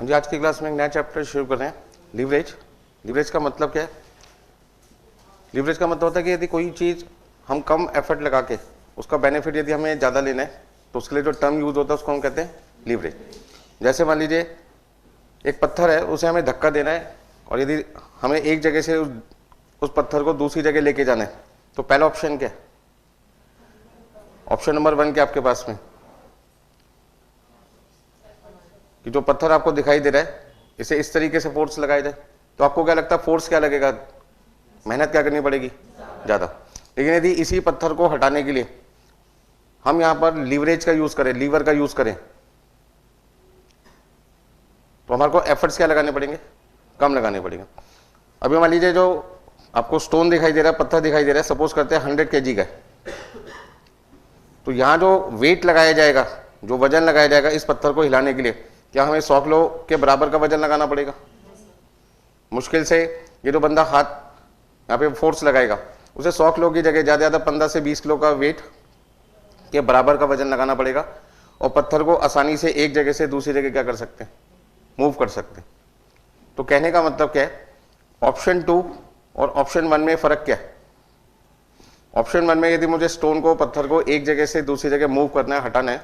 जी, आज की क्लास में एक नया चैप्टर शुरू कर रहे हैं, लीवरेज। लीवरेज का मतलब क्या है? लीवरेज का मतलब होता है कि यदि कोई चीज़ हम कम एफर्ट लगा के उसका बेनिफिट यदि हमें ज़्यादा लेना है तो उसके लिए जो टर्म यूज होता है उसको हम कहते हैं लीवरेज। जैसे मान लीजिए एक पत्थर है, उसे हमें धक्का देना है और यदि हमें एक जगह से उस पत्थर को दूसरी जगह लेके जाना है तो पहला ऑप्शन क्या है? ऑप्शन नंबर 1 क्या आपके पास में? कि जो पत्थर आपको दिखाई दे रहा है इसे इस तरीके से फोर्स लगाया जाए, तो आपको क्या लगता है फोर्स क्या लगेगा? मेहनत क्या करनी पड़ेगी? ज़्यादा। लेकिन यदि इसी पत्थर को हटाने के लिए हम यहां पर लीवरेज का यूज करें, लीवर का यूज करें, तो हमारे को एफर्ट्स क्या लगाने पड़ेंगे? कम लगाने पड़ेंगे। अभी मान लीजिए जो आपको स्टोन दिखाई दे रहा है, पत्थर दिखाई दे रहा है, सपोज करते हैं 100 kg का है, तो यहां जो वेट लगाया जाएगा, जो वजन लगाया जाएगा इस पत्थर को हिलाने के लिए, क्या हमें 100 किलो के बराबर का वजन लगाना पड़ेगा? मुश्किल से ये जो बंदा हाथ यहाँ पे फोर्स लगाएगा उसे 100 किलो की जगह ज़्यादा ज़्यादा 15 से 20 किलो का वेट के बराबर का वजन लगाना पड़ेगा और पत्थर को आसानी से एक जगह से दूसरी जगह क्या कर सकते हैं? मूव कर सकते हैं। तो कहने का मतलब क्या है? ऑप्शन 2 और ऑप्शन 1 में फ़र्क क्या है? ऑप्शन 1 में यदि मुझे स्टोन को, पत्थर को एक जगह से दूसरी जगह मूव करना है, हटाना है,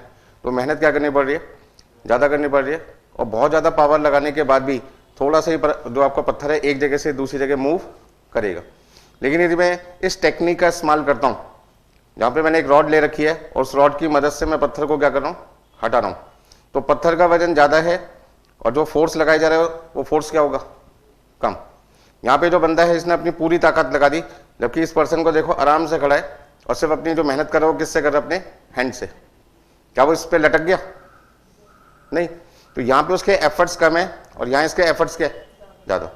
तो मेहनत क्या करनी पड़ रही है? ज़्यादा करनी पड़ रही है और बहुत ज़्यादा पावर लगाने के बाद भी थोड़ा सा ही जो आपका पत्थर है एक जगह से दूसरी जगह मूव करेगा। लेकिन यदि मैं इस टेक्निक का इस्तेमाल करता हूँ जहाँ पे मैंने एक रॉड ले रखी है और उस रॉड की मदद से मैं पत्थर को क्या कर रहा हूँ? हटा रहा हूँ, तो पत्थर का वजन ज़्यादा है और जो फोर्स लगाया जा रहा है वो फोर्स क्या होगा? कम। यहाँ पे जो बंदा है इसने अपनी पूरी ताकत लगा दी, जबकि इस पर्सन को देखो आराम से खड़ा है और सिर्फ अपनी जो मेहनत कर रहा है वो किससे कर रहा है? अपने हैंड से। क्या वो इस पर लटक गया? नहीं। तो यहाँ पे उसके एफर्ट्स कम है और यहाँ इसके एफर्ट्स क्या है? ज़्यादा।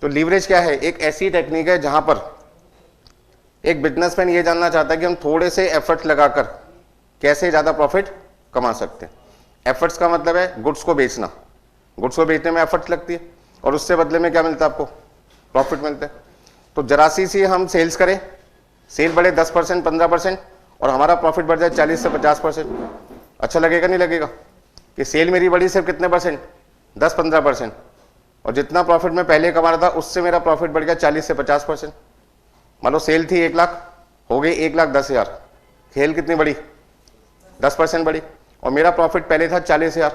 तो लीवरेज क्या है? एक ऐसी टेक्निक है जहाँ पर एक बिजनेसमैन ये जानना चाहता है कि हम थोड़े से एफर्ट्स लगाकर कैसे ज़्यादा प्रॉफिट कमा सकते हैं। एफर्ट्स का मतलब है गुड्स को बेचना। गुड्स को बेचने में एफर्ट्स लगती है और उससे बदले में क्या मिलता है आपको? प्रॉफिट मिलता है। तो जरा सी हम सेल्स करें, सेल बढ़े 10%, 15% और हमारा प्रॉफिट बढ़ जाए 40 से 50%, अच्छा लगेगा नहीं लगेगा? कि सेल मेरी बढ़ी सिर्फ कितने परसेंट? 10-15%, और जितना प्रॉफिट मैं पहले कमा रहा था उससे मेरा प्रॉफिट बढ़ गया 40 से 50%। मान लो सेल थी 1 लाख, हो गई 1,10,000, खेल कितनी बढ़ी? 10% बढ़ी और मेरा प्रॉफिट पहले था 40,000,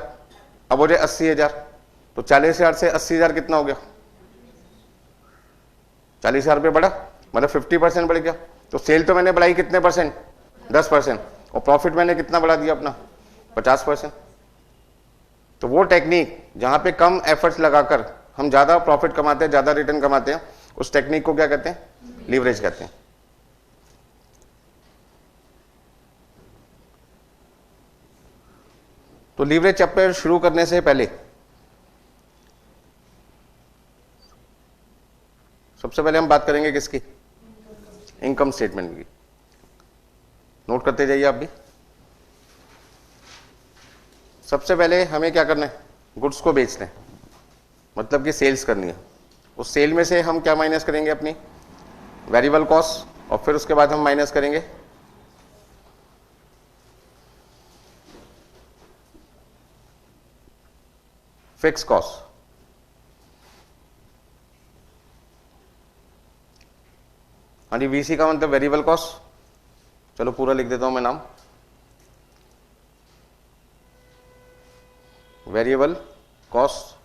अब हो जाए 80,000। तो 40,000 से 80,000 कितना हो गया? 40,000 रुपये बढ़ा, मतलब 50% बढ़ गया। तो सेल तो मैंने बढ़ाई कितने परसेंट? 10%, और प्रॉफिट मैंने कितना बढ़ा दिया अपना? 50%। तो वो टेक्निक जहां पे कम एफर्ट्स लगाकर हम ज्यादा प्रॉफिट कमाते हैं, ज्यादा रिटर्न कमाते हैं, उस टेक्निक को क्या कहते हैं? लीवरेज कहते हैं। तो लीवरेज चैप्टर शुरू करने से पहले सबसे पहले हम बात करेंगे किसकी? इनकम स्टेटमेंट की। नोट करते जाइए आप भी। सबसे पहले हमें क्या करना है? गुड्स को बेचना है, मतलब कि सेल्स करनी है। उस सेल में से हम क्या माइनस करेंगे? अपनी वेरिएबल कॉस्ट, और फिर उसके बाद हम माइनस करेंगे फिक्स कॉस्ट। हाँ जी, वीसी का मतलब वेरिएबल कॉस्ट। चलो पूरा लिख देता हूं मैं नाम, वेरिएबल कॉस्ट,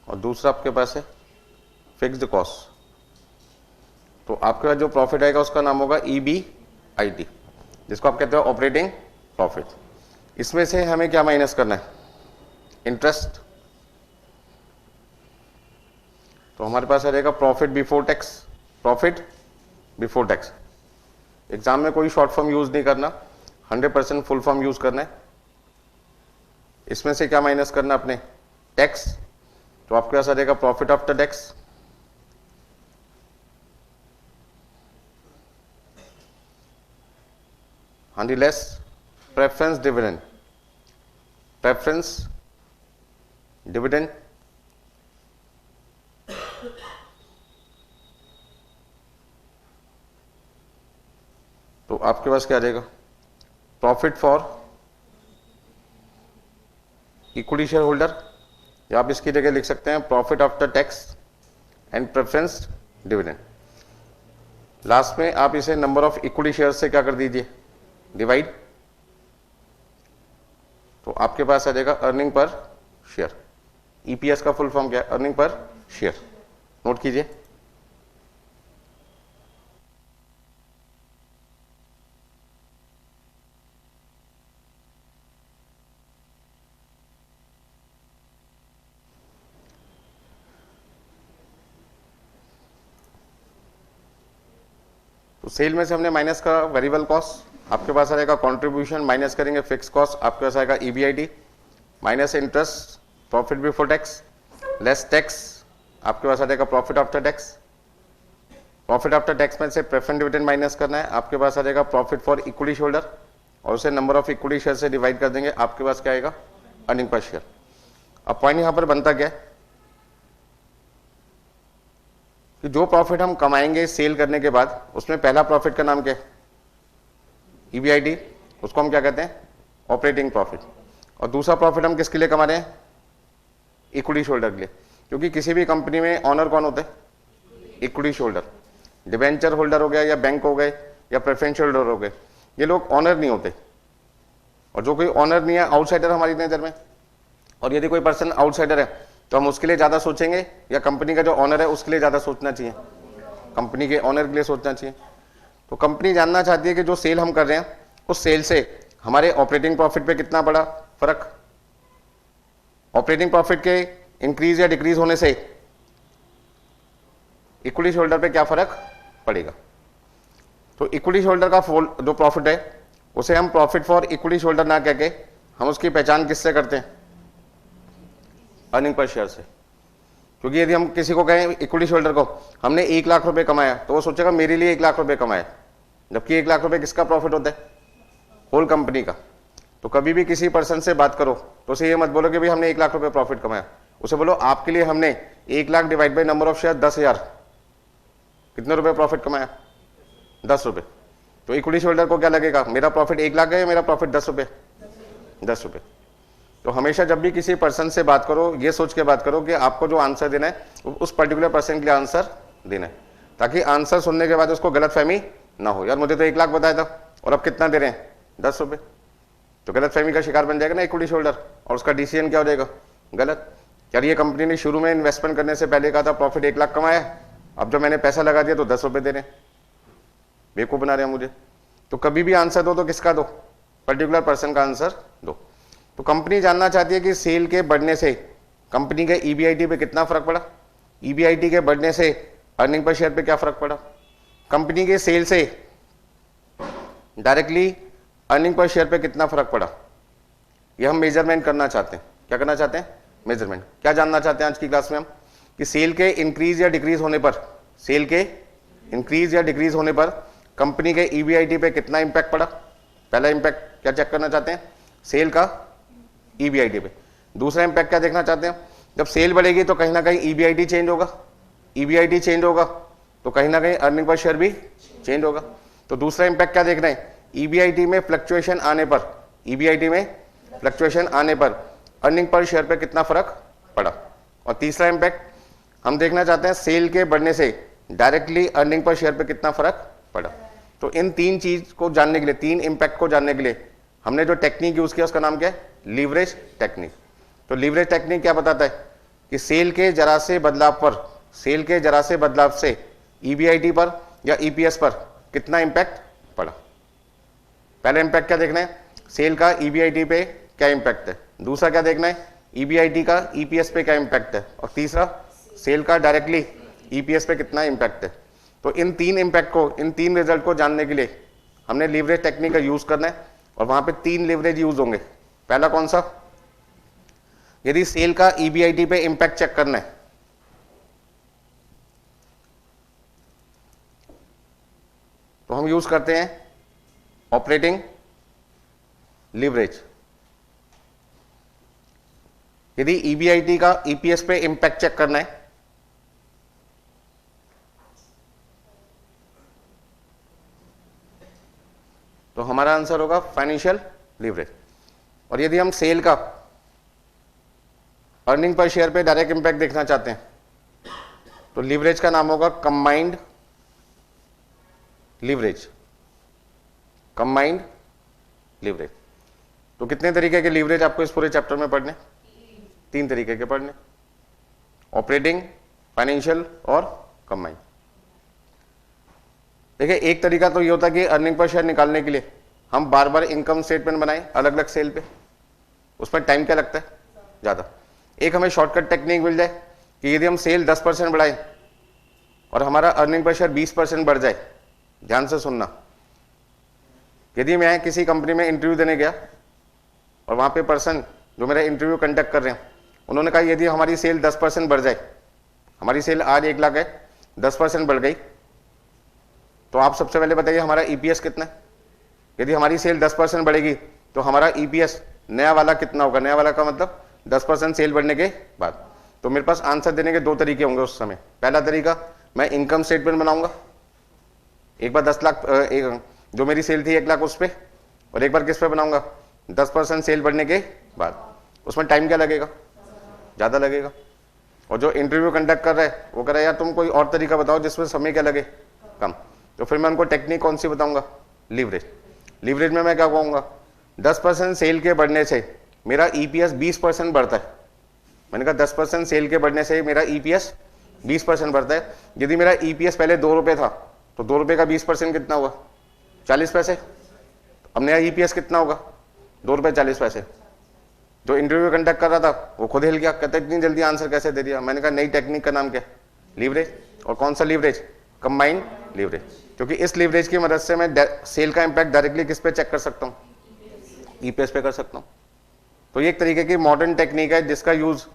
और दूसरा आपके पास है फिक्स्ड कॉस्ट। तो आपके पास जो प्रॉफिट आएगा उसका नाम होगा EBIT, जिसको आप कहते हो ऑपरेटिंग प्रॉफिट। इसमें से हमें क्या माइनस करना है? इंटरेस्ट। तो हमारे पास आ जाएगा profit before tax. Profit before tax. Exam में कोई शॉर्ट फॉर्म यूज नहीं करना, 100% फुल फॉर्म यूज करना है। इसमें से क्या माइनस करना अपने? टैक्स। तो आपके पास आ जाएगा प्रॉफिट आफ्टर टैक्स। हाँ जी, less preference dividend. Preference dividend तो आपके पास क्या आ जाएगा? Profit for equity share holder या आप इसकी जगह लिख सकते हैं profit after tax and preference dividend. Last में आप इसे नंबर ऑफ इक्विटी शेयर से क्या कर दीजिए, डिवाइड, तो आपके पास आ जाएगा अर्निंग पर शेयर। ईपीएस का फुल फॉर्म क्या है, अर्निंग पर शेयर, नोट कीजिए। तो सेल में से हमने माइनस का वेरिएबल कॉस्ट, आपके पास आ जाएगा कंट्रीब्यूशन, माइनस करेंगे फिक्स कॉस्ट, आपके पास आएगा EBIT, minus interest, profit before tax, less tax, आपके पास आ जाएगा profit after tax. Profit after tax में से प्रेफरेंस डिविडेंड माइनस करना है, आपके पास आ जाएगा प्रॉफिट फॉर इक्विटी होल्डर, और उसे नंबर ऑफ इक्विटी शेयर से डिवाइड कर देंगे, आपके पास क्या आएगा, अर्निंग पर शेयर। अब पॉइंट यहां पर बनता क्या है कि जो प्रॉफिट हम कमाएंगे सेल करने के बाद, उसमें पहला प्रॉफिट का नाम क्या है, ईबीआईटी, उसको हम क्या कहते हैं, ऑपरेटिंग प्रॉफिट। और दूसरा प्रॉफिट हम किसके लिए कमा रहे हैं, इक्विटी होल्डर के लिए, क्योंकि किसी भी कंपनी में ऑनर कौन होते हैं, इक्विटी होल्डर। डिबेंचर होल्डर हो गया या बैंक हो गए या प्रेफरेंस होल्डर हो गए, ये लोग ऑनर नहीं होते। और जो कोई ऑनर नहीं है, आउटसाइडर हमारी नजर में, और यदि कोई पर्सन आउटसाइडर है तो हम उसके लिए ज्यादा सोचेंगे या कंपनी का जो ऑनर है उसके लिए ज्यादा सोचना चाहिए, कंपनी के ऑनर के लिए सोचना चाहिए। तो कंपनी जानना चाहती है कि जो सेल हम कर रहे हैं उस सेल से हमारे ऑपरेटिंग प्रॉफिट पे कितना बड़ा फर्क, ऑपरेटिंग प्रॉफिट के इंक्रीज या डिक्रीज होने से इक्विटी होल्डर पे क्या फर्क पड़ेगा। तो इक्विटी होल्डर का जो प्रॉफिट है उसे हम प्रॉफिट फॉर इक्विटी होल्डर ना कह के हम उसकी पहचान किससे करते हैं, अर्निंग पर शेयर से। क्योंकि यदि हम किसी को कहें इक्विटी होल्डर को हमने 1 लाख रुपए कमाया, तो वो सोचेगा मेरे लिए 1 लाख रुपए कमाया, जबकि 1 लाख रुपए किसका प्रॉफिट होता है, होल कंपनी का। तो कभी भी किसी पर्सन से बात करो तो उसे ये मत बोलो कि भाई हमने 1 लाख रुपए प्रॉफिट कमाया, उसे बोलो आपके लिए हमने 1 lakh divide by number of share 10,000, कितने रुपए प्रॉफिट कमाया, 10 रुपए। तो इक्विटी होल्डर को क्या लगेगा, मेरा प्रॉफिट 1 लाख है या मेरा प्रॉफिट 10 रुपए, 10 रुपए। तो हमेशा जब भी किसी पर्सन से बात करो ये सोच के बात करो कि आपको जो आंसर देना है उस पर्टिकुलर पर्सन के लिए आंसर देना है, ताकि आंसर सुनने के बाद उसको गलतफहमी ना हो, यार मुझे तो 1 लाख बताया था और अब कितना दे रहे हैं, 10 रुपए। तो गलतफहमी का शिकार बन जाएगा ना इक्विटी होल्डर, और उसका डिसीजन क्या हो जाएगा, गलत। यार ये कंपनी ने शुरू में इन्वेस्टमेंट करने से पहले कहा था प्रॉफिट 1 लाख कमाया, अब जब मैंने पैसा लगा दिया तो 10 रुपए दे रहे हैं, बेवकूफ बना रहे हैं मुझे। तो कभी भी आंसर दो तो किसका दो, पर्टिकुलर पर्सन का आंसर दो। तो कंपनी जानना चाहती है कि सेल के बढ़ने से कंपनी के ईबीआईटी पे कितना फर्क पड़ा, ईबीआईटी के बढ़ने से अर्निंग पर शेयर पे क्या फर्क पड़ा, कंपनी के सेल से डायरेक्टली अर्निंग पर शेयर पे कितना फर्क पड़ा, ये हम मेजरमेंट करना चाहते हैं। क्या करना चाहते हैं, मेजरमेंट। क्या जानना चाहते हैं आज की क्लास में हम, कि सेल के इंक्रीज या डिक्रीज होने पर, सेल के इंक्रीज या डिक्रीज होने पर कंपनी के ईबीआईटी पे कितना इंपैक्ट पड़ा। पहला इंपैक्ट क्या चेक करना चाहते हैं, सेल का ईबीआईटी पे। दूसरा इंपैक्ट क्या देखना चाहते हैं, जब सेल बढ़ेगी तो कहीं ना कहीं ईबीआईटी चेंज होगा, ईबीआईटी चेंज होगा तो कहीं ना कहीं अर्निंग पर शेयर भी चेंज होगा। तो दूसरा इंपैक्ट क्या देखना है, ईबीआईटी में फ्लक्चुएशन आने पर, ईबीआईटी में फ्लक्चुएशन आने पर अर्निंग पर शेयर पे कितना फर्क पड़ा। और तीसरा इंपैक्ट हम देखना चाहते हैं सेल के बढ़ने से डायरेक्टली अर्निंग पर शेयर पे कितना फर्क पड़ा। तो इन 3 चीज को जानने के लिए, 3 इंपैक्ट को जानने के लिए हमने जो टेक्निक यूज किया उसका नाम क्या है, लीवरेज टेक्निक। तो लीवरेज टेक्निक क्या बताता है कि सेल के जरा से बदलाव पर, सेल के जरा से बदलाव से ईबीआईटी पर या ईपीएस पर कितना इंपैक्ट पड़ा। पहला इंपैक्ट क्या देखना है, सेल का ईबीआईटी पे क्या इंपैक्ट है। दूसरा क्या देखना है, ईबीआईटी का ईपीएस पे क्या इंपैक्ट है। और तीसरा सेल का डायरेक्टली ईपीएस पे कितना इंपैक्ट है। तो इन 3 इंपैक्ट को, इन 3 रिजल्ट को जानने के लिए हमने लीवरेज टेक्निक का यूज करना है, और वहां पे 3 लीवरेज यूज होंगे। पहला कौन सा, यदि सेल का ईबीआईटी पे इंपैक्ट चेक करना है तो हम यूज करते हैं ऑपरेटिंग लीवरेज। यदि ईबीआईटी का ईपीएस पे इंपैक्ट चेक करना है तो हमारा आंसर होगा फाइनेंशियल लीवरेज। और यदि हम सेल का अर्निंग पर शेयर पे डायरेक्ट इंपैक्ट देखना चाहते हैं तो लीवरेज का नाम होगा कंबाइंड लीवरेज, कंबाइंड लीवरेज। तो कितने तरीके के लीवरेज आपको इस पूरे चैप्टर में पढ़ने? 3 तरीके के पढ़ने, ऑपरेटिंग, फाइनेंशियल और कंबाइंड। देखिए एक तरीका तो ये होता है कि अर्निंग पर शेयर निकालने के लिए हम बार बार इनकम स्टेटमेंट बनाएं अलग अलग सेल पे, उसमें टाइम क्या लगता है? ज़्यादा। एक हमें शॉर्टकट टेक्निक मिल जाए कि यदि हम सेल 10% बढ़ाएं और हमारा अर्निंग पर शेयर 20% बढ़ जाए। ध्यान से सुनना, यदि मैं किसी कंपनी में इंटरव्यू देने गया और वहाँ पे पर्सन जो मेरा इंटरव्यू कंडक्ट कर रहे हैं उन्होंने कहा यदि हमारी सेल 10% बढ़ जाए, हमारी सेल आज 1 लाख है, 10% बढ़ गई, तो आप सबसे पहले बताइए हमारा ईपीएस कितना है? यदि हमारी सेल 10% बढ़ेगी तो हमारा ईपीएस नया वाला कितना होगा? नया वाला का मतलब 10% सेल बढ़ने के बाद। तो मेरे पास आंसर देने के 2 तरीके होंगे उस समय। पहला तरीका, मैं इनकम स्टेटमेंट बनाऊंगा, एक बार 10 लाख जो मेरी सेल थी 1 लाख उस पर, और एक बार किस पे बनाऊंगा? 10% सेल बढ़ने के बाद। उसमें टाइम क्या लगेगा? ज़्यादा लगेगा। और जो इंटरव्यू कंडक्ट कर रहा है वो कह रहा है यार तुम कोई और तरीका बताओ जिसमें समय क्या लगे? कम। तो फिर मैं उनको टेक्निक कौन सी बताऊंगा? लीवरेज। लीवरेज में मैं क्या कहूँगा? 10% सेल के बढ़ने से मेरा ईपीएस 20% बढ़ता है। मैंने कहा 10% सेल के बढ़ने से मेरा ईपीएस 20% बढ़ता है। यदि मेरा ईपीएस पहले 2 रुपये था तो 2 रुपये का 20% कितना हुआ? 40 पैसे। अब नया ईपीएस कितना होगा? 2 रुपये 40 पैसे। जो इंटरव्यू कंडक्ट कर रहा था वो खुद हिल गया, कहता इतनी जल्दी आंसर कैसे दे दिया? मैंने कहा नई टेक्निक का नाम क्या? लीवरेज। और कौन सा लीवरेज? Combined leverage. क्योंकि इस लीवरेज की मदद से मैं सेल का इंपैक्ट डायरेक्टली किस पे चेक कर सकता हूँ? ईपीएस पे कर सकता हूँ। तो ये एक तरीके की मॉडर्न टेक्निक है जिसका यूज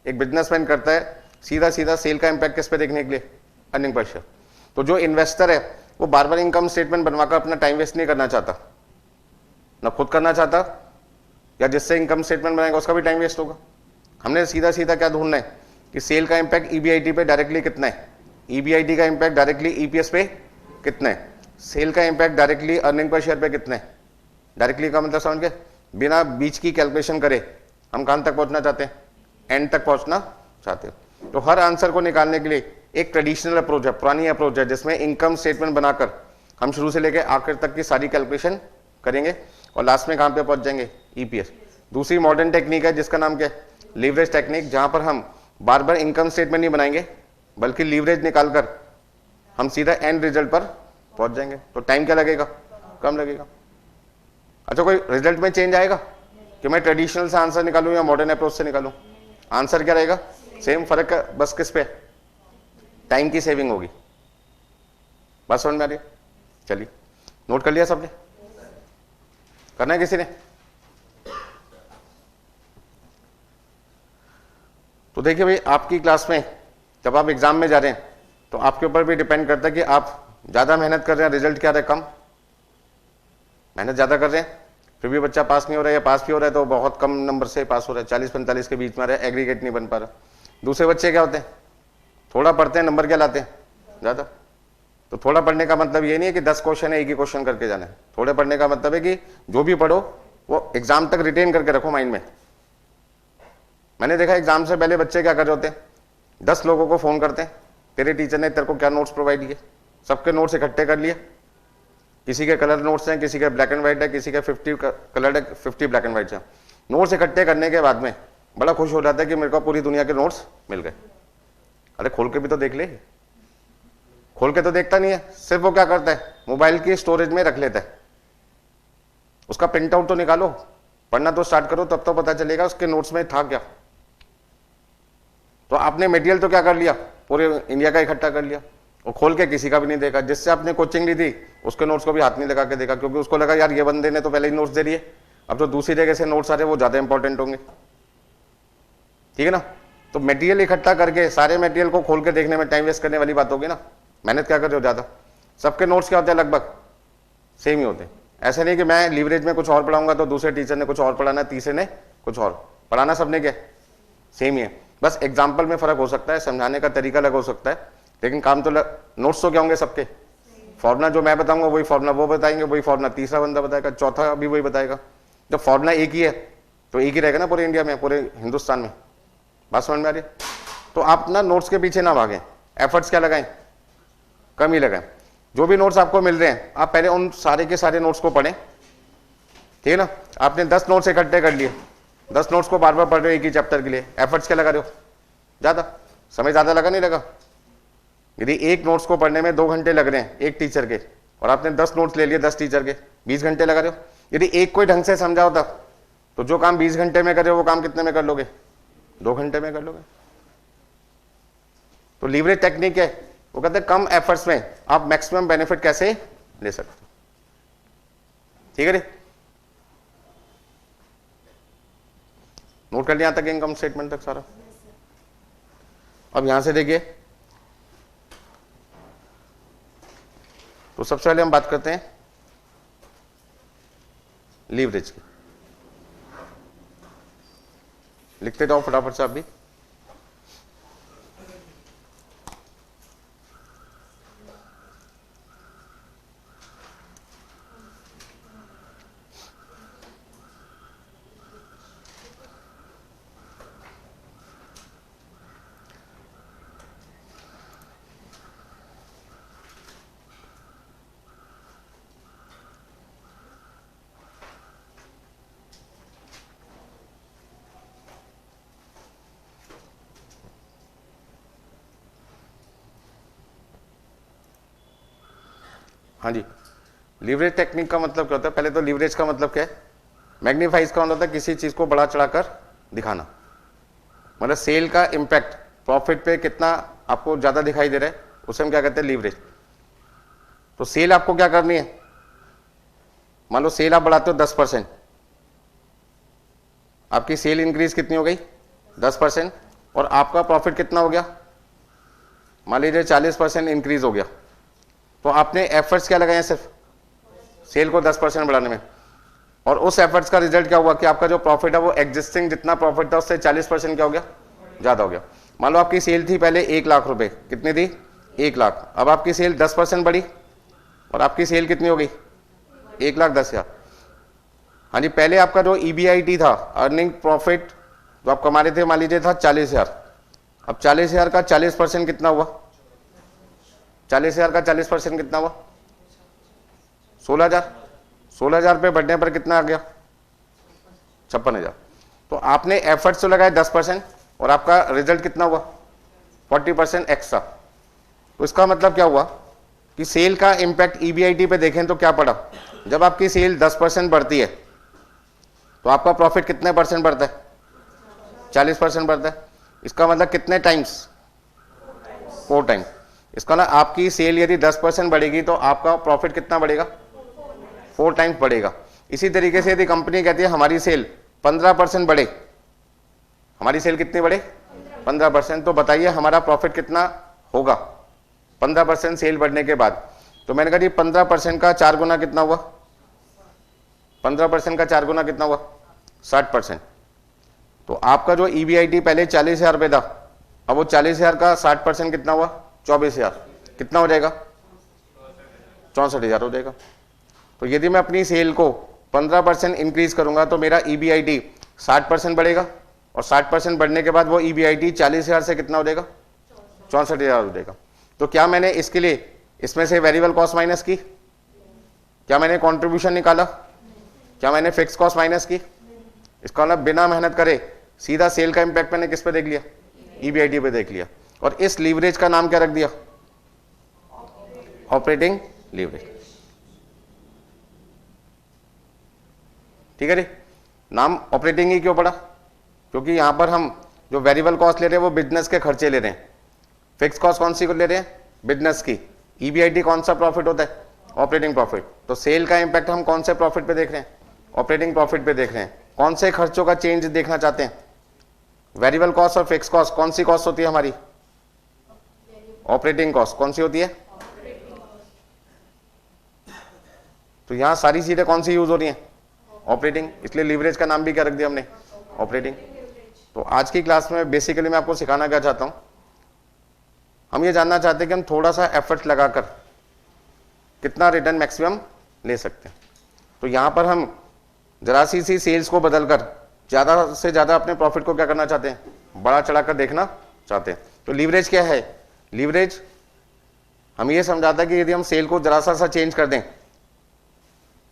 एक बिजनेसमैन करता है सीधा सीधा सेल का इंपैक्ट किस पे देखने के लिए? Earning per share. तो जो इन्वेस्टर है वो बार बार इनकम स्टेटमेंट बनवाकर अपना टाइम वेस्ट नहीं करना चाहता, ना खुद करना चाहता, या जिससे इनकम स्टेटमेंट बनाएगा उसका भी टाइम वेस्ट होगा। हमने सीधा सीधा क्या ढूंढना है कि सेल का इंपैक्ट ईबीआईटी पे डायरेक्टली कितना है, ईबीआईटी का इंपैक्ट डायरेक्टली ईपीएस पे कितना है, सेल का impact directly earning per share पे कितना है। डायरेक्टली का मतलब समझ के, बिना बीच की कैलकुलेशन करे हम कहां तक पहुंचना चाहते हैं? एंड तक पहुंचना चाहते हैं। तो हर आंसर को निकालने के लिए एक ट्रेडिशनल अप्रोच है, पुरानी अप्रोच है, जिसमें इनकम स्टेटमेंट बनाकर हम शुरू से लेकर आखिर तक की सारी कैलकुलेशन करेंगे और लास्ट में कहां पे पहुंच जाएंगे? ईपीएस। दूसरी मॉडर्न टेक्निक है जिसका नाम क्या है? लीवरेज टेक्निक, जहां पर हम बार बार इनकम स्टेटमेंट नहीं बनाएंगे बल्कि लीवरेज निकालकर हम सीधा एंड रिजल्ट पर पहुंच जाएंगे। तो टाइम क्या लगेगा? कम लगेगा। अच्छा, कोई रिजल्ट में चेंज आएगा कि मैं ट्रेडिशनल से आंसर निकालूं या मॉडर्न अप्रोच से निकालूं? आंसर क्या रहेगा? सेम। फर्क बस किस पे? टाइम की सेविंग होगी। बात समझ में आ रही है? चलिए, नोट कर लिया सबने? करना है किसी ने? तो देखिए भाई, आपकी क्लास में जब आप एग्जाम में जा रहे हैं तो आपके ऊपर भी डिपेंड करता है कि आप ज्यादा मेहनत कर रहे हैं, रिजल्ट क्या रहा है? कम। मेहनत ज्यादा कर रहे हैं फिर भी बच्चा पास नहीं हो रहा है, या पास भी हो रहा है तो बहुत कम नंबर से पास हो रहा है, 40-45 के बीच में आ रहा है, एग्रीगेट नहीं बन पा रहा। दूसरे बच्चे क्या होते हैं? थोड़ा पढ़ते हैं, नंबर क्या लाते हैं? ज्यादा। तो थोड़ा पढ़ने का मतलब ये नहीं है कि 10 क्वेश्चन है एक ही क्वेश्चन करके जाना है। थोड़े पढ़ने का मतलब है कि जो भी पढ़ो वो एग्जाम तक रिटेन करके रखो माइंड में। मैंने देखा एग्जाम से पहले बच्चे क्या कर रहे होते हैं, 10 लोगों को फोन करते हैं, तेरे टीचर ने तेरे को क्या नोट्स प्रोवाइड किए, सबके नोट्स इकट्ठे कर लिए। किसी के कलर नोट्स हैं, किसी के ब्लैक एंड व्हाइट है, किसी के 50 कलर है, 50 ब्लैक एंड व्हाइट है। नोट्स इकट्ठे करने के बाद में बड़ा खुश हो जाता है कि मेरे को पूरी दुनिया के नोट्स मिल गए। अरे खोल के भी तो देख ले। खोल के तो देखता नहीं है, सिर्फ वो क्या करता है, मोबाइल की स्टोरेज में रख लेता है। उसका प्रिंट आउट तो निकालो, पढ़ना तो स्टार्ट करो, तब तो पता चलेगा उसके नोट्स में था क्या। तो आपने मटेरियल तो क्या कर लिया, पूरे इंडिया का इकट्ठा कर लिया, और खोल के किसी का भी नहीं देखा। जिससे आपने कोचिंग ली थी उसके नोट्स को भी हाथ नहीं लगा के देखा, क्योंकि उसको लगा यार ये बंदे ने तो पहले ही नोट्स दे दिए, अब जो दूसरी जगह से नोट्स आ रहे हैं वो ज्यादा इंपॉर्टेंट होंगे। ठीक है ना? तो मटेरियल इकट्ठा करके सारे मटेरियल को खोल के देखने में टाइम वेस्ट करने वाली बात होगी ना। मेहनत क्या कर रहे हो ज्यादा? सबके नोट्स क्या होते हैं? लगभग सेम ही होते हैं। ऐसा नहीं कि मैं लीवरेज में कुछ और पढ़ाऊंगा तो दूसरे टीचर ने कुछ और पढ़ाना, तीसरे ने कुछ और पढ़ाना, सबने क्या सेम ही है। बस एग्जाम्पल में फर्क हो सकता है, समझाने का तरीका अलग हो सकता है, लेकिन काम तो नोट्स तो क्या होंगे सबके? फॉर्मुला जो मैं बताऊंगा वही फॉर्मुला वो बताएंगे, वही फॉर्मुला तीसरा बंदा बताएगा, चौथा भी वही बताएगा। जब फॉर्मुला एक ही है तो एक ही रहेगा ना पूरे इंडिया में, पूरे हिंदुस्तान में। बात समझ में आ रही है? तो आप ना नोट्स के पीछे ना भागें, एफर्ट्स क्या लगाएं, कम ही लगाएं। जो भी नोट्स आपको मिल रहे हैं आप पहले उन सारे के सारे नोट्स को पढ़ें, ठीक है ना। आपने 10 नोट्स इकट्ठे कर लिए, 10 नोट्स को बार बार पढ़ रहे हो एक ही चैप्टर के लिए, एफर्ट्स क्या लगा रहे हो, ज़्यादा समय, ज़्यादा लगा नहीं लगा। यदि एक नोट्स को पढ़ने में 2 घंटे लग रहे हैं एक टीचर के, और आपने 10 नोट्स ले लिए 10 टीचर के, 20 घंटे लगा रहे हो। यदि एक कोई ढंग से समझा होता तो जो काम 20 घंटे में कर रहे हो वो काम कितने में कर लोगे, 2 घंटे में कर लोगे। तो लीवरेज टेक्निक है, वो कहते हैं कम एफर्ट्स में आप मैक्सिमम बेनिफिट कैसे ले सकते हो, ठीक है रे। नोट कर लिया यहां तक, इनकम स्टेटमेंट तक सारा। अब यहां से देखिए, तो सबसे पहले हम बात करते हैं लीवरेज की। लिखते जाओ फटाफट से आप भी। हाँ जी, लीवरेज टेक्निक का मतलब क्या होता है? पहले तो लीवरेज का मतलब क्या है? मैग्नीफाइज का मतलब किसी चीज को बढ़ा चढ़ाकर दिखाना, मतलब सेल का इंपैक्ट प्रॉफिट पे कितना आपको ज्यादा दिखाई दे रहा है, उसे हम क्या कहते हैं, लीवरेज। तो सेल आपको क्या करनी है, मान लो सेल आप बढ़ाते हो 10%, आपकी सेल इंक्रीज कितनी हो गई 10%, और आपका प्रॉफिट कितना हो गया, मान लीजिए 40% इंक्रीज हो गया। तो आपने एफर्ट्स क्या लगाए, सिर्फ सेल को 10% बढ़ाने में, और उस एफर्ट्स का रिजल्ट क्या हुआ कि आपका जो प्रॉफिट है वो एग्जिस्टिंग जितना प्रॉफिट था उससे 40% क्या हो गया, ज्यादा हो गया। मान लो आपकी सेल थी पहले 1 लाख रुपए, कितनी थी 1 लाख, अब आपकी सेल 10% बढ़ी और आपकी सेल कितनी हो गई 1,10,000। हाँ जी, पहले आपका जो EBIT था, अर्निंग प्रॉफिट जो आप कमा रहे थे, मान लीजिए था 40,000, अब 40,000 का 40% कितना हुआ, 40,000 का 40% कितना हुआ 16,000, 16,000 पे बढ़ने पर कितना आ गया 56,000। तो आपने एफर्ट्स तो लगाए 10% और आपका रिजल्ट कितना हुआ 40% एक्स्ट्रा। तो इसका मतलब क्या हुआ कि सेल का इंपैक्ट EBIT पे देखें तो क्या पड़ा, जब आपकी सेल 10% बढ़ती है तो आपका प्रॉफिट कितने परसेंट बढ़ता है, 40% बढ़ता है। इसका मतलब कितने टाइम्स, 4 टाइम। इसका ना आपकी सेल यदि 10% बढ़ेगी तो आपका प्रॉफिट कितना बढ़ेगा, 4 टाइम्स बढ़ेगा। इसी तरीके से यदि कंपनी कहती है हमारी सेल 15% बढ़े, हमारी सेल कितनी बढ़े 15%, तो बताइए हमारा प्रॉफिट कितना होगा 15% सेल बढ़ने के बाद। तो मैंने कहा जी 15% का 4 गुना कितना हुआ, 15% का 4 गुना कितना हुआ 60%। तो आपका जो EBIT पहले 40,000 रुपये था, अब वो 40,000 का 60% कितना हुआ 24,000, कितना हो जाएगा 64,000 हो जाएगा। तो यदि मैं अपनी सेल को 15% इंक्रीज करूंगा तो मेरा EBIT 60% बढ़ेगा, और 60% बढ़ने के बाद वो EBIT 40,000 से कितना हो जाएगा 64,000 हो जाएगा। तो क्या मैंने इसके लिए इसमें से वेरिएबल कॉस्ट माइनस की, क्या मैंने कंट्रीब्यूशन निकाला, क्या मैंने फिक्स कॉस्ट माइनस की? इसका मतलब बिना मेहनत करे सीधा सेल का इंपैक्ट मैंने किस पे देख लिया, EBIT पे देख लिया, और इस लीवरेज का नाम क्या रख दिया, ऑपरेटिंग लीवरेज। ठीक है रे, नाम ऑपरेटिंग ही क्यों पड़ा, क्योंकि यहां पर हम जो वेरिएबल कॉस्ट ले रहे हैं वो बिजनेस के खर्चे ले रहे हैं, फिक्स कॉस्ट कौन सी को ले रहे हैं, बिजनेस की। EBIT कौन सा प्रॉफिट होता है, ऑपरेटिंग प्रॉफिट। तो सेल का इंपैक्ट हम कौन से प्रॉफिट पे देख रहे हैं, ऑपरेटिंग प्रॉफिट पे देख रहे हैं। कौन से खर्चों का चेंज देखना चाहते हैं, वेरिएबल कॉस्ट और फिक्स कॉस्ट। कौन सी कॉस्ट होती है हमारी, ऑपरेटिंग कॉस्ट। कौन सी होती है, तो यहां सारी चीजें कौन सी यूज हो रही हैं, ऑपरेटिंग। इसलिए लीवरेज का नाम भी क्या रख दिया हमने, ऑपरेटिंग। तो आज की क्लास में बेसिकली मैं आपको सिखाना क्या चाहता हूं, हम ये जानना चाहते हैं कि हम थोड़ा सा एफर्ट लगाकर कितना रिटर्न मैक्सिमम ले सकते हैं। तो यहां पर हम जरा सी सेल्स को बदलकर ज्यादा से ज्यादा अपने प्रॉफिट को क्या करना चाहते हैं, बड़ा चढ़ाकर देखना चाहते हैं। तो लीवरेज क्या है? लीवरेज हम ये समझाता है कि यदि हम सेल को जरा सा चेंज कर दें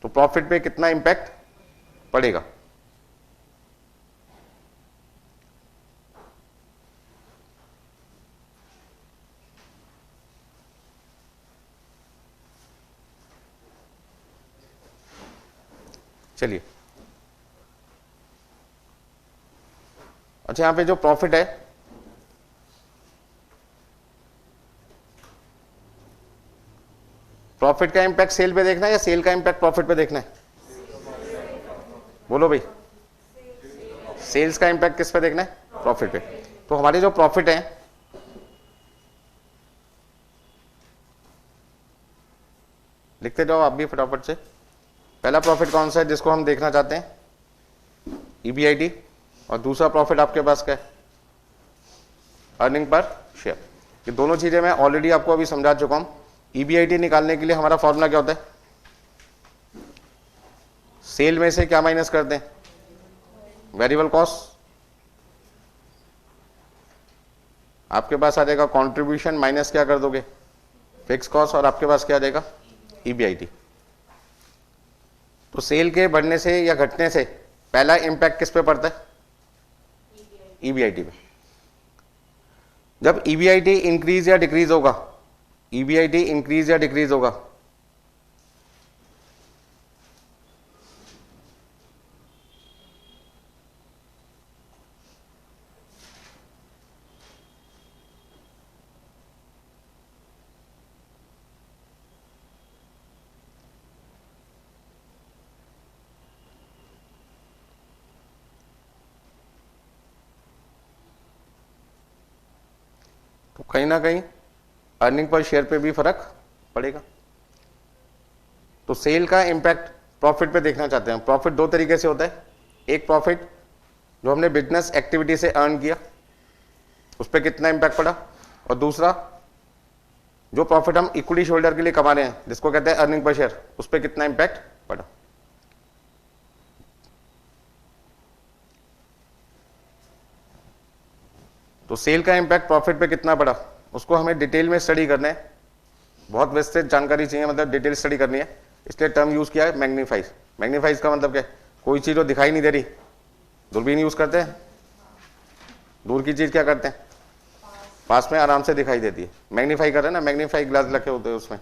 तो प्रॉफिट पे कितना इंपैक्ट पड़ेगा। चलिए, अच्छा यहां पे जो प्रॉफिट है, प्रॉफिट का इंपैक्ट सेल पे देखना है या सेल का इंपैक्ट प्रॉफिट पे देखना है? बोलो भाई, सेल्स का इंपैक्ट किस पे देखना है? प्रॉफिट पे। तो हमारे जो प्रॉफिट है, लिखते जाओ आप भी फटाफट से। पहला प्रॉफिट कौन सा है जिसको हम देखना चाहते हैं? ईबीआईटी। और दूसरा प्रॉफिट आपके पास क्या है? Earning per share. ये दोनों चीजें मैं ऑलरेडी आपको अभी समझा चुका हूं। ईबीआईटी निकालने के लिए हमारा फॉर्मूला क्या होता है? सेल में से क्या माइनस करते हैं? Variable cost. आपके पास आ जाएगा कंट्रीब्यूशन माइनस क्या कर दोगे? Fix cost. और आपके पास क्या आ जाएगा? ईबीआईटी। तो सेल के बढ़ने से या घटने से पहला इंपैक्ट किस पे पड़ता है? ईबीआईटी पे। जब ईबीआईटी इंक्रीज या डिक्रीज होगा, ईबीआईटी इंक्रीज या डिक्रीज होगा, तो कहीं ना कहीं अर्निंग पर शेयर पे भी फर्क पड़ेगा। तो सेल का इंपैक्ट प्रॉफिट पे देखना चाहते हैं। प्रॉफिट दो तरीके से होता है। एक प्रॉफिट जो हमने बिजनेस एक्टिविटी से अर्न किया, उस पर कितना इंपैक्ट पड़ा, और दूसरा जो प्रॉफिट हम इक्विटी होल्डर के लिए कमा रहे हैं, जिसको कहते हैं अर्निंग पर शेयर, उस पर कितना इंपैक्ट पड़ा। तो सेल का इंपैक्ट प्रॉफिट पे कितना पड़ा, उसको हमें डिटेल में स्टडी करना है। बहुत विस्तृत जानकारी चाहिए, मतलब डिटेल स्टडी करनी है। इसलिए टर्म यूज किया है मैग्नीफाइज। मैग्नीफाइज का मतलब क्या है? कोई चीज जो दिखाई नहीं दे रही, दूरबीन यूज करते हैं। दूर की चीज क्या करते हैं? पास में आराम से दिखाई देती है। मैग्नीफाई कर रहे हैं ना, मैग्नीफाई ग्लास रखे होते हैं उसमें।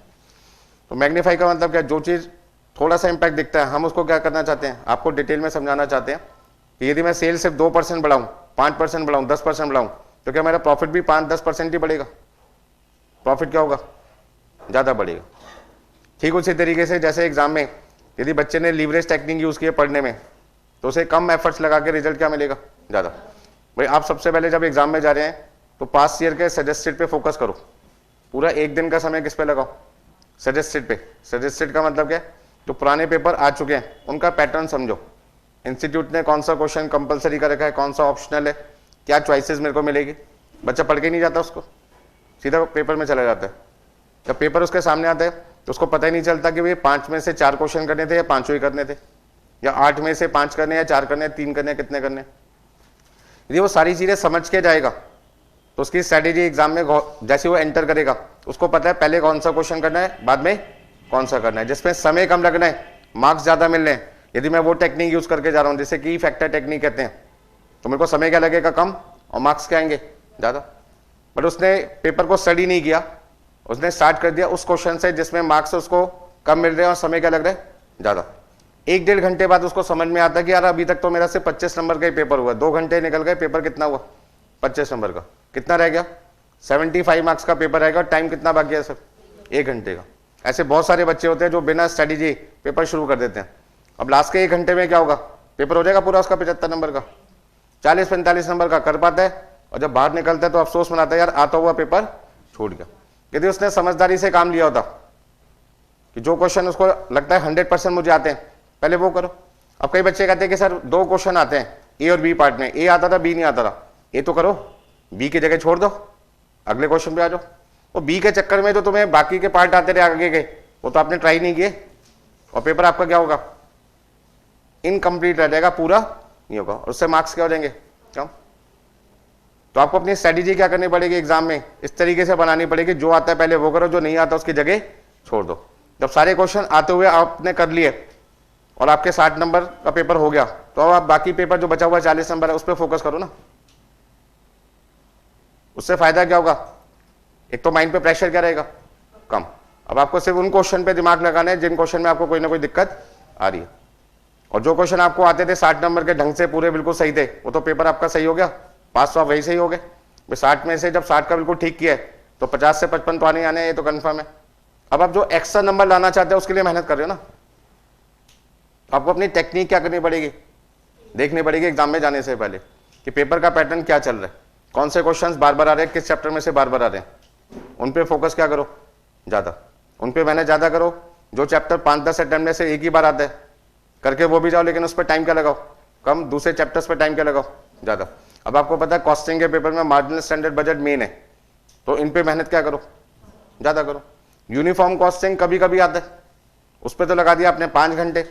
तो मैग्नीफाई का मतलब क्या? जो चीज थोड़ा सा इंपैक्ट दिखता है, हम उसको क्या करना चाहते हैं? आपको डिटेल में समझाना चाहते हैं कि यदि मैं सेल सिर्फ 2% बढ़ाऊं, 5% बढ़ाऊं, 10% बढ़ाऊं, तो क्या मेरा प्रॉफिट भी 5-10% ही बढ़ेगा? प्रॉफिट क्या होगा? ज्यादा बढ़ेगा। ठीक उसी तरीके से जैसे एग्जाम में यदि बच्चे ने लीवरेज टेक्निक यूज किए पढ़ने में, तो उसे कम एफर्ट्स लगा के रिजल्ट क्या मिलेगा? ज्यादा। भाई आप सबसे पहले जब एग्जाम में जा रहे हैं तो पास्ट ईयर के सजेस्टेड पे फोकस करो। पूरा एक दिन का समय किस पे लगाओ? सजेस्टेड पे। सजेस्टेड का मतलब क्या? जो पुराने पेपर आ चुके हैं उनका पैटर्न समझो। इंस्टीट्यूट ने कौन सा क्वेश्चन कंपलसरी कर रखा है, कौन सा ऑप्शनल है, क्या चॉइसेस मेरे को मिलेगी। बच्चा पढ़ के नहीं जाता, उसको सीधा पेपर में चला जाता है। जब पेपर उसके सामने आता है तो उसको पता ही नहीं चलता कि भाई 5 में से 4 क्वेश्चन करने थे या 5 ही करने थे, या 8 में से 5 करने या 4 करने, 3 करने, कितने करने। यदि वो सारी चीजें समझ के जाएगा तो उसकी स्ट्रैटेजी एग्जाम में जैसे वो एंटर करेगा, उसको पता है पहले कौन सा क्वेश्चन करना है, बाद में कौन सा करना है, जिसमें समय कम लगना है, मार्क्स ज्यादा मिलने हैं। यदि मैं वो टेक्निक यूज करके जा रहा हूँ जिसे की फैक्टर टेक्निक कहते हैं, तो मेरे को समय क्या लगेगा? कम, और मार्क्स क्या आएंगे? ज्यादा। बट उसने पेपर को स्टडी नहीं किया, उसने स्टार्ट कर दिया उस क्वेश्चन से जिसमें मार्क्स उसको कम मिल रहे हैं और समय क्या लग रहा है? ज्यादा। 1-1.5 घंटे बाद उसको समझ में आता है कि यार अभी तक तो मेरा सिर्फ 25 नंबर का ही पेपर हुआ। 2 घंटे निकल गए, पेपर कितना हुआ? 25 नंबर का। कितना रह गया? 75 मार्क्स का पेपर रहेगा। टाइम कितना बाकी है? सिर्फ 1 घंटे का। ऐसे बहुत सारे बच्चे होते हैं जो बिना स्ट्रेटेजी पेपर शुरू कर देते हैं। अब लास्ट के 1 घंटे में क्या होगा? पेपर हो जाएगा पूरा उसका 75 नंबर का, 40-45 नंबर का कर पाता है, और जब बाहर निकलता है तो अफसोस मनाता है यार आता हुआ पेपर छूट गया। यदि उसने समझदारी से काम लिया होता कि जो क्वेश्चन उसको लगता है 100% मुझे आते हैं, पहले वो करो। अब कई बच्चे कहते हैं कि सर 2 क्वेश्चन आते हैं ए और बी पार्ट में, ए आता था बी नहीं आता था। ए तो करो, बी की जगह छोड़ दो, अगले क्वेश्चन पे आ जाओ। वो बी के चक्कर में जो तुम्हें बाकी के पार्ट आते रहे आगे के, वो तो आपने ट्राई नहीं किए, और पेपर आपका क्या होगा? इनकम्प्लीट रह जाएगा, पूरा नहीं होगा, और उससे मार्क्स क्या हो जाएंगे? कम। तो आपको अपनी स्ट्रेटेजी क्या करनी पड़ेगी एग्जाम में, इस तरीके से बनानी पड़ेगी, जो आता है पहले वो करो, जो नहीं आता उसकी जगह छोड़ दो। जब सारे क्वेश्चन आते हुए आपने कर लिए और आपके 60 नंबर का पेपर हो गया, तो अब आप बाकी पेपर जो बचा हुआ 40 नंबर है उस पर फोकस करो ना। उससे फायदा क्या होगा, एक तो माइंड पे प्रेशर क्या रहेगा, कम। अब आपको सिर्फ उन क्वेश्चन पे दिमाग लगाना है जिन क्वेश्चन में आपको कोई ना कोई दिक्कत आ रही है। और जो क्वेश्चन आपको आते थे 60 नंबर के ढंग से पूरे बिल्कुल सही थे, वो तो पेपर आपका सही हो गया, पास तो आप वही सही हो गए। 60 में से जब 60 का बिल्कुल ठीक किया है तो 50 से 55 तो आने आने, ये तो कंफर्म है। अब आप जो एक्स्ट्रा नंबर लाना चाहते हो उसके लिए मेहनत कर रहे हो ना। आपको अपनी टेक्निक क्या करनी पड़ेगी, देखनी पड़ेगी एग्जाम में जाने से पहले कि पेपर का पैटर्न क्या चल रहा है, कौन से क्वेश्चंस बार बार आ रहे हैं, किस चैप्टर में से बार बार आ रहे हैं, उन पे फोकस क्या करो ज्यादा, उन पे मेहनत ज्यादा करो। जो चैप्टर 5-10 अटेम्प्ट में से एक ही बार आता है करके वो भी जाओ, लेकिन उस पर टाइम क्या लगाओ, कम। दूसरे चैप्टर्स पर टाइम क्या लगाओ, ज्यादा। अब आपको पता है कॉस्टिंग के पेपर में मार्जिनल स्टैंडर्ड बजट मेन है, तो इन पे मेहनत क्या करो, ज्यादा करो। यूनिफॉर्म कॉस्टिंग कभी कभी आता है, उस पर तो लगा दिया आपने 5 घंटे,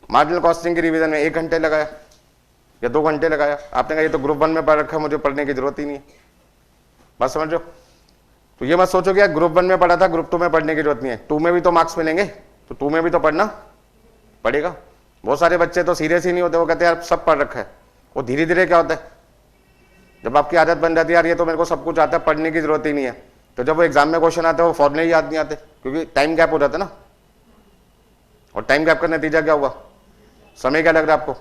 मार्जिनल कॉस्टिंग के रिवीजन में 1 घंटे लगाया या 2 घंटे लगाया। आपने कहा ये तो ग्रुप 1 में पढ़ रखा है, मुझे पढ़ने की जरूरत ही नहीं है। बात समझ रहे हो? तो ये मत सोचो कि यार ग्रुप 1 में पढ़ा था, ग्रुप 2 में पढ़ने की जरूरत नहीं है। 2 में भी तो मार्क्स मिलेंगे, तो 2 में भी तो पढ़ना पड़ेगा। बहुत सारे बच्चे तो सीरियस ही नहीं होते, वो कहते हैं यार सब पढ़ रखा है। वो धीरे धीरे क्या होता है, जब आपकी आदत बन जाती है यार ये तो मेरे को सब कुछ आता है, पढ़ने की जरूरत ही नहीं है, तो जब वो एग्जाम में क्वेश्चन आते हैं वो फॉर्मूले ही याद नहीं आते, क्योंकि टाइम गैप हो जाता है ना। और टाइम गैप का नतीजा क्या हुआ, समय क्या लग रहा है आपको,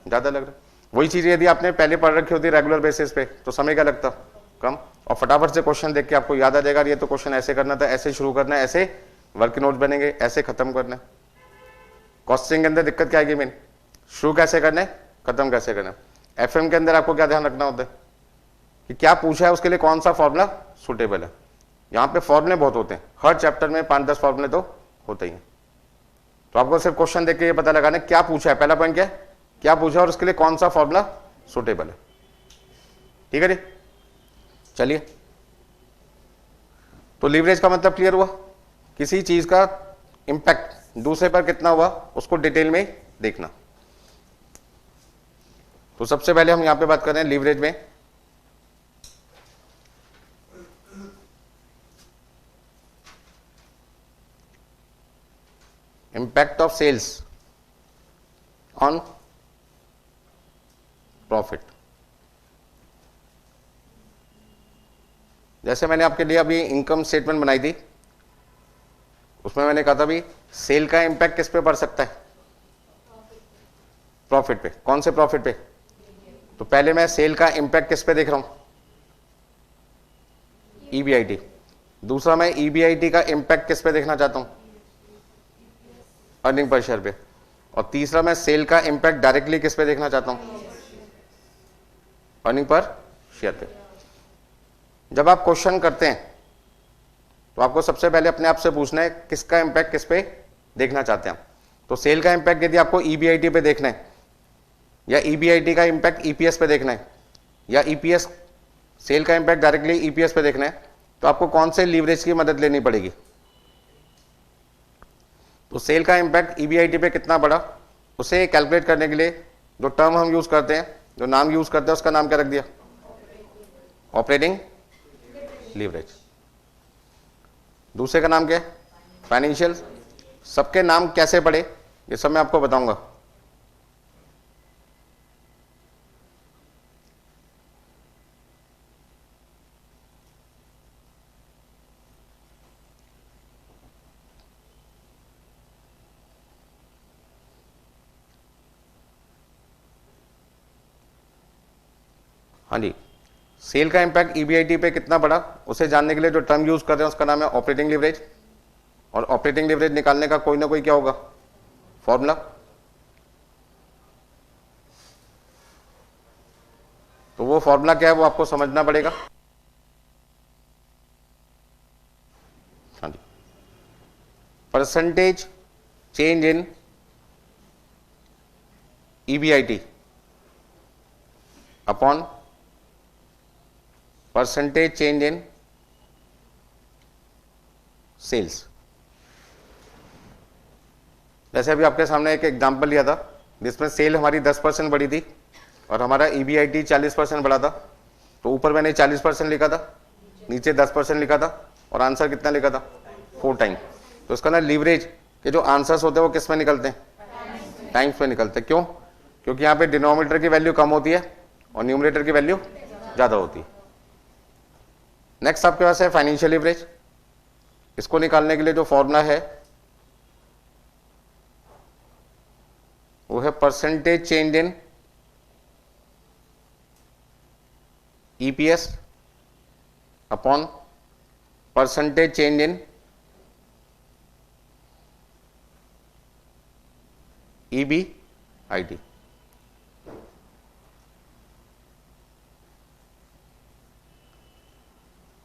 ज्यादा लग रहा है। वही चीज यदि आपने पहले पढ़ रखी होती रेगुलर बेसिस पे तो समय क्या लगता, कम। और फटाफट से क्वेश्चन देख के आपको याद आ जाएगा ये तो क्वेश्चन ऐसे करना था, ऐसे शुरू करना है, ऐसे वर्क नोट्स बनेंगे, ऐसे खत्म करना है। कॉस्टिंग के अंदर दिक्कत क्या आएगी मेन, शुरू कैसे करना है, खत्म कैसे करना है। एफएम के अंदर आपको क्या ध्यान रखना होता है कि क्या पूछा है उसके लिए कौन सा फॉर्मूला सुटेबल है। यहाँ पे फॉर्मूले बहुत होते हैं, हर चैप्टर में 5-10 फॉर्मूले तो होते ही हैं। तो आपको सिर्फ क्वेश्चन देख के ये पता लगाना है क्या पूछा है, पहला पॉइंट क्या है, क्या पूछा और उसके लिए कौन सा फॉर्मूला सुटेबल है। ठीक है जी, चलिए। तो लीवरेज का मतलब क्लियर हुआ, किसी चीज का इंपैक्ट दूसरे पर कितना हुआ उसको डिटेल में देखना। तो सबसे पहले हम यहां पे बात कर रहे हैं लीवरेज में impact of sales on profit. जैसे मैंने आपके लिए अभी इनकम स्टेटमेंट बनाई थी, उसमें मैंने कहा था भी सेल का इंपैक्ट किस पे पड़ सकता है, प्रॉफिट पे। कौन से प्रॉफिट पे, तो पहले मैं सेल का इंपैक्ट किस पे देख रहा हूं, ईबीआईटी। दूसरा मैं ईबीआईटी का इंपैक्ट किस पे देखना चाहता हूं, अर्निंग पर शेयर पे। और तीसरा मैं सेल का इंपैक्ट डायरेक्टली किस पे देखना चाहता हूं, अर्निंग पर शेयर पे। जब आप क्वेश्चन करते हैं तो आपको सबसे पहले अपने आप से पूछना है किसका इंपैक्ट किस पे देखना चाहते हैं। तो सेल का इंपैक्ट यदि आपको ईबीआईटी पे देखना है, या ईबीआईटी का इंपैक्ट ईपीएस पे देखना है, या ईपीएस सेल का इंपैक्ट डायरेक्टली ईपीएस पे देखना है, तो आपको कौन से लीवरेज की मदद लेनी पड़ेगी। तो सेल का इंपैक्ट ईबीआईटी पे कितना बड़ा, उसे कैलकुलेट करने के लिए जो टर्म हम यूज करते हैं, जो नाम यूज करते हैं, उसका नाम क्या रख दिया, ऑपरेटिंग लीवरेज। दूसरे का नाम क्या है, फाइनेंशियल। सबके नाम कैसे पड़े ये सब मैं आपको बताऊंगा। हाँ जी, सेल का इंपैक्ट ईबीआईटी पे कितना बड़ा, उसे जानने के लिए जो टर्म यूज कर रहे हैं उसका नाम है ऑपरेटिंग लीवरेज। और ऑपरेटिंग लीवरेज निकालने का कोई ना कोई क्या होगा, फॉर्मूला। तो वो फॉर्मूला क्या है वो आपको समझना पड़ेगा। हाँ जी, percentage change in EBIT upon percentage change in sales. जैसे अभी आपके सामने एक एग्जांपल लिया था जिसमें सेल हमारी 10% बढ़ी थी और हमारा ईबीआईटी 40% बढ़ा था। तो ऊपर मैंने 40% लिखा था, नीचे 10% लिखा था, और आंसर कितना लिखा था 4 टाइम। तो इसका ना लीवरेज के जो आंसर्स होते हैं वो किस में निकलते हैं, टाइम्स में निकलते हैं। क्यों? क्योंकि यहाँ पे डिनोमिनेटर की वैल्यू कम होती है और न्यूमरेटर की वैल्यू ज्यादा होती है। नेक्स्ट आपके पास है फाइनेंशियल लीवरेज। इसको निकालने के लिए जो फॉर्मूला है वो है percentage change in EPS upon percentage change in EBIT।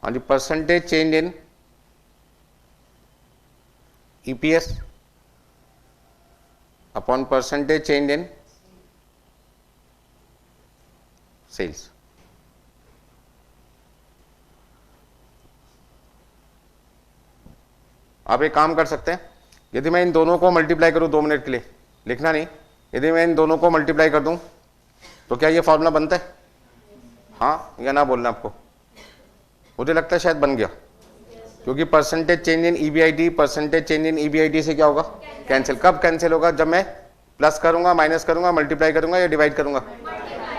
हाँ जी, percentage change in EPS upon percentage change in sales. आप एक काम कर सकते हैं, यदि मैं इन दोनों को मल्टीप्लाई करूं 2 मिनट के लिए, लिखना नहीं, यदि मैं इन दोनों को मल्टीप्लाई कर दूं तो क्या ये फॉर्मूला बनता है? हाँ या ना बोलना आपको? मुझे लगता है शायद बन गया, क्योंकि percentage change in EBIT percentage change in EBIT से क्या होगा, कैंसिल। कब कैंसिल होगा? जब मैं प्लस करूंगा, माइनस करूंगा, मल्टीप्लाई करूंगा या डिवाइड करूंगा,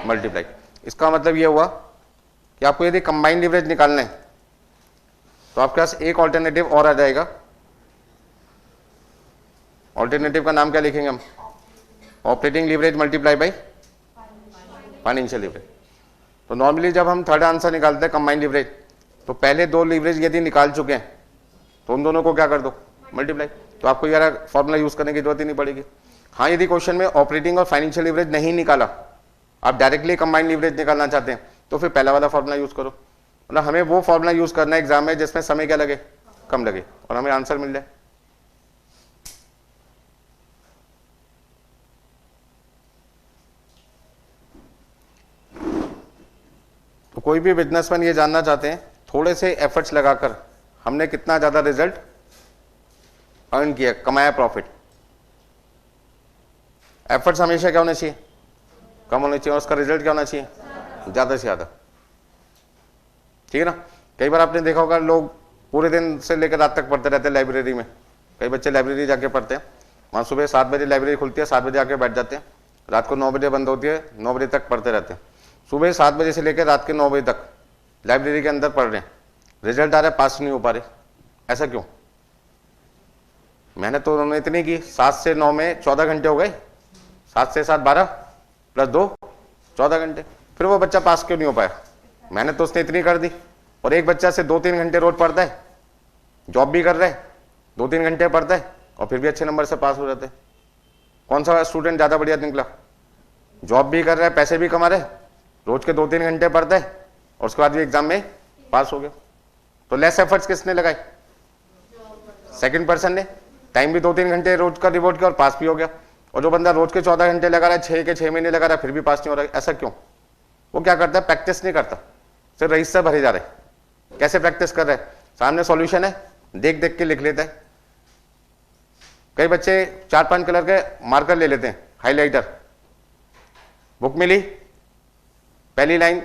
मल्टीप्लाई। इसका मतलब ये हुआ कि आपको यदि कंबाइंड लीवरेज निकालना है तो आपके पास एक ऑल्टरनेटिव और आ जाएगा। ऑल्टरनेटिव का नाम क्या लिखेंगे हम? Operating leverage multiply by financial leverage. तो नॉर्मली जब हम थर्ड आंसर निकालते हैं कंबाइंड लीवरेज, तो पहले 2 लीवरेज यदि निकाल चुके हैं तो उन दोनों को क्या कर दो, मल्टीप्लाई। तो आपको यार फॉर्मूला यूज करने की जरूरत ही नहीं पड़ेगी। हाँ, यदि क्वेश्चन में ऑपरेटिंग और फाइनेंशियल लीवरेज नहीं निकाला, आप डायरेक्टली कंबाइंड लीवरेज निकालना चाहते हैं, तो फिर पहला वाला फॉर्मूला यूज करो। मतलब हमें वो फॉर्मूला यूज करना है एग्जाम में जिसमें समय क्या लगे, कम लगे, और हमें आंसर मिल जाए। तो कोई भी बिजनेसमैन ये जानना चाहते हैं थोड़े से एफर्ट्स लगाकर हमने कितना ज्यादा रिजल्ट अर्न किया, कमाया प्रॉफिट। एफर्ट्स हमेशा क्या होने चाहिए, कम होने चाहिए, और उसका रिजल्ट क्या होना चाहिए, ज्यादा से ज्यादा। ठीक है ना? कई बार आपने देखा होगा लोग पूरे दिन से लेकर रात तक पढ़ते रहते हैं लाइब्रेरी में। कई बच्चे लाइब्रेरी जाके पढ़ते हैं, वहां सुबह 7 बजे लाइब्रेरी खुलती है, 7 बजे आके बैठ जाते हैं, रात को 9 बजे बंद होती है, 9 बजे तक पढ़ते रहते हैं। सुबह 7 बजे से लेकर रात के 9 बजे तक लाइब्रेरी के अंदर पढ़ रहे हैं, रिजल्ट आ रहा है, पास नहीं हो पा रहे। ऐसा क्यों? मेहनत तो उन्होंने इतनी की, 7 से 9 में 14 घंटे हो गए, 7 से 7 12 प्लस 2 14 घंटे, फिर वो बच्चा पास क्यों नहीं हो पाया? मेहनत तो उसने इतनी कर दी। और एक बच्चा से 2-3 घंटे रोज पढ़ता है, जॉब भी कर रहा है, 2-3 घंटे पढ़ता है और फिर भी अच्छे नंबर से पास हो जाते हैं। कौन सा स्टूडेंट ज्यादा बढ़िया निकला? जॉब भी कर रहा है, पैसे भी कमा रहा है, रोज के 2-3 घंटे पढ़ता है और उसके बाद भी एग्जाम में पास हो गया। तो लेस एफर्ट्स किसने लगाए? सेकंड पर्सन ने। टाइम भी 2-3 घंटे रोज का डिवोट किया और पास भी हो गया। और जो बंदा रोज के 14 घंटे लगा रहा है, 6 के 6 महीने लगा रहा है, फिर भी पास नहीं हो रहा है। ऐसा क्यों? वो क्या करता है? प्रैक्टिस नहीं करता, सिर्फ रजिस्टर भरे जा रहे। कैसे प्रैक्टिस कर रहे हैं? सामने सॉल्यूशन है, देख देख के लिख लेता है। कई बच्चे 4-5 कलर के मार्कर ले लेते हैं, हाईलाइटर। बुक मिली, पहली लाइन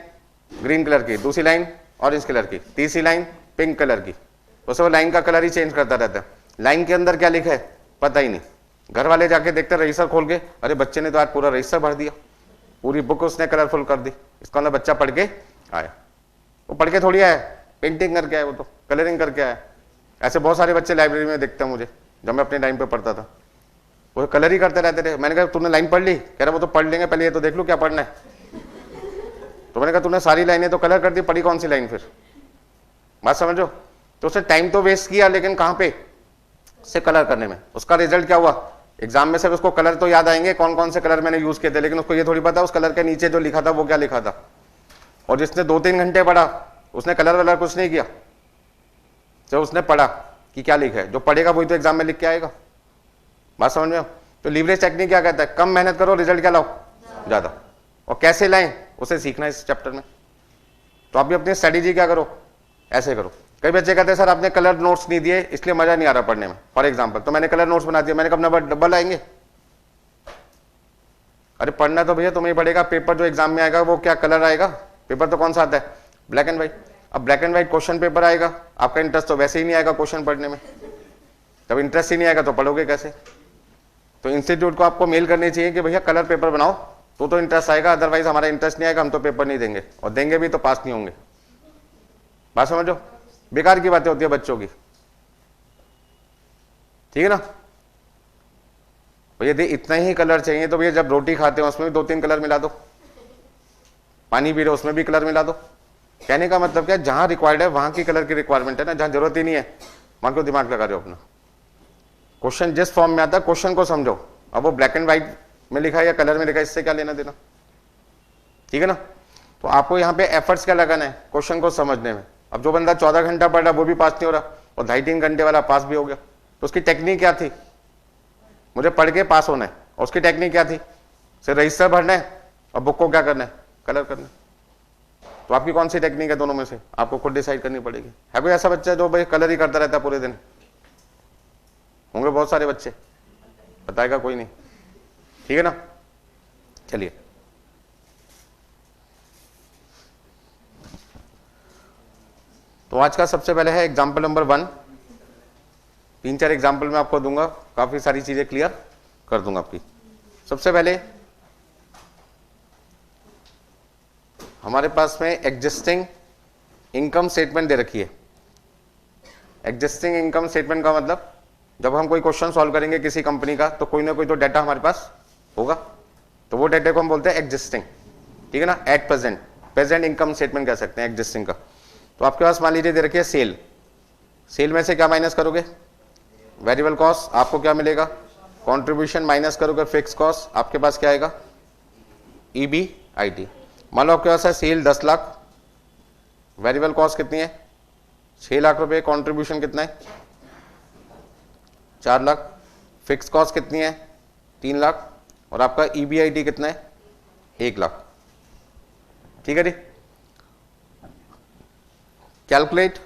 ग्रीन कलर की, दूसरी लाइन ऑरेंज कलर की, तीसरी लाइन पिंक कलर की, उसे वो लाइन का कलर ही चेंज करता रहता है। लाइन के अंदर क्या लिखा है पता ही नहीं। घर वाले जाके देखते रजिस्टर खोल के, अरे बच्चे ने तो आज पूरा रजिस्टर भर दिया, पूरी बुक उसने कलरफुल कर दी। इसका मतलब बच्चा पढ़ के आया। वो पढ़ के थोड़ी आया, पेंटिंग करके आया, वो तो कलरिंग करके आया। ऐसे बहुत सारे बच्चे लाइब्रेरी में देखते हैं मुझे, जब मैं अपने टाइम पे पढ़ता था, वो कलर ही करते रहते थे। मैंने कहा तूने लाइन पढ़ ली? कह रहा वो तो पढ़ लेंगे, पहले ये तो देख लो क्या पढ़ना है। तो मैंने कहा तूने सारी लाइनें तो कलर कर दी, पढ़ी कौन सी लाइन फिर? बात समझो? तो उसने टाइम तो वेस्ट किया, लेकिन कहां पे? से कलर करने में। उसका रिजल्ट क्या हुआ? एग्जाम में सिर्फ उसको कलर तो याद आएंगे, कौन कौन से कलर मैंने यूज किए थे, लेकिन उसको ये थोड़ी पता उस कलर के नीचे जो लिखा था वो क्या लिखा था। और जिसने 2-3 घंटे पढ़ा उसने कलर वलर कुछ नहीं किया, जब उसने पढ़ा कि क्या लिखा है। जो पढ़ेगा वही तो एग्जाम में लिख के आएगा। बात समझ में? तो लीवरेज टेक्निक क्या कहता है? कम मेहनत करो, रिजल्ट क्या लाओ? ज्यादा। और कैसे लाएं उसे सीखना है इस चैप्टर में। तो आप भी अपनी स्ट्रेटेजी क्या करो, ऐसे करो। कई बच्चे कहते हैं सर आपने कलर नोट्स नहीं दिए इसलिए मजा नहीं आ रहा पढ़ने में। फॉर एग्जाम्पल, तो मैंने कलर नोट्स बना दिया, मैंने कब नंबर डबल आएंगे? अरे पढ़ना तो भैया तुम्हें पड़ेगा, पेपर जो एग्जाम में आएगा वो क्या कलर आएगा? पेपर तो कौन सा आता है? Black and white. अब black and white question paper आएगा, आपका इंटरेस्ट तो वैसे ही नहीं आएगा क्वेश्चन पढ़ने में, जब इंटरेस्ट ही नहीं आएगा तो पढ़ोगे कैसे? तो इंस्टीट्यूट को आपको मेल करनी चाहिए कि भैया कलर पेपर बनाओ, तो इंटरेस्ट आएगा, अदरवाइज हमारा इंटरेस्ट नहीं आएगा, हम तो पेपर नहीं देंगे, और देंगे भी तो पास नहीं होंगे। बात समझो, बेकार की बातें होती है बच्चों की, ठीक है ना। यदि इतना ही कलर चाहिए तो भैया जब रोटी खाते हो उसमें भी 2-3 कलर मिला दो, पानी पी रहे हो उसमें भी कलर मिला दो। कहने का मतलब क्या, जहां रिक्वायर्ड है वहां की कलर की रिक्वायरमेंट है ना, जहां जरूरत ही नहीं है वहां क्यों दिमाग लगा रहे हो अपना। क्वेश्चन जिस फॉर्म में आता है क्वेश्चन को समझो, अब वो ब्लैक एंड व्हाइट में लिखा है या कलर में लिखा है इससे क्या लेना देना, ठीक है ना। तो आपको यहाँ पे एफर्ट्स क्या लगाना है क्वेश्चन को समझने में। अब जो बंदा 14 घंटा पढ़ रहा वो भी पास नहीं हो रहा, और 2.5-3 घंटे वाला पास भी हो गया, तो उसकी टेक्निक क्या थी, मुझे पढ़ के पास होना है, और उसकी टेक्निक क्या थी, सिर्फ रजिस्टर भरना है और बुक को क्या करना है, कलर करना है। तो आपकी कौन सी टेक्निक है दोनों में से, आपको खुद डिसाइड करनी पड़ेगी। है कोई ऐसा बच्चा जो भाई कलर ही करता रहता है पूरे दिन? होंगे बहुत सारे बच्चे, बताएगा कोई नहीं, ठीक है ना। चलिए, तो आज का सबसे पहले है एग्जाम्पल नंबर 1। 3-4 एग्जाम्पल मैं आपको दूंगा, काफी सारी चीजें क्लियर कर दूंगा आपकी। सबसे पहले हमारे पास में एग्जिस्टिंग इनकम स्टेटमेंट दे रखी है। एग्जिस्टिंग इनकम स्टेटमेंट का मतलब, जब हम कोई क्वेश्चन सॉल्व करेंगे किसी कंपनी का तो कोई ना कोई तो डाटा हमारे पास होगा, तो वो डाटा को हम बोलते हैं एग्जिस्टिंग, ठीक है ना। At present, present income statement कह सकते हैं एग्जिस्टिंग का। तो आपके पास मान लीजिए दे रखी है सेल, सेल में से क्या माइनस करोगे, वेरिएबल कॉस्ट, आपको क्या मिलेगा, कंट्रीब्यूशन माइनस करोगे फिक्स कॉस्ट, आपके पास क्या आएगा, EBIT। मान लो आपके पास है सेल 10 लाख, वेरिएबल कॉस्ट कितनी है 6 लाख रुपए, कंट्रीब्यूशन कितना है 4 लाख, फिक्स कॉस्ट कितनी है 3 लाख, और आपका EBIT कितना है 1 लाख, ठीक है जी। Calculate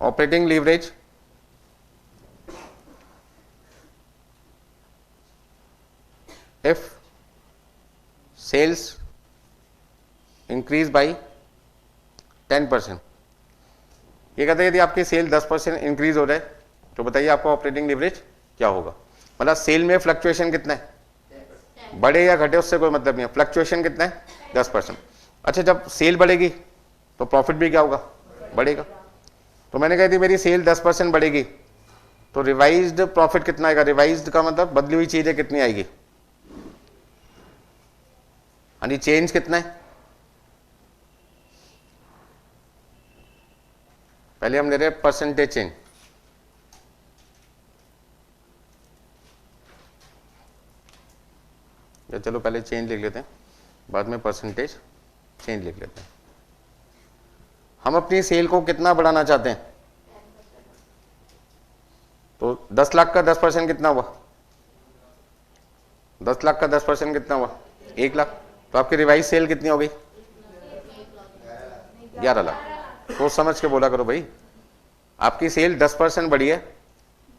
operating leverage if sales increase by 10%। ये कहते हैं यदि आपकी सेल 10% इंक्रीज हो जाए तो बताइए आपका ऑपरेटिंग लीवरेज क्या होगा। मतलब सेल में फ्लक्चुएशन कितना है, बढ़े या घटे उससे कोई मतलब नहीं है, फ्लक्चुएशन कितना है 10%। अच्छा, जब सेल बढ़ेगी तो प्रॉफिट भी क्या होगा, बढ़ेगा। तो मैंने कही थी मेरी सेल 10% बढ़ेगी तो रिवाइज्ड प्रॉफिट कितना आएगा, रिवाइज्ड का मतलब बदली हुई चीजें कितनी आएगी, यानी चेंज कितना है। पहले हम ले रहे हैं परसेंटेज चेंज, या चलो पहले चेंज लिख लेते हैं, बाद में परसेंटेज चेंज लिख लेते हैं। हम अपनी सेल को कितना बढ़ाना चाहते हैं, तो 10 लाख का 10% कितना हुआ, 10 लाख का 10% कितना हुआ 1 लाख, तो आपकी रिवाइज सेल कितनी हो गई 11 लाख। सोच समझ के बोला करो भाई, आपकी सेल 10% बढ़ी है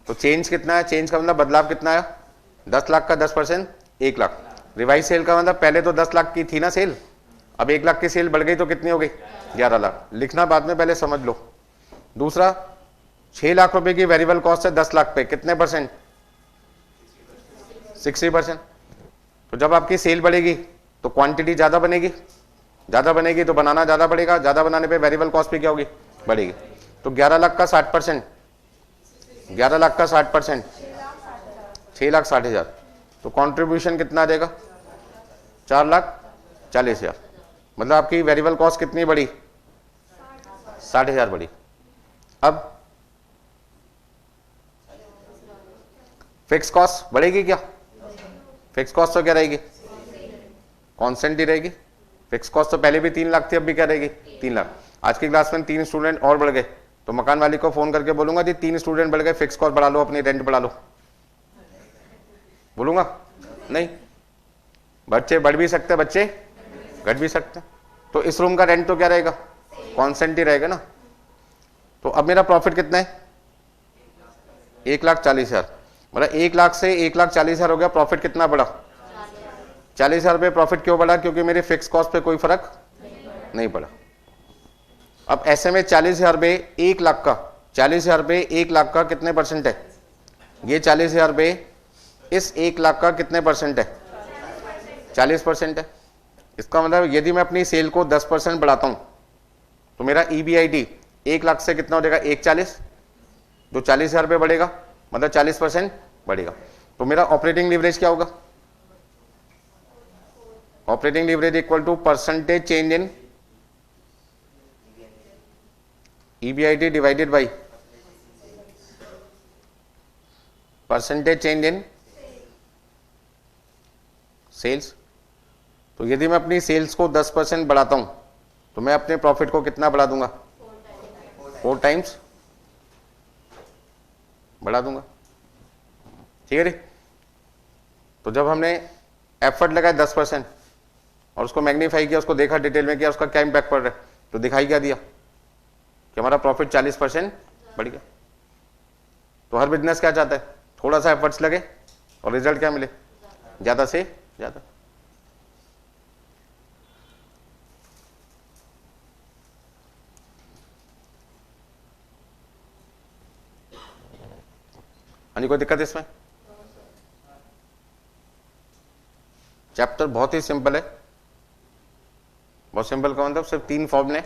तो चेंज कितना है, चेंज का मतलब बदलाव कितना आया, 10 लाख का 10% 1 लाख। रिवाइज सेल का मतलब पहले तो 10 लाख की थी ना सेल, अब 1 लाख की सेल बढ़ गई तो कितनी हो गई 11 लाख। लिखना बाद में, पहले समझ लो। दूसरा, 6 लाख रुपए की वेरिएबल कॉस्ट है 10 लाख पे, कितने परसेंट 60%। तो जब आपकी सेल बढ़ेगी तो क्वांटिटी ज्यादा बनेगी, ज्यादा बनेगी तो बनाना ज्यादा पड़ेगा, ज्यादा बनाने पे वेरिएबल कॉस्ट भी क्या होगी, बढ़ेगी। तो 11 लाख का 60%, 11 लाख का 60%, 6,60,000, तो कंट्रीब्यूशन कितना आ जाएगा 4,40,000। मतलब आपकी वेरिएबल कॉस्ट कितनी बढ़ी 60,000 बढ़ी। अब फिक्स कॉस्ट बढ़ेगी क्या, फिक्स कॉस्ट तो क्या रहेगी, कांस्टेंट ही रहेगी। फिक्स कॉस्ट तो पहले भी 3 लाख थी, अब भी क्या रहेगी 3 लाख। आज की क्लास में 3 स्टूडेंट और बढ़ गए तो मकान वाली को फोन करके बोलूंगा जी 3 स्टूडेंट बढ़ गए, फिक्स कॉस्ट बढ़ा लो, अपनी रेंट बढ़ा लो, बोलूंगा नहीं। बच्चे बढ़ भी सकते, बच्चे घट भी सकते। तो इस रूम का रेंट तो क्या रहेगा, कांस्टेंट ही रहेगा ना। तो अब मेरा प्रॉफिट कितना है 1,40,000, मतलब 1 लाख से 1,40,000 हो गया, प्रॉफिट कितना बढ़ा 40,000 रुपये प्रॉफिट क्यों बढ़ा? क्योंकि मेरे फिक्स कॉस्ट पे कोई फर्क नहीं पड़ा। अब ऐसे में 40,000 रुपये 1 लाख का, 40,000 रुपये 1 लाख का कितने परसेंट है? ये 40,000 रुपये इस 1 लाख का कितने परसेंट है? 40% है। इसका मतलब यदि मैं अपनी सेल को 10% बढ़ाता हूं तो मेरा EBIT 1 लाख से कितना हो जाएगा? 140, जो 40,000 रुपये बढ़ेगा मतलब 40% बढ़ेगा। तो मेरा ऑपरेटिंग लीवरेज क्या होगा? Operating leverage equal to percentage change in EBIT divided by percentage change in sales. तो यदि मैं अपनी सेल्स को 10% बढ़ाता हूं तो मैं अपने प्रॉफिट को कितना बढ़ा दूंगा? 4 टाइम्स बढ़ा दूंगा। ठीक है रे? तो जब हमने एफर्ट लगाया 10% और उसको मैग्नीफाई किया, उसको देखा डिटेल में किया, उसका क्या इंपैक्ट पड़ रहा है, तो दिखाई क्या दिया कि हमारा प्रॉफिट 40% बढ़ गया। तो हर बिजनेस क्या चाहता है? थोड़ा सा एफर्ट्स लगे और रिजल्ट क्या मिले? ज्यादा से ज्यादा। हाँ, कोई दिक्कत इसमें? चैप्टर बहुत ही सिंपल है, बहुत सिंपल का मतलब सिर्फ 3 फॉर्मूले,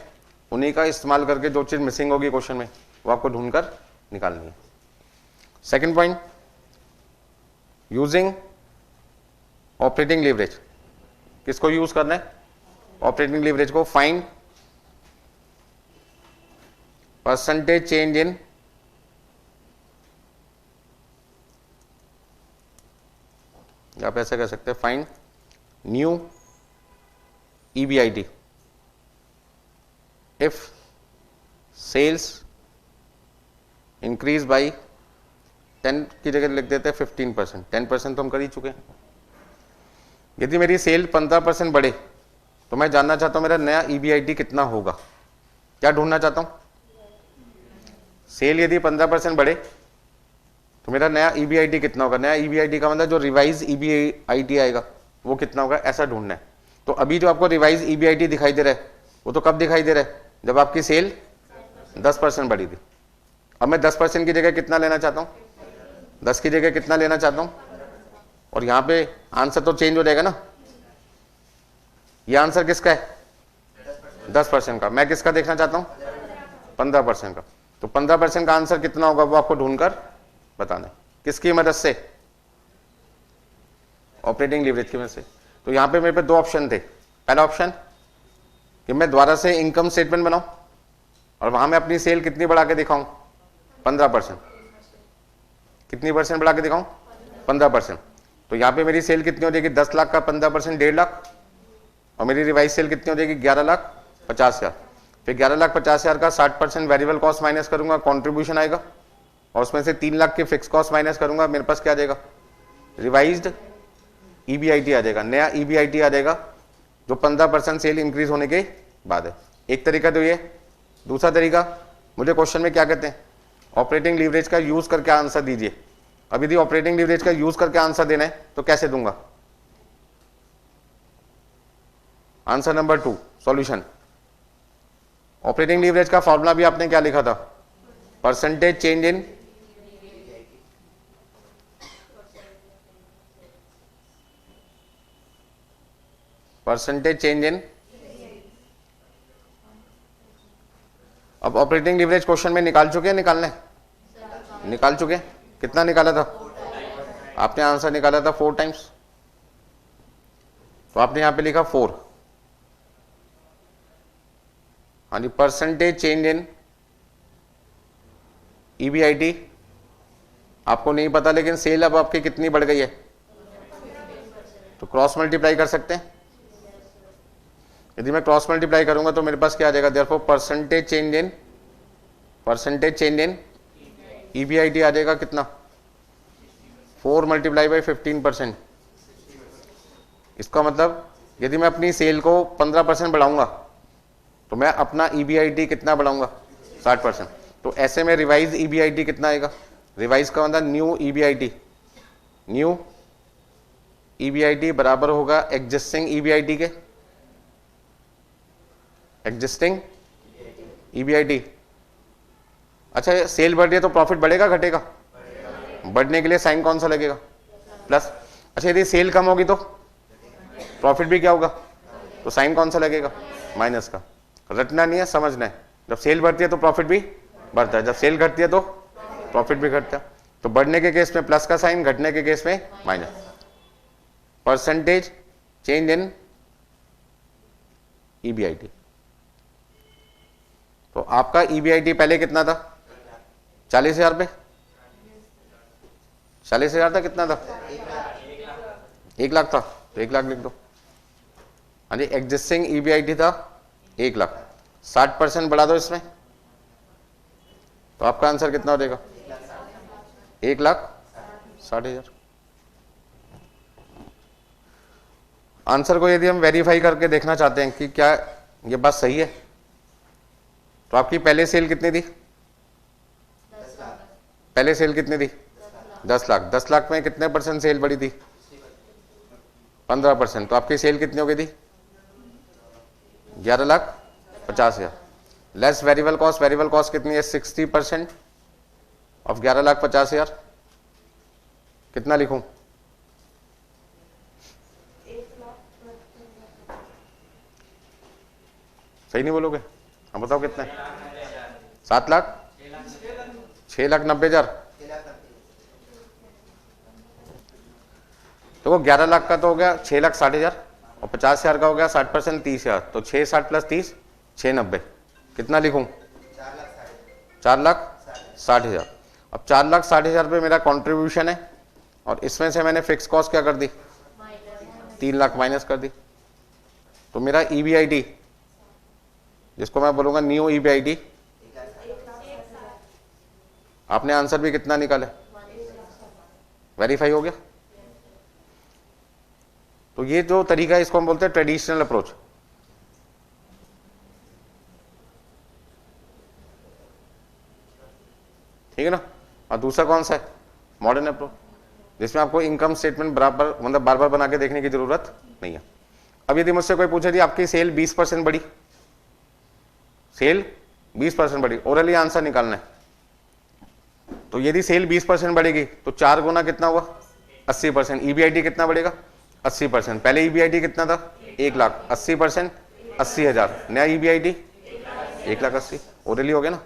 उन्हीं का इस्तेमाल करके जो चीज मिसिंग होगी क्वेश्चन में वो आपको ढूंढकर निकालनी है। Second point, using operating leverage. किसको यूज करना है? ऑपरेटिंग लीवरेज को। फाइंड परसेंटेज चेंज इन आप ऐसे कह सकते हैं, find new EBIT if sales increase by 10 की जगह लिख देते हैं 15%। 10% तो हम कर ही चुके हैं। यदि मेरी सेल 15% बढ़े तो मैं जानना चाहता हूं मेरा नया EBIT कितना होगा। क्या ढूंढना चाहता हूं? सेल यदि 15% बढ़े तो मेरा नया EBIT कितना होगा। नया EBIT का मतलब जो रिवाइज EBIT आएगा वो कितना होगा, ऐसा ढूंढना है। तो अभी जो आपको रिवाइज EBIT दिखाई दे रहा है वो तो कब दिखाई दे रहा है? जब आपकी सेल 10% बढ़ी थी। अब मैं 10% की जगह कितना लेना चाहता हूं? 10 की जगह कितना लेना चाहता हूं? और यहां पे आंसर तो चेंज हो जाएगा ना। ये आंसर किसका है? 10% का। मैं किसका देखना चाहता हूं? 15% का। तो 15% का आंसर कितना होगा वो आपको ढूंढकर बताना है। किसकी मदद से? ऑपरेटिंग लीवरेज की मदद से। तो यहां पे मेरे पे 2 ऑप्शन थे। पहला ऑप्शन कि मैं दोबारा से इनकम स्टेटमेंट बनाऊं और वहां मैं अपनी सेल कितनी बढ़ा के दिखाऊं? 15%। कितनी परसेंट बढ़ा के दिखाऊं? 15%। तो यहां पे मेरी सेल कितनी हो जाएगी? 10 लाख का 15% 1.5 लाख, और मेरी रिवाइज सेल कितनी हो जाएगी? 11,50,000। फिर 11,50,000 का 60% वेरिएबल कॉस्ट माइनस करूंगा, कॉन्ट्रीब्यूशन आएगा, और उसमें से 3 लाख के फिक्स कॉस्ट माइनस करूंगा। मेरे पास क्या आ जाएगा? रिवाइज्ड EBIT आ जाएगा। नया EBIT आ जाएगा जो 15% सेल इंक्रीज होने के बाद है। एक तरीका तो ये। दूसरा तरीका, मुझे क्वेश्चन में क्या कहते हैं? ऑपरेटिंग लीवरेज का यूज करके आंसर दीजिए। अब यदि ऑपरेटिंग लीवरेज का यूज करके आंसर देना है तो कैसे दूंगा? Answer number 2 solution. Operating leverage का फॉर्मूला भी आपने क्या लिखा था? परसेंटेज चेंज इन अब ऑपरेटिंग लीवरेज क्वेश्चन में निकाल चुके हैं? निकालना है? निकाल चुके हैं। कितना निकाला था आपने? आंसर निकाला था 4 टाइम्स। तो आपने यहां पे लिखा 4। हाँ जी, परसेंटेज चेंज इन EBIT आपको नहीं पता, लेकिन सेल अब आपकी कितनी बढ़ गई है, तो क्रॉस मल्टीप्लाई कर सकते हैं। यदि मैं क्रॉस मल्टीप्लाई करूंगा तो मेरे पास क्या आ जाएगा? Therefore percentage change in EBIT आ जाएगा कितना? 4 मल्टीप्लाई बाई 15%। इसका मतलब यदि मैं अपनी सेल को 15% बढ़ाऊंगा तो मैं अपना EBIT कितना बढ़ाऊंगा? 60%। तो ऐसे में रिवाइज EBIT कितना आएगा? रिवाइज का मतलब न्यू EBIT, न्यू EBIT बराबर होगा एग्जिस्टिंग EBIT के, एग्जिस्टिंग EBIT। अच्छा, सेल बढ़ रही है तो प्रॉफिट बढ़ेगा घटेगा? बढ़ने के लिए साइन कौन सा लगेगा? प्लस। अच्छा, यदि सेल कम होगी तो प्रॉफिट भी क्या होगा? तो साइन कौन सा लगेगा? माइनस का। रटना नहीं है, समझना है। जब सेल बढ़ती है तो प्रॉफिट भी बढ़ता है, जब सेल घटती है तो प्रॉफिट भी घटता है। तो बढ़ने के केस में प्लस का साइन, घटने के केस में minus. Percentage change in EBIT। तो आपका EBIT पहले कितना था? 40,000 पे, 40,000 था, कितना था? 1 लाख था, तो 1 लाख लिख दो। हाँ जी, एग्जिस्टिंग EBIT था 1 लाख, 60% बढ़ा दो इसमें, तो आपका आंसर कितना हो जाएगा? 1,60,000। आंसर को यदि हम वेरीफाई करके देखना चाहते हैं कि क्या ये बात सही है, तो आपकी पहले सेल कितनी थी? पहले सेल कितनी थी? 10 लाख। 10 लाख में कितने परसेंट सेल बढ़ी थी? 15%। तो आपकी सेल कितनी हो गई थी? 11,50,000। Less variable cost, variable cost कितनी है? 60% ऑफ 11,50,000। कितना लिखूं? सही नहीं बोलोगे? हम बताओ कितना है? 7 लाख, 6,90,000। तो वो 11 लाख का तो हो गया 6,60,000 और 50,000 का हो गया 60%, 30,000। तो 6,60 + 30 6,90। कितना लिखूं? 4,60,000। अब 4,60,000 पे मेरा कंट्रीब्यूशन है और इसमें से मैंने फिक्स कॉस्ट क्या कर दी? 3 लाख माइनस कर दी। तो मेरा EBIT, जिसको मैं बोलूंगा न्यू EBIT, आपने आंसर भी कितना निकाला? वेरीफाई हो गया। तो ये जो तरीका है इसको हम बोलते हैं ट्रेडिशनल अप्रोच। ठीक है ना? और दूसरा कौन सा है? मॉडर्न अप्रोच, जिसमें आपको इनकम स्टेटमेंट बराबर मतलब बार बार बना के देखने की जरूरत नहीं है। अब यदि मुझसे कोई पूछे थी आपकी सेल 20% बढ़ी, सेल 20% बढ़ी, ओरली आंसर निकालना है। तो यदि सेल 20% बढ़ेगी तो 4 गुना कितना हुआ? 80%। EBIT कितना बढ़ेगा? 80%। पहले EBIT कितना था? 1 लाख। 80% 80,000। नया EBIT 1,80,000। ओरली हो गया ना?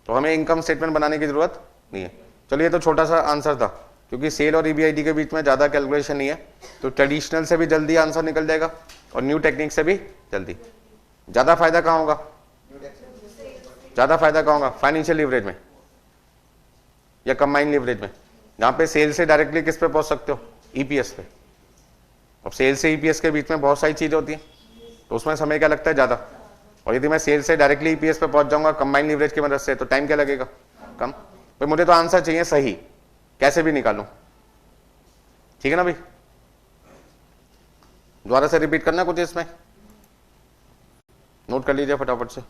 तो हमें इनकम स्टेटमेंट बनाने की जरूरत नहीं है। चलिए, ये तो छोटा सा आंसर था, क्योंकि सेल और EBIT के बीच में ज्यादा कैलकुलेशन नहीं है, तो ट्रेडिशनल से भी जल्दी आंसर निकल जाएगा और न्यू टेक्निक से भी जल्दी। ज्यादा फायदा कहाँ होगा? ज्यादा फायदा कहाँ होगा? फाइनेंशियल लीवरेज में या कंबाइंड लीवरेज में, जहां पे सेल से डायरेक्टली किस पे पहुंच सकते हो? EPS पे। अब सेल से EPS के बीच में बहुत सारी चीजें होती हैं, तो उसमें समय क्या लगता है? ज्यादा। और यदि मैं सेल से डायरेक्टली EPS पे पहुंच जाऊंगा कंबाइंड लीवरेज की मदद से, तो टाइम क्या लगेगा? कम। भाई मुझे तो आंसर चाहिए सही, कैसे भी निकालूं। ठीक है ना भाई? दोबारा से रिपीट करना कुछ इसमें, नोट कर लीजिए फटाफट से।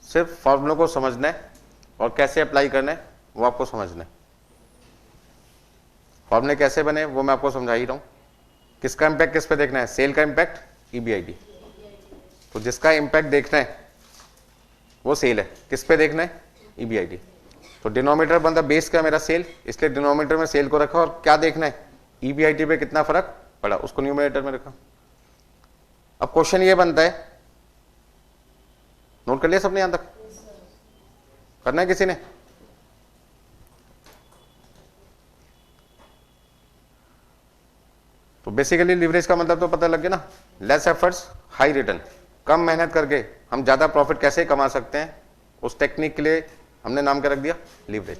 सिर्फ फॉर्मूलों को समझना है और कैसे अप्लाई करना है वो आपको समझना है। फॉर्मूले कैसे बने वो मैं आपको समझा ही रहा हूं। किसका इंपैक्ट किस पे देखना है? सेल का इंपैक्ट EBIT। तो जिसका इंपैक्ट देखना है वो सेल है, किस पे देखना है? EBIT। तो डिनोमिनेटर बनता बेस का मेरा सेल, इसलिए डिनोमिनेटर में सेल को रखा और क्या देखना है? EBIT पे कितना फर्क पड़ा, उसको न्यूमरेटर में रखा। अब क्वेश्चन ये बनता है, नोट कर लिया सबने? यहां तक करना है किसी ने? तो बेसिकली लीवरेज का मतलब तो पता लग गया ना, लेस एफर्ट्स हाई रिटर्न। कम मेहनत करके हम ज्यादा प्रॉफिट कैसे कमा सकते हैं, उस टेक्निक के लिए हमने नाम क्या रख दिया? लीवरेज।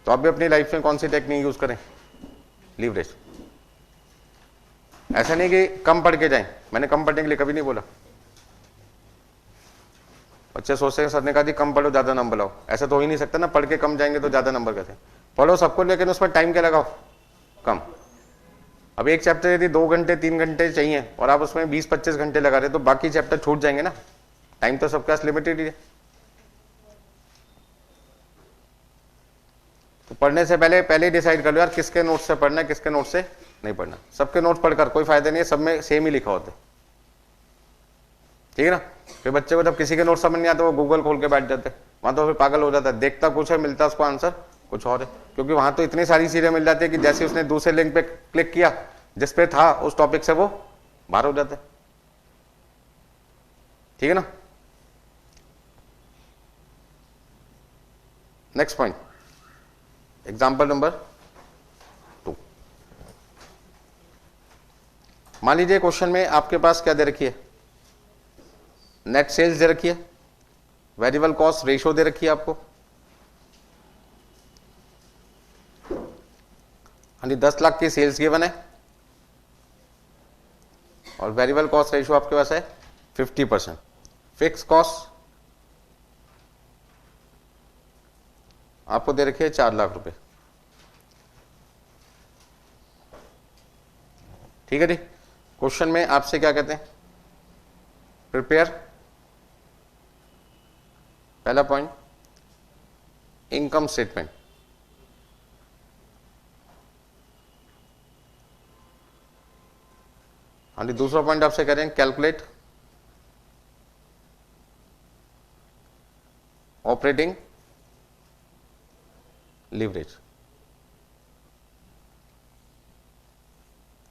तो आप भी अपनी लाइफ में कौन सी टेक्निक यूज करें? लीवरेज। ऐसा नहीं कि कम पढ़ के जाएं, मैंने कम पढ़ने के लिए कभी नहीं बोला। बच्चे सोचते हैं सर ने कहा थी कम पढ़ो ज्यादा नंबर लाओ, ऐसा तो हो ही नहीं सकता ना। पढ़ के कम जाएंगे तो ज्यादा नंबर कैसे? पढ़ो सबको, लेकिन उसमें टाइम क्या लगाओ? कम। अब एक चैप्टर यदि 2 घंटे 3 घंटे चाहिए और आप उसमें 20-25 घंटे लगा रहे तो बाकी चैप्टर छूट जाएंगे ना। टाइम तो सबके पास लिमिटेड ही है। पढ़ने से पहले पहले डिसाइड कर लो यार किसके नोट से पढ़ना है किसके नोट से नहीं पढ़ना। सबके नोट पढ़कर कोई फायदा नहीं है, सब में सेम ही लिखा होता है, ठीक है ना। फिर बच्चे को जब किसी के नोट समझ नहीं आते वो गूगल खोल के बैठ जाते हैं, वहां तो फिर पागल हो जाता है, देखता कुछ है मिलता उसको आंसर कुछ और है, क्योंकि वहां तो इतनी सारी चीजें मिल जाती है कि जैसे उसने दूसरे लिंक पे क्लिक किया जिस पे था उस टॉपिक से वो बाहर हो जाता है, ठीक है ना। Next point, example number 2। मान लीजिए क्वेश्चन में आपके पास क्या दे रखी है, नेट सेल्स दे रखी है, वेरिएबल कॉस्ट रेशियो दे रखी है आपको, यानी 10 लाख की सेल्स गिवन है और वेरिएबल कॉस्ट रेशियो आपके पास है 50%। फिक्स कॉस्ट आपको दे रखी है 4 लाख रुपए, ठीक है जी। क्वेश्चन में आपसे क्या कहते हैं, प्रिपेयर, पहला पॉइंट इनकम स्टेटमेंट, हाँ जी। दूसरा पॉइंट आपसे कह रहे हैं कैलकुलेट ऑपरेटिंग लीवरेज,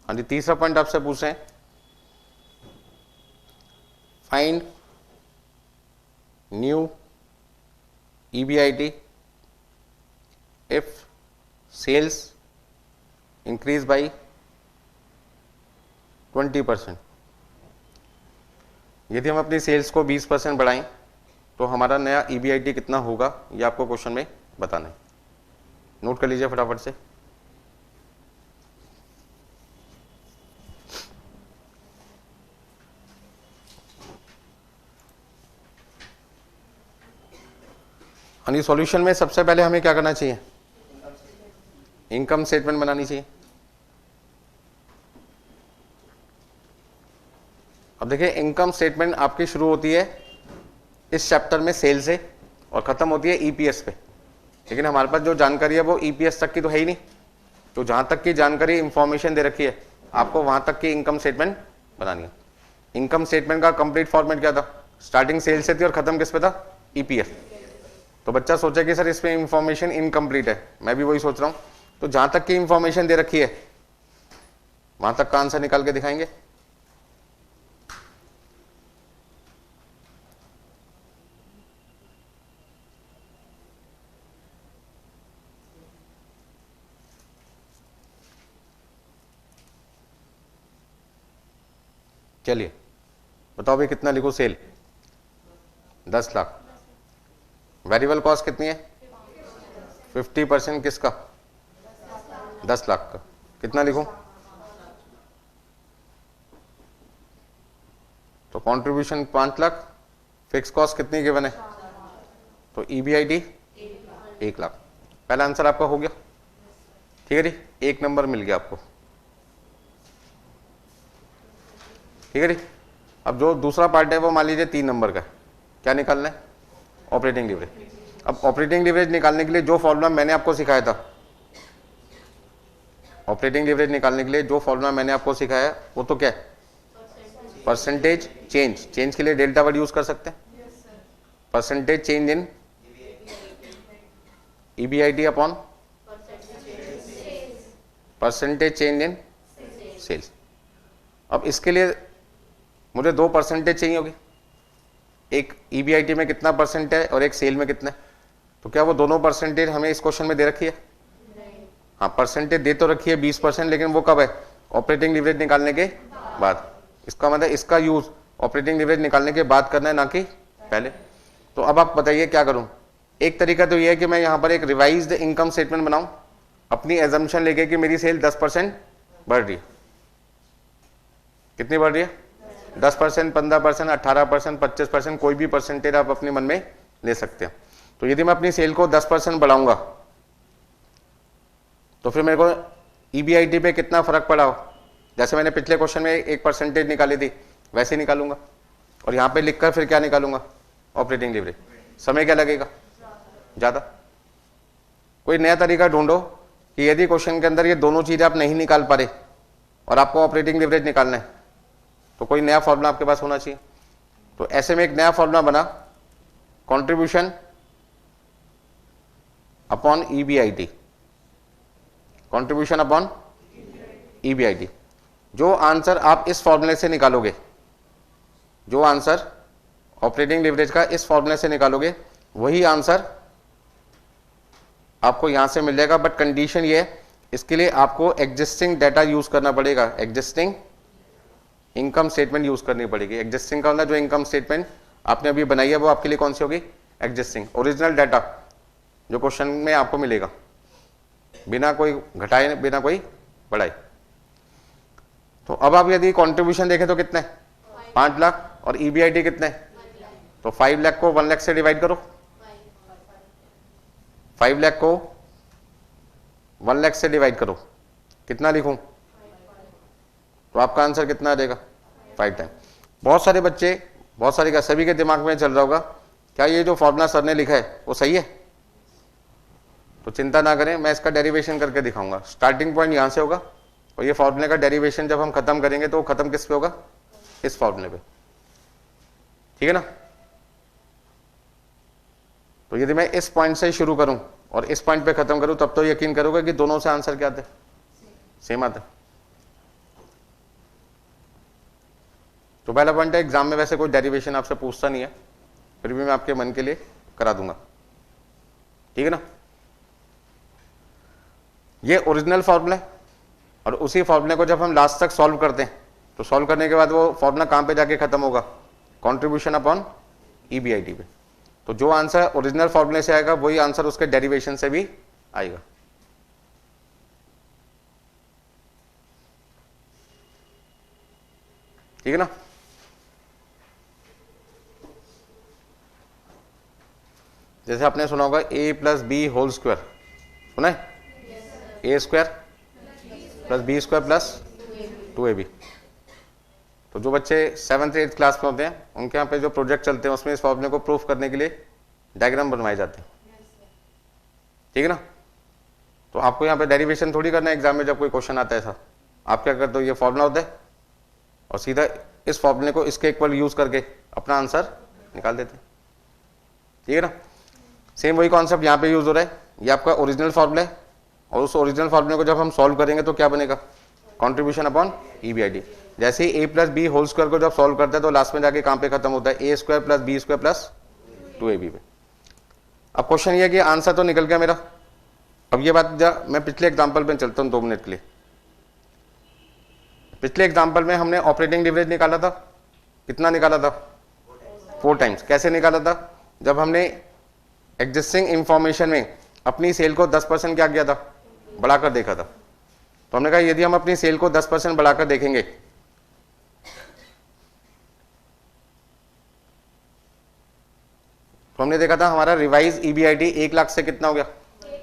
हाँ जी। तीसरा पॉइंट आपसे पूछ रहे हैं find new EBIT if sales increase by 20%। यदि हम अपनी सेल्स को 20% बढ़ाएं तो हमारा नया EBIT कितना होगा, ये आपको क्वेश्चन में बताना है। नोट कर लीजिए फटाफट से। यानी सॉल्यूशन में सबसे पहले हमें क्या करना चाहिए, इनकम स्टेटमेंट बनानी चाहिए। अब देखिए इनकम स्टेटमेंट आपकी शुरू होती है इस चैप्टर में सेल से और खत्म होती है EPS पे, लेकिन हमारे पास जो जानकारी है वो EPS तक की तो है ही नहीं। तो जहां तक की जानकारी इंफॉर्मेशन दे रखी है आपको वहां तक की इनकम स्टेटमेंट बनानी है। इनकम स्टेटमेंट का कंप्लीट फॉर्मेट क्या था, स्टार्टिंग सेल से थी और खत्म किस पे था, EPS। तो बच्चा सोचे कि सर इसमें इंफॉर्मेशन इनकम्प्लीट है, मैं भी वही सोच रहा हूं। तो जहां तक की इंफॉर्मेशन दे रखी है वहां तक का आंसर निकाल के दिखाएंगे। चलिए बताओ भाई कितना लिखो, सेल 10 लाख, वेरिएबल कॉस्ट कितनी है 50%, किसका 10 लाख का, कितना लिखूं, तो कंट्रीब्यूशन 5 लाख, फिक्स कॉस्ट कितनी गिवन है, तो EBIT 1 लाख। पहला आंसर आपका हो गया, ठीक है जी, 1 नंबर मिल गया आपको, ठीक है जी। अब जो दूसरा पार्ट है वो मान लीजिए 3 नंबर का, क्या निकालना है, ऑपरेटिंग लीवरेज। अब ऑपरेटिंग लीवरेज निकालने के लिए जो फॉर्मूला मैंने आपको सिखाया था, ऑपरेटिंग लीवरेज निकालने के लिए जो फॉर्मूला मैंने आपको सिखाया वो तो क्या है, परसेंटेज चेंज। चेंज के लिए डेल्टा वर्ड यूज कर सकते हैं, percentage change in EBIT upon percentage change in sales. अब इसके लिए मुझे 2 परसेंटेज चाहिए होगी, एक EBIT में कितना परसेंट है और एक सेल में कितना है। तो क्या वो दोनों परसेंटेज हमें इस क्वेश्चन में दे रखी है, हाँ परसेंटेज दे तो रखी है 20%, लेकिन वो कब है, ऑपरेटिंग लीवरेज निकालने के बाद। इसका मतलब इसका यूज ऑपरेटिंग लीवरेज निकालने के बाद करना है, ना कि पहले। तो अब आप बताइए क्या करूं। एक तरीका तो ये है कि मैं यहां पर एक रिवाइज्ड इनकम स्टेटमेंट बनाऊं, अपनी एजम्पशन लेके कि मेरी सेल 10% बढ़ रही है। कितनी बढ़ रही है, 10%, 15%, 18%, 25%, कोई भी परसेंटेज आप अपने मन में ले सकते हैं। तो यदि मैं अपनी सेल को 10% बढ़ाऊंगा तो फिर मेरे को EBIT पे कितना फर्क पड़ा हो, जैसे मैंने पिछले क्वेश्चन में 1 परसेंटेज निकाली थी वैसे निकालूंगा, और यहां पे लिखकर फिर क्या निकालूंगा, ऑपरेटिंग लीवरेज। समय क्या लगेगा, ज्यादा, कोई नया तरीका ढूंढो कि यदि क्वेश्चन के अंदर ये दोनों चीजें आप नहीं निकाल पा रहे और आपको ऑपरेटिंग लिवरेज निकालना है, तो कोई नया फॉर्मूला आपके पास होना चाहिए। तो ऐसे में एक नया फॉर्मूला बना, contribution upon EBIT, contribution upon EBIT. जो आंसर आप इस फॉर्मूले से निकालोगे, जो आंसर ऑपरेटिंग लिवरेज का इस फॉर्मूले से निकालोगे, वही आंसर आपको यहां से मिल जाएगा। बट कंडीशन ये है, इसके लिए आपको एग्जिस्टिंग डाटा यूज करना पड़ेगा, एग्जिस्टिंग इनकम स्टेटमेंट यूज करनी पड़ेगी। एग्जिस्टिंग का मतलब जो इनकम स्टेटमेंट आपने अभी बनाई है वो आपके लिए कौन सी होगी, एग्जिस्टिंग। ओरिजिनल डाटा जो क्वेश्चन में आपको मिलेगा, बिना कोई घटाए बिना कोई बढ़ाए। तो अब आप यदि कंट्रीब्यूशन देखें तो कितने, 5 लाख, और ईबीआईटी कितने, तो 5 लाख को 1 लाख से डिवाइड करो, 5 लाख को 1 लाख से डिवाइड करो, कितना लिखूं, तो आपका आंसर कितना आ जाएगा, 5 टाइम। बहुत सारे बच्चे, बहुत सारे का सभी के दिमाग में चल रहा होगा, क्या ये जो फॉर्मूला सर ने लिखा है वो सही है? तो चिंता ना करें, मैं इसका डेरिवेशन करके दिखाऊंगा। स्टार्टिंग पॉइंट यहां से होगा और ये फॉर्मूले का डेरिवेशन जब हम खत्म करेंगे तो वो खत्म किस पे होगा, इस फॉर्मूले पे, ठीक है ना। तो यदि मैं इस पॉइंट से शुरू करूं और इस पॉइंट पे खत्म करूं, तब तो यकीन करोगे कि दोनों से आंसर क्या आते, सेम आते। तो पहला पॉइंट है, एग्जाम में वैसे कोई डेरिवेशन आपसे पूछता नहीं है, फिर भी मैं आपके मन के लिए करा दूंगा, ठीक है ना। ये ओरिजिनल फॉर्मूला है और उसी फॉर्मूले को जब हम लास्ट तक सॉल्व करते हैं तो सॉल्व करने के बाद वो फॉर्मूला कहां पे जाके खत्म होगा, कंट्रीब्यूशन अपॉन ईबीआईटी पे। तो जो आंसर ओरिजिनल फॉर्मूले से आएगा वही आंसर उसके डेरिवेशन से भी आएगा। ठीक है ना। जैसे आपने सुना होगा a plus B whole square, सुना है, A square plus B square plus 2ab। तो जो बच्चे 7th 8th क्लास में होते हैं उनके यहाँ पे जो प्रोजेक्ट चलते हैं उसमें इस फॉर्मूले को प्रूफ करने के लिए डायग्राम बनवाए जाते हैं, ठीक है ना। तो आपको यहाँ पे डेरिवेशन थोड़ी करना है एग्जाम में, जब कोई क्वेश्चन आता है ऐसा आप क्या करते हो, ये फॉर्मूला होता है और सीधा इस फॉर्मूले को इसके इक्वल यूज करके अपना आंसर निकाल देते हैं, ठीक है ना। सेम वही कॉन्सेप्ट यहाँ पे यूज हो रहा है, ये आपका ओरिजिनल फॉर्मूला है और उस ओरिजिनल फॉर्मूले को जब हम सॉल्व करेंगे तो क्या बनेगा, कंट्रीब्यूशन अपॉन ईबीआईटी। जैसे ही a plus B whole square को जब सॉल्व करते हैं तो लास्ट में जाके कहां पे खत्म होता है, A square plus B square plus 2ab पे। अब क्वेश्चन ये है कि आंसर तो निकल गया मेरा। अब ये बात मैं पिछले एग्जांपल पे चलता हूं 2 मिनट के लिए। पिछले एग्जांपल में हमने ऑपरेटिंग लिवरेज निकाला था, कितना निकाला था, 4 टाइम्स। कैसे निकाला था, जब हमने एग्जिस्टिंग इंफॉर्मेशन में अपनी सेल को 10% क्या किया था, बढ़ाकर देखा था। तो हमने कहा यदि हम अपनी सेल को 10% बढ़ाकर देखेंगे तो हमने देखा था हमारा रिवाइज ईबीआईटी 1 लाख से कितना हो गया,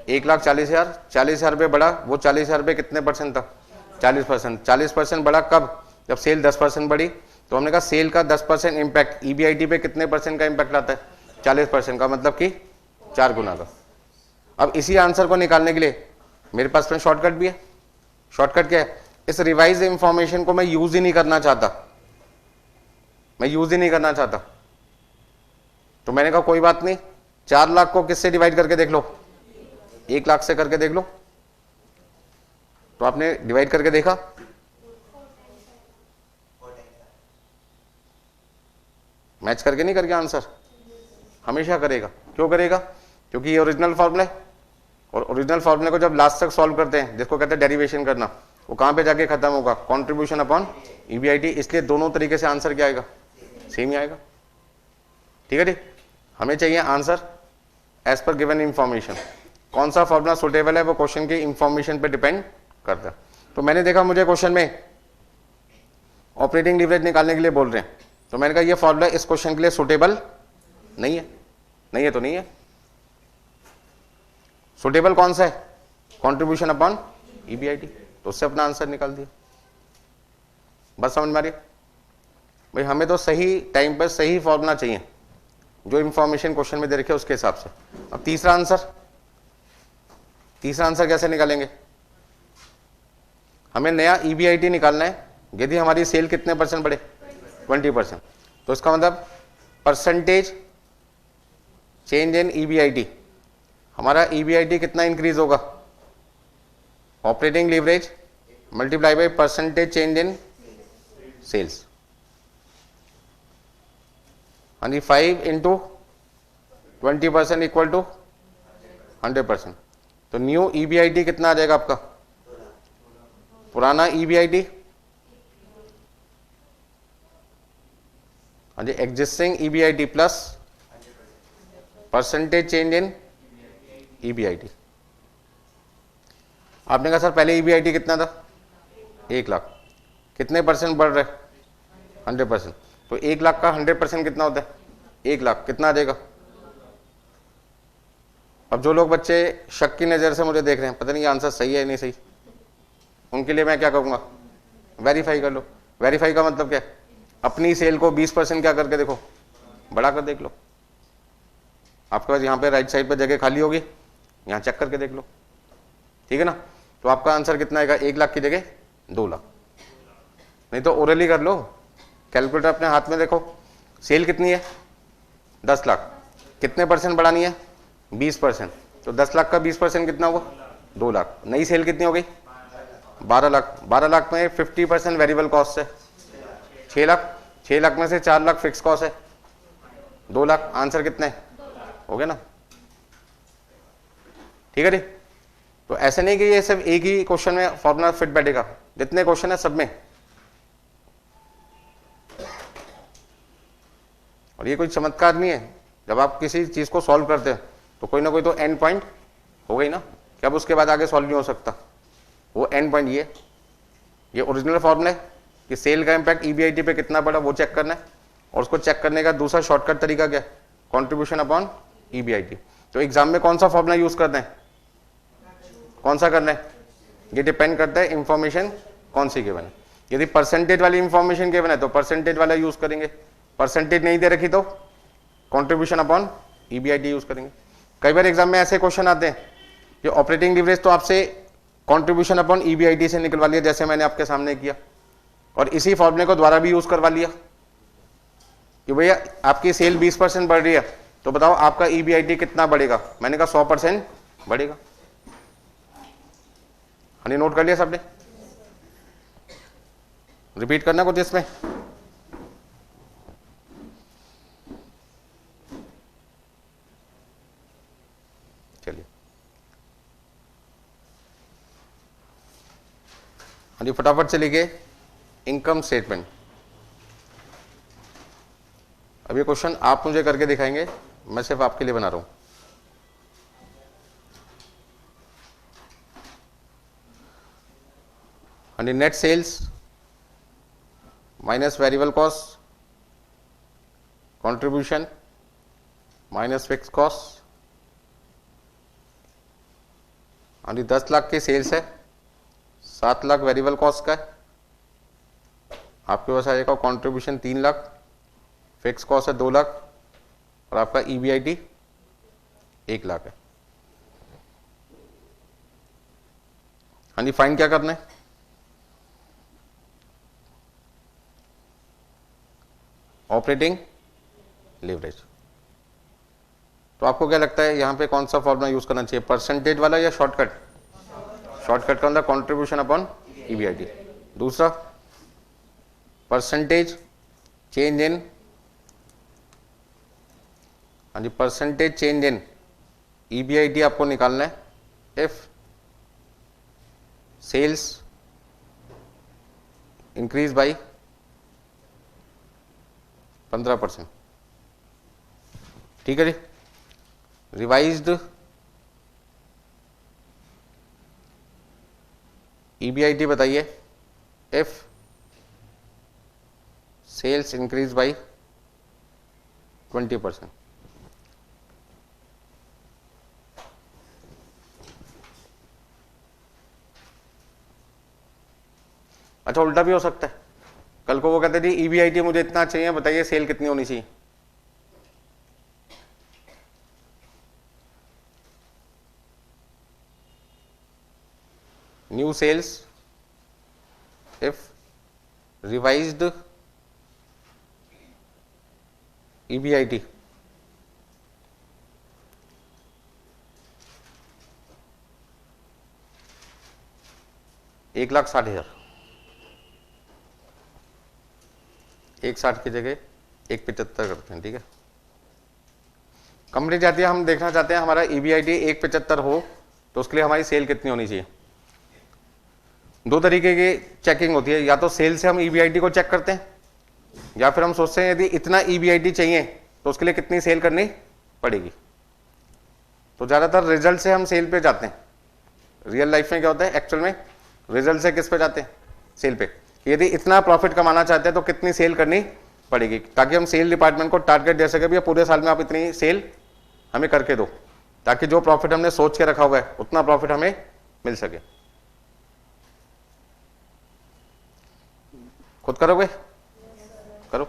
1,40,000। 40,000 रुपये बढ़ा, वो 40,000 रुपये कितने परसेंट था, 40%। 40% बढ़ा कब, जब सेल 10% बढ़ी। तो हमने कहा सेल का 10% इंपैक्ट ईबीआईटी पे कितने परसेंट का इंपैक्ट आता है, 40% का, मतलब कि 4 गुना का। अब इसी आंसर को निकालने के लिए मेरे पास में शॉर्टकट भी है। शॉर्टकट क्या है, इस रिवाइज इंफॉर्मेशन को मैं यूज ही नहीं करना चाहता, मैं यूज ही नहीं करना चाहता। तो मैंने कहा कोई बात नहीं, 4 लाख को किससे डिवाइड करके देख लो, 1 लाख से करके देख लो। तो आपने डिवाइड करके देखा, मैच करके नहीं करके आंसर हमेशा करेगा। क्यों करेगा, क्योंकि ये ओरिजिनल फॉर्मूला है और ओरिजिनल फॉर्मूले को जब लास्ट तक सॉल्व करते हैं, जिसको कहते हैं डेरिवेशन करना, वो कहां पे जाके खत्म होगा, कंट्रीब्यूशन अपॉन ईबीआईटी। इसलिए दोनों तरीके से आंसर क्या आएगा, सेम ही आएगा, ठीक है। ठीक, हमें चाहिए answer as per given information. कौन सा फॉर्मूला सुटेबल है वो क्वेश्चन की इंफॉर्मेशन पे डिपेंड करता है। तो मैंने देखा मुझे क्वेश्चन में ऑपरेटिंग लिवरेज निकालने के लिए बोल रहे हैं, तो मैंने कहा ये फॉर्मूला इस क्वेश्चन के लिए सुटेबल नहीं है, नहीं है तो नहीं है। सुटेबल कौन सा है, कंट्रीब्यूशन अपॉन ईबीआईटी। तो उससे अपना आंसर निकाल दिया। बस समझ में आ रही है भाई, हमें तो सही टाइम पर सही फॉर्मूला चाहिए, जो इंफॉर्मेशन क्वेश्चन में दे रखी है उसके हिसाब से। अब तीसरा आंसर, तीसरा आंसर कैसे निकालेंगे? हमें नया EBIT निकालना है यदि हमारी सेल कितने परसेंट बढ़े, 20%। तो इसका मतलब परसेंटेज चेंज इन EBIT, हमारा EBIT कितना इंक्रीज होगा? Operating leverage multiply by percentage change in sales, यानी 5 इंटू 20% इक्वल टू 100%। तो न्यू EBIT कितना आ जाएगा आपका? पुराना EBIT, हाँ जी, existing EBIT plus percentage change in EBIT। आपने कहा सर पहले EBIT कितना था? 1 लाख, कितने परसेंट बढ़ रहे? 100%। तो 1 लाख का 100% कितना होता है? 1 लाख, कितना आ जाएगा? अब जो लोग बच्चे शक की नज़र से मुझे देख रहे हैं, पता नहीं ये आंसर सही है या नहीं सही, उनके लिए मैं क्या कहूँगा? वेरीफाई कर लो। वेरीफाई का मतलब क्या है? अपनी सेल को 20% क्या करके देखो, बढ़ा कर देख लो। आपके पास यहाँ पे राइट साइड पे जगह खाली होगी, यहाँ चेक करके देख लो, ठीक है ना। तो आपका आंसर कितना आएगा? 1 लाख की जगह 2 लाख। नहीं तो ओरली कर लो, कैलकुलेटर अपने हाथ में देखो। सेल कितनी है? 10 लाख, कितने परसेंट बढ़ानी है? 20%। तो 10 लाख का 20% कितना हुआ? 2 लाख। नई सेल कितनी हो गई? 12 लाख। 12 लाख में 50% वेरिएबल कॉस्ट है, 6 लाख। 6 लाख में से 4 लाख फिक्स कॉस्ट है, 2 लाख। आंसर कितने हो गया ना, ठीक है जी। तो ऐसे नहीं कि ये सब एक ही क्वेश्चन में फॉर्मूला फिट बैठेगा, जितने क्वेश्चन है सब में। और ये कोई चमत्कार नहीं है, जब आप किसी चीज को सॉल्व करते हैं तो कोई ना कोई तो एंड पॉइंट हो गई ना, कि अब उसके बाद आगे सॉल्व नहीं हो सकता। वो एंड पॉइंट ये ओरिजिनल फॉर्मूला है कि सेल का इम्पैक्ट EBIT पे कितना बड़ा, वो चेक करना है। और उसको चेक करने का दूसरा शॉर्टकट तरीका क्या है? Contribution upon EBIT। तो एग्जाम में कौन सा फॉर्मूला यूज करना है, कौन सा करना है, ये डिपेंड करता है इंफॉर्मेशन कौन सी गिवन है। यदि परसेंटेज वाली इंफॉर्मेशन गिवन है तो परसेंटेज वाला यूज करेंगे, परसेंटेज नहीं दे रखी तो कॉन्ट्रीब्यूशन अपॉन EBIT यूज करेंगे। कई बार एग्जाम में ऐसे क्वेश्चन आते हैं कि ऑपरेटिंग लीवरेज तो आपसे कॉन्ट्रीब्यूशन अपॉन EBIT से निकलवा लिया, जैसे मैंने आपके सामने किया, और इसी फॉर्मूले को द्वारा भी यूज करवा लिया कि भैया आपकी सेल 20% बढ़ रही है, तो बताओ आपका EBIT कितना बढ़ेगा? मैंने कहा 100% बढ़ेगा। हनी नोट कर लिया सबने? रिपीट करना कुछ इसमें? चलिए हनी फटाफट से लिखिए इनकम स्टेटमेंट। अब ये क्वेश्चन आप मुझे करके दिखाएंगे, मैं सिर्फ आपके लिए बना रहा हूं। हनी net sales minus variable cost, contribution minus fix cost. हनी 10 लाख की सेल्स है, 7 लाख वेरिएबल कॉस्ट का है, आपके पास आ जाएगा कंट्रीब्यूशन 3 लाख, फिक्स कॉस्ट है 2 लाख, और आपका EBIT 1 लाख है। हनी फाइन क्या करना है? Operating leverage. तो आपको क्या लगता है यहां पे कौन सा फॉर्मूला यूज करना चाहिए, परसेंटेज वाला या शॉर्टकट? शॉर्टकट का अंदर कॉन्ट्रीब्यूशन अपॉन EBIT। दूसरा परसेंटेज चेंज इन, हाँ जी, परसेंटेज चेंज इन EBIT आपको निकालना है इफ सेल्स इंक्रीज बाई 15%, ठीक है जी। रिवाइज्ड EBIT बताइए इफ सेल्स इंक्रीज बाई 20%। अच्छा उल्टा भी हो सकता है, कल को वो कहते थे EBIT मुझे इतना चाहिए, बताइए सेल कितनी होनी चाहिए? New sales if revised EBIT एक लाख 60,000, 1,60 की जगह 1,75 करते हैं, ठीक है। कंपनी चाहती है, हम देखना चाहते हैं हमारा EBIT 1,75 हो तो उसके लिए हमारी सेल कितनी होनी चाहिए। दो तरीके की चेकिंग होती है, या तो सेल से हम EBIT को चेक करते हैं, या फिर हम सोचते हैं यदि इतना EBIT चाहिए तो उसके लिए कितनी सेल करनी पड़ेगी। तो ज्यादातर रिजल्ट से हम सेल पे जाते हैं। रियल लाइफ में क्या होता है, एक्चुअल में रिजल्ट से किस पे जाते हैं, सेल पे। यदि इतना प्रॉफिट कमाना चाहते हैं तो कितनी सेल करनी पड़ेगी, ताकि हम सेल डिपार्टमेंट को टारगेट दे सके, भैया पूरे साल में आप इतनी सेल हमें करके दो, ताकि जो प्रॉफिट हमने सोच के रखा हुआ है उतना प्रॉफिट हमें मिल सके। खुद करोगे? करो।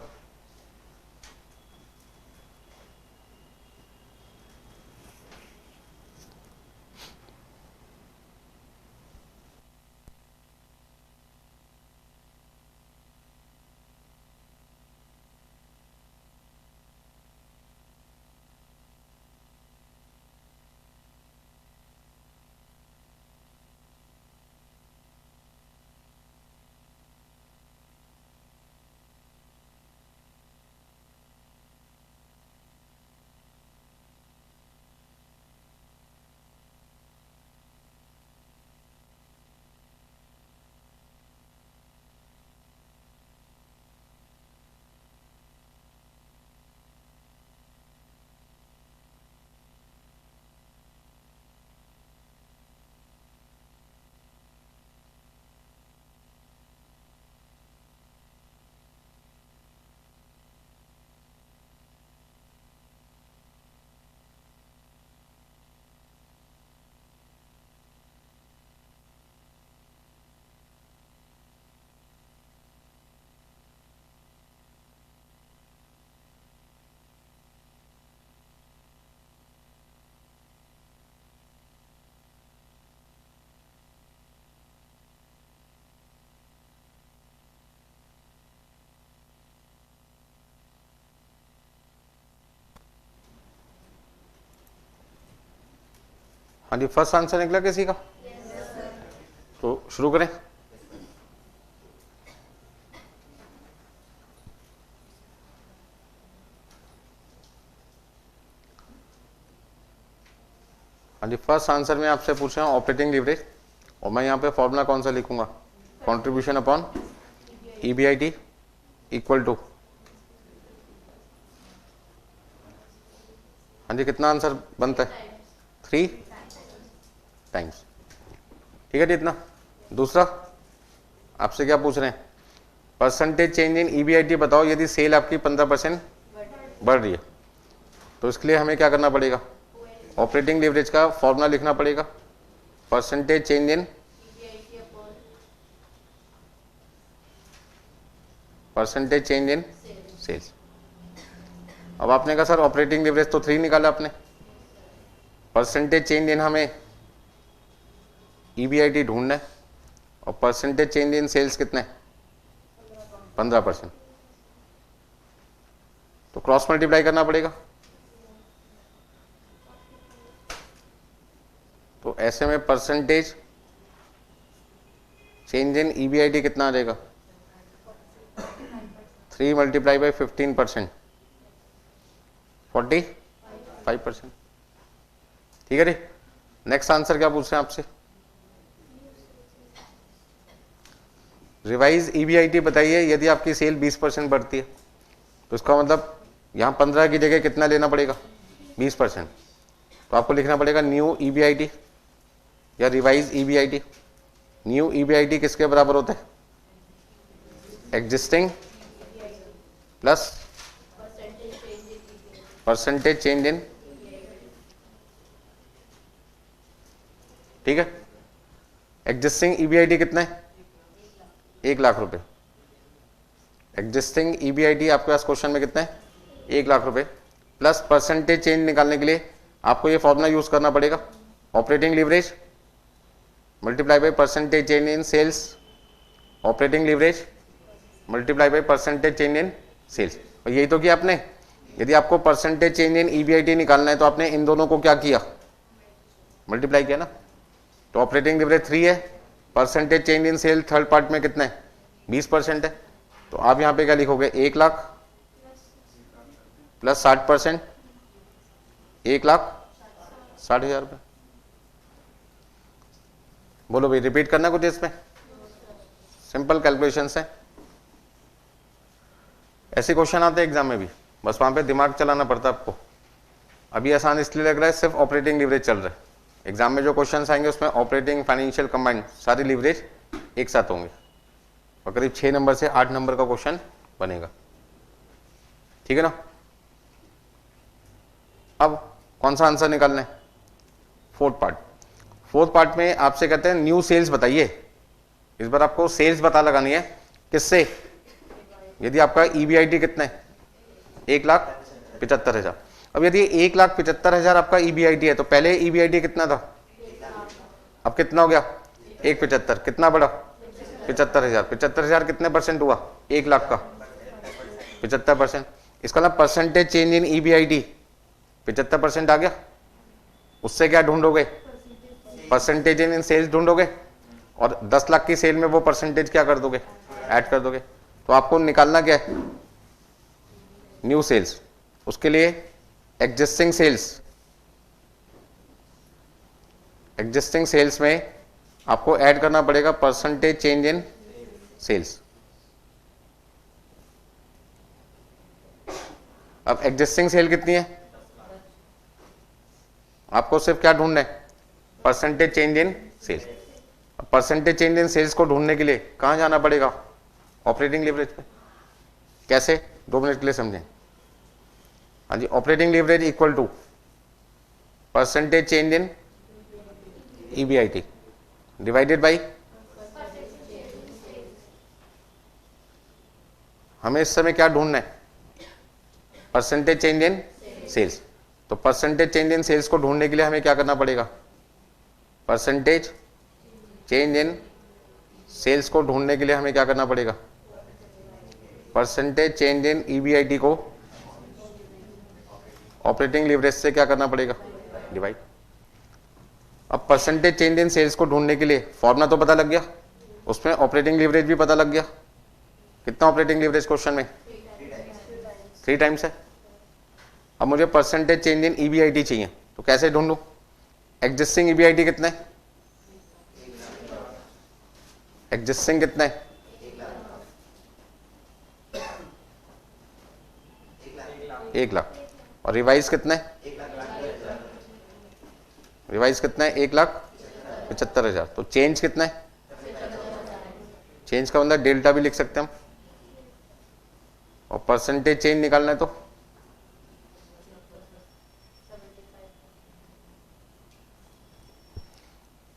हाँ जी, फर्स्ट आंसर निकला किसी का? तो शुरू करें। हाँ जी, फर्स्ट आंसर में आपसे पूछ रहा हूँ ऑपरेटिंग लीवरेज, और मैं यहाँ पे फॉर्मूला कौन सा लिखूंगा, contribution upon EBIT equal to, हाँ जी कितना आंसर बनता है, 3 टाइम्स, ठीक है जी इतना। दूसरा आपसे क्या पूछ रहे हैं, परसेंटेज चेंज इन EBIT बताओ यदि सेल आपकी 15% बढ़ रही है। तो इसके लिए हमें क्या करना पड़ेगा, ऑपरेटिंग लीवरेज का फॉर्मूला लिखना पड़ेगा, percentage change in percentage change in sales. अब आपने कहा सर ऑपरेटिंग लीवरेज तो 3 निकाला आपने, परसेंटेज चेंज इन हमें EBIT ढूंढना है, और परसेंटेज चेंज इन सेल्स कितने, 15%। तो क्रॉस मल्टीप्लाई करना पड़ेगा। तो ऐसे में परसेंटेज चेंज इन EBIT कितना आ जाएगा, 3 मल्टीप्लाई बाई 15%, 45%, ठीक है जी। नेक्स्ट आंसर क्या पूछ रहे हैं आपसे, रिवाइज EBIT बताइए यदि आपकी सेल 20% बढ़ती है। तो इसका मतलब यहाँ 15 की जगह कितना लेना पड़ेगा, 20%। तो आपको लिखना पड़ेगा न्यू EBIT या रिवाइज EBIT। न्यू EBIT किसके बराबर होता है, एग्जिस्टिंग प्लस परसेंटेज चेंज इन, ठीक है। एग्जिस्टिंग EBIT कितना है, 1 लाख रुपए। एग्जिस्टिंग EBIT आपके पास क्वेश्चन में कितना है, 1 लाख रुपए, प्लस परसेंटेज चेंज निकालने के लिए आपको ये फॉर्मूला यूज करना पड़ेगा, operating leverage multiply by percentage change in sales operating leverage multiply by percentage change in sales. और यही तो किया आपने। यदि आपको परसेंटेज चेंज इन ईबीआईटी निकालना है तो आपने इन दोनों को क्या किया, मल्टीप्लाई किया ना। तो ऑपरेटिंग लीवरेज 3 है, percentage change in sale third part में कितना है 20% है। तो आप यहां पे क्या लिखोगे 1 लाख प्लस 60%, 1,60,000 रुपये। बोलो भाई रिपीट करना कुछ इसमें, सिंपल कैलकुलेशंस है। ऐसे क्वेश्चन आते हैं एग्जाम में भी, बस वहां पे दिमाग चलाना पड़ता है आपको। अभी आसान इसलिए लग रहा है सिर्फ ऑपरेटिंग लीवरेज चल रहा है। एग्जाम में जो क्वेश्चंस आएंगे उसमें ऑपरेटिंग फाइनेंशियल कंबाइंड सारी लीवरेज एक साथ होंगे और करीब 6 नंबर से 8 नंबर का क्वेश्चन बनेगा। ठीक है ना। अब कौन सा आंसर निकालना है, फोर्थ पार्ट में आपसे कहते हैं न्यू सेल्स बताइए। इस बार आपको सेल्स पता लगानी है किससे, यदि आपका ईबीआईटी कितना है 1,75,000। अब यदि 1,75,000 आपका ईबीआईटी है तो पहले ईबीआईटी कितना था, अब कितना हो गया 1,75,000, कितना बढ़ा 75,000। 75,000 कितने परसेंट हुआ 1 लाख का 75%। इसका मतलब परसेंटेज चेंज इन ईबीआईटी 75% आ गया। उससे क्या ढूंढोगे, परसेंटेज इन सेल्स ढूंढोगे और 10 लाख की सेल में वो परसेंटेज क्या कर दोगे, ऐड कर दोगे। तो आपको निकालना क्या है न्यू सेल्स। उसके लिए एग्जिस्टिंग सेल्स में आपको ऐड करना पड़ेगा परसेंटेज चेंज इन सेल्स। अब एग्जिस्टिंग सेल कितनी है, आपको सिर्फ क्या ढूंढना है percentage change in sales. Percentage change in sales को ढूंढने के लिए कहां जाना पड़ेगा, ऑपरेटिंग लीवरेज पे। कैसे, 2 मिनट के लिए समझें। हाँ जी, operating leverage equal to percentage change in EBIT divided by, हमें इस समय क्या ढूंढना है परसेंटेज चेंज इन सेल्स। तो परसेंटेज चेंज इन सेल्स को ढूंढने के लिए हमें क्या करना पड़ेगा, परसेंटेज चेंज इन सेल्स को ढूंढने के लिए हमें क्या करना पड़ेगा, परसेंटेज चेंज इन ईबीआईटी को ऑपरेटिंग लीवरेज से क्या करना पड़ेगा, डिवाइड। अब परसेंटेज चेंज इन सेल्स को ढूंढने के लिए फॉर्मूला तो पता लग गया, उसमें ऑपरेटिंग लीवरेज भी पता लग गया। कितना ऑपरेटिंग लीवरेज क्वेश्चन में 3 टाइम्स है। अब मुझे परसेंटेज चेंज इन ईबीआईटी चाहिए, तो कैसे ढूंढूं, एग्जिस्टिंग ईबीआईटी कितना है, एग्जिस्टिंग कितना है 1 लाख और रिवाइज कितना है, रिवाइज कितना है 1,75,000। तो चेंज कितना है, चेंज का मतलब डेल्टा भी लिख सकते हैं हम। और परसेंटेज चेंज निकालना है तो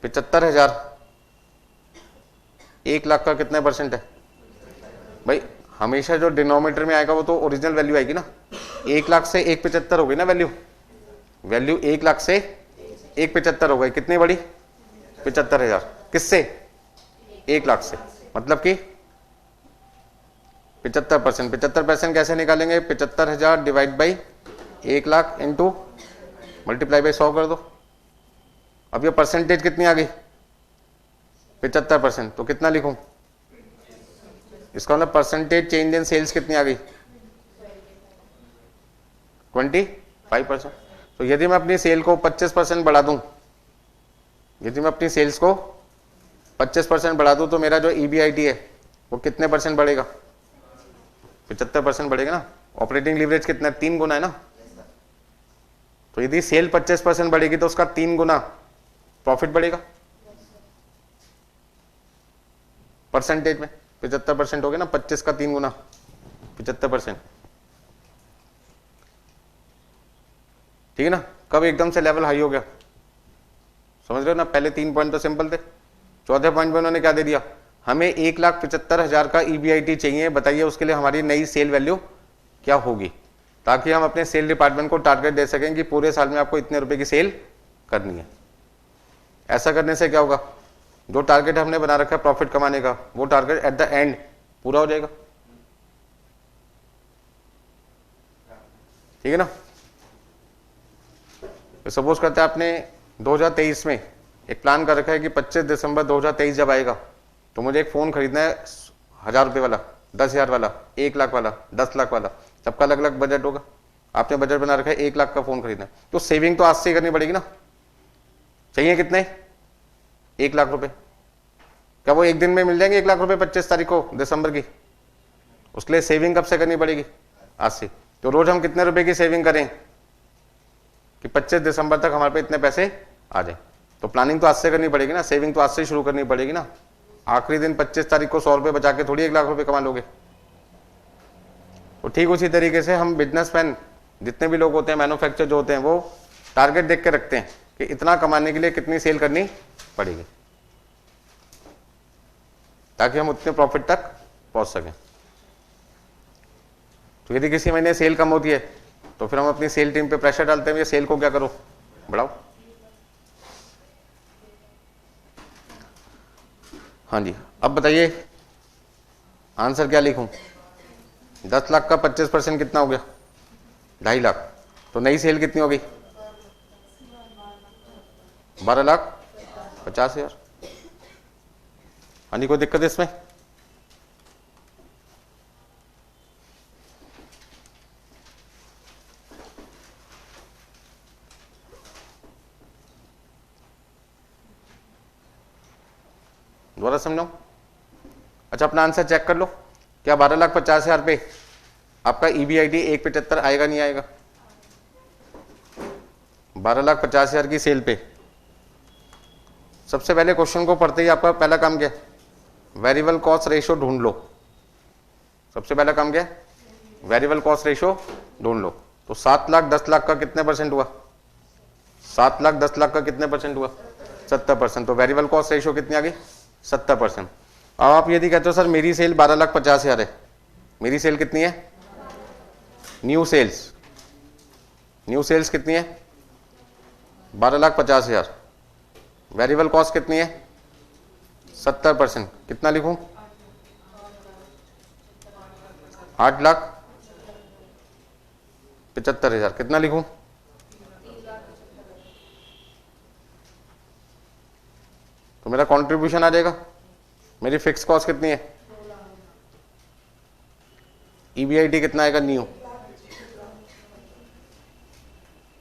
75,000 1 लाख का कितना परसेंट है भाई, हमेशा जो डिनोमिनेटर में आएगा वो तो ओरिजिनल वैल्यू आएगी ना। 1 लाख से 1,75 हो गई ना वैल्यू, 1 लाख से 1,75 हो गई, कितनी बड़ी 75,000, किससे 1 लाख से, मतलब कि 75%। 75% कैसे निकालेंगे, 75,000 divide by 1 lakh into multiply by 100 कर दो। अब ये परसेंटेज कितनी आ गई 75%, तो कितना लिखूं, इसका मतलब परसेंटेज चेंज इन सेल्स कितनी आ गई 25%। तो यदि मैं अपनी सेल को 25% बढ़ा दूं, यदि मैं अपनी सेल्स को 25% बढ़ा दूं तो मेरा जो ईबीआईटी है वो कितने परसेंट बढ़ेगा, 75% बढ़ेगा ना। ऑपरेटिंग लीवरेज कितना है 3 गुना है ना। तो यदि सेल 25% बढ़ेगी तो उसका 3 गुना प्रॉफिट बढ़ेगा परसेंटेज में। 75% हो गया ना, 25 का 3 गुना 75%, ठीक है ना। कब एकदम से लेवल हाई हो गया, समझ रहे हो ना। पहले 3 पॉइंट तो सिंपल थे, चौथे पॉइंट में उन्होंने क्या दे दिया, हमें 1,75,000 का ईबीआईटी चाहिए, बताइए उसके लिए हमारी नई सेल वैल्यू क्या होगी, ताकि हम अपने सेल डिपार्टमेंट को टारगेट दे सकें कि पूरे साल में आपको इतने रुपए की सेल करनी है। ऐसा करने से क्या होगा, जो टारगेट हमने बना रखा है प्रॉफिट कमाने का, वो टारगेट एट द एंड पूरा हो जाएगा। ठीक है ना। तो सपोज करते हैं आपने 2023 में एक प्लान कर रखा है कि 25 दिसंबर 2023 जब आएगा तो मुझे एक फोन खरीदना है 1000 रुपये वाला, 10,000 वाला, 1 लाख वाला, 10 लाख वाला, सबका अलग अलग बजट होगा। आपने बजट बना रखा है 1 लाख का फोन खरीदना है, तो सेविंग तो आज से ही करनी पड़ेगी ना। चाहिए कितने? 1 लाख रुपए। क्या वो एक दिन में मिल जाएंगे 1 लाख रुपए 25 तारीख को दिसंबर की? उसके लिए सेविंग कब से करनी पड़ेगी? आज से। तो रोज हम कितने रुपए की सेविंग करें कि 25 दिसंबर तक हमारे पे इतने पैसे आ जाए? तो प्लानिंग तो आज से करनी पड़ेगी ना, सेविंग तो आज से शुरू करनी पड़ेगी ना। आखिरी दिन 25 तारीख को 100 रुपए बचा के थोड़ी 1 लाख रुपए कमा लोगे। तो ठीक उसी तरीके से हम बिजनेसमैन जितने भी लोग होते हैं, मैन्युफैक्चर जो होते हैं, वो टारगेट देख के रखते हैं कि इतना कमाने के लिए कितनी सेल करनी पड़ेगी ताकि हम उतने प्रॉफिट तक पहुंच सकें। तो यदि किसी महीने सेल कम होती है तो फिर हम अपनी सेल टीम पे प्रेशर डालते हैं, ये सेल को क्या करो, बढ़ाओ। हाँ जी, अब बताइए आंसर क्या लिखूं? 10 लाख का 25% कितना हो गया? 2.5 लाख। तो नई सेल कितनी हो गई? 12,50,000। हाँ जी, कोई दिक्कत है इसमें? दोबारा समझाऊं? अच्छा, अपना आंसर चेक कर लो। क्या 12,50,000 पे आपका EBIT 175 आएगा नहीं आएगा? 12,50,000 की सेल पे सबसे पहले क्वेश्चन को पढ़ते ही आपका पहला काम क्या? वेरिएबल कॉस्ट रेशियो ढूंढ लो। सबसे पहला काम क्या? वेरिएबल कॉस्ट रेशियो ढूंढ लो। तो 7 लाख 10 लाख का कितने परसेंट हुआ? 7 लाख 10 लाख का कितने परसेंट हुआ? 70%। तो वेरिएबल कॉस्ट रेशियो कितनी आ गई? 70%। अब आप यदि कहते हो सर मेरी सेल 12,50,000 है, मेरी सेल कितनी है? न्यू सेल्स कितनी है? 12,50,000। वेरिएबल कॉस्ट कितनी है? 70%। कितना लिखूं? 8,75,000। कितना लिखूं? तो मेरा कंट्रीब्यूशन आ जाएगा। मेरी फिक्स कॉस्ट कितनी है? EBIT कितना आएगा न्यू?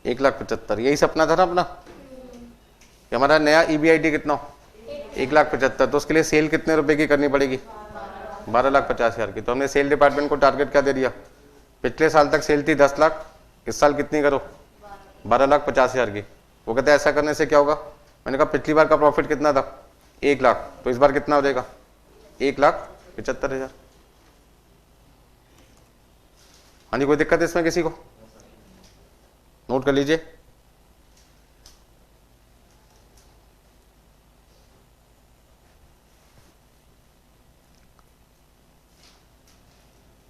1,75,000। यही सपना था ना अपना कि हमारा नया EBIT कितना हो? 1,75,000। तो उसके लिए सेल कितने रुपए की करनी पड़ेगी? 12,50,000 की। तो हमने सेल डिपार्टमेंट को टारगेट क्या दे दिया? पिछले साल तक सेल थी 10 लाख, इस साल कितनी करो? 12,50,000 की। वो कहते हैं ऐसा करने से क्या होगा? मैंने कहा पिछली बार का प्रॉफिट कितना था? 1 लाख। तो इस बार कितना हो जाएगा? 1,75,000। हाँ जी, कोई दिक्कत है इसमें किसी को? नोट कर लीजिए।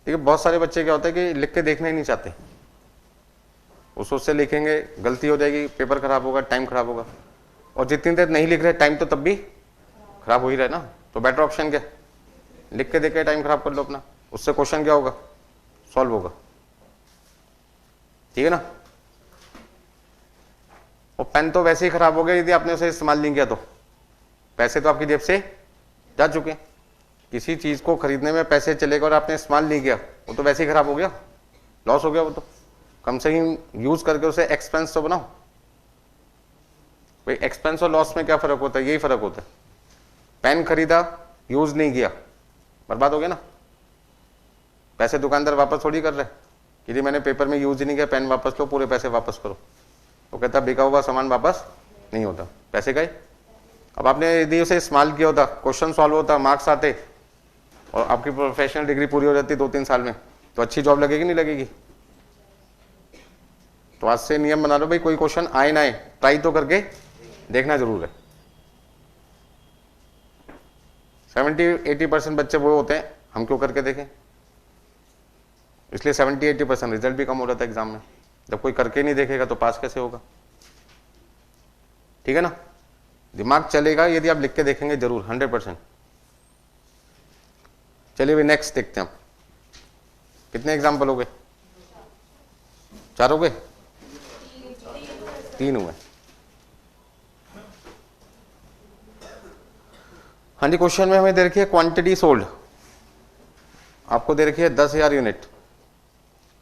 देखिए बहुत सारे बच्चे क्या होता है कि लिख के देखना ही नहीं चाहते, वो सोच से लिखेंगे गलती हो जाएगी, पेपर खराब होगा, टाइम खराब होगा। और जितनी देर नहीं लिख रहे टाइम तो तब भी खराब हो ही रहा है ना। तो बेटर ऑप्शन क्या? लिख के देख के टाइम खराब कर लो अपना, उससे क्वेश्चन क्या होगा? सॉल्व होगा। ठीक है ना। और पेन तो वैसे ही खराब हो गया यदि आपने उसे इस्तेमाल नहीं किया तो। पैसे तो आपकी जेब से जा चुके। किसी चीज को खरीदने में पैसे चले गए और आपने इस्तेमाल नहीं किया, वो तो वैसे ही खराब हो गया, लॉस हो गया। वो तो कम से कम यूज करके उसे एक्सपेंस तो बनाओ। भाई एक्सपेंस और लॉस में क्या फर्क होता है? यही फर्क होता है। पेन खरीदा, यूज नहीं किया, बर्बाद हो गया ना। पैसे दुकानदार वापस थोड़ी कर रहे कि जी मैंने पेपर में यूज ही नहीं किया, पेन वापस लो, पूरे पैसे वापस करो। वो कहता बिका हुआ सामान वापस नहीं होता, पैसे गए। अब आपने यदि उसे इस्तेमाल किया होता, क्वेश्चन सॉल्व होता, मार्क्स आते और आपकी प्रोफेशनल डिग्री पूरी हो जाती 2-3 साल में, तो अच्छी जॉब लगेगी नहीं लगेगी? तो आज से नियम बना लो भाई, कोई क्वेश्चन आए ना आए, ट्राई तो करके देखना जरूर है। 70-80% बच्चे वो होते हैं, हम क्यों करके देखें। इसलिए 70-80% रिजल्ट भी कम हो जाता है एग्जाम में। जब कोई करके नहीं देखेगा तो पास कैसे होगा? ठीक है ना। दिमाग चलेगा यदि आप लिख के देखेंगे जरूर, 100%। चलिए भाई नेक्स्ट देखते हैं हम। कितने एग्जाम्पल हो गए? 4 हो गए? 3 हुए। हाँ जी, क्वेश्चन में हमें दे रखी है क्वांटिटी सोल्ड, आपको दे रखी है 10,000 यूनिट।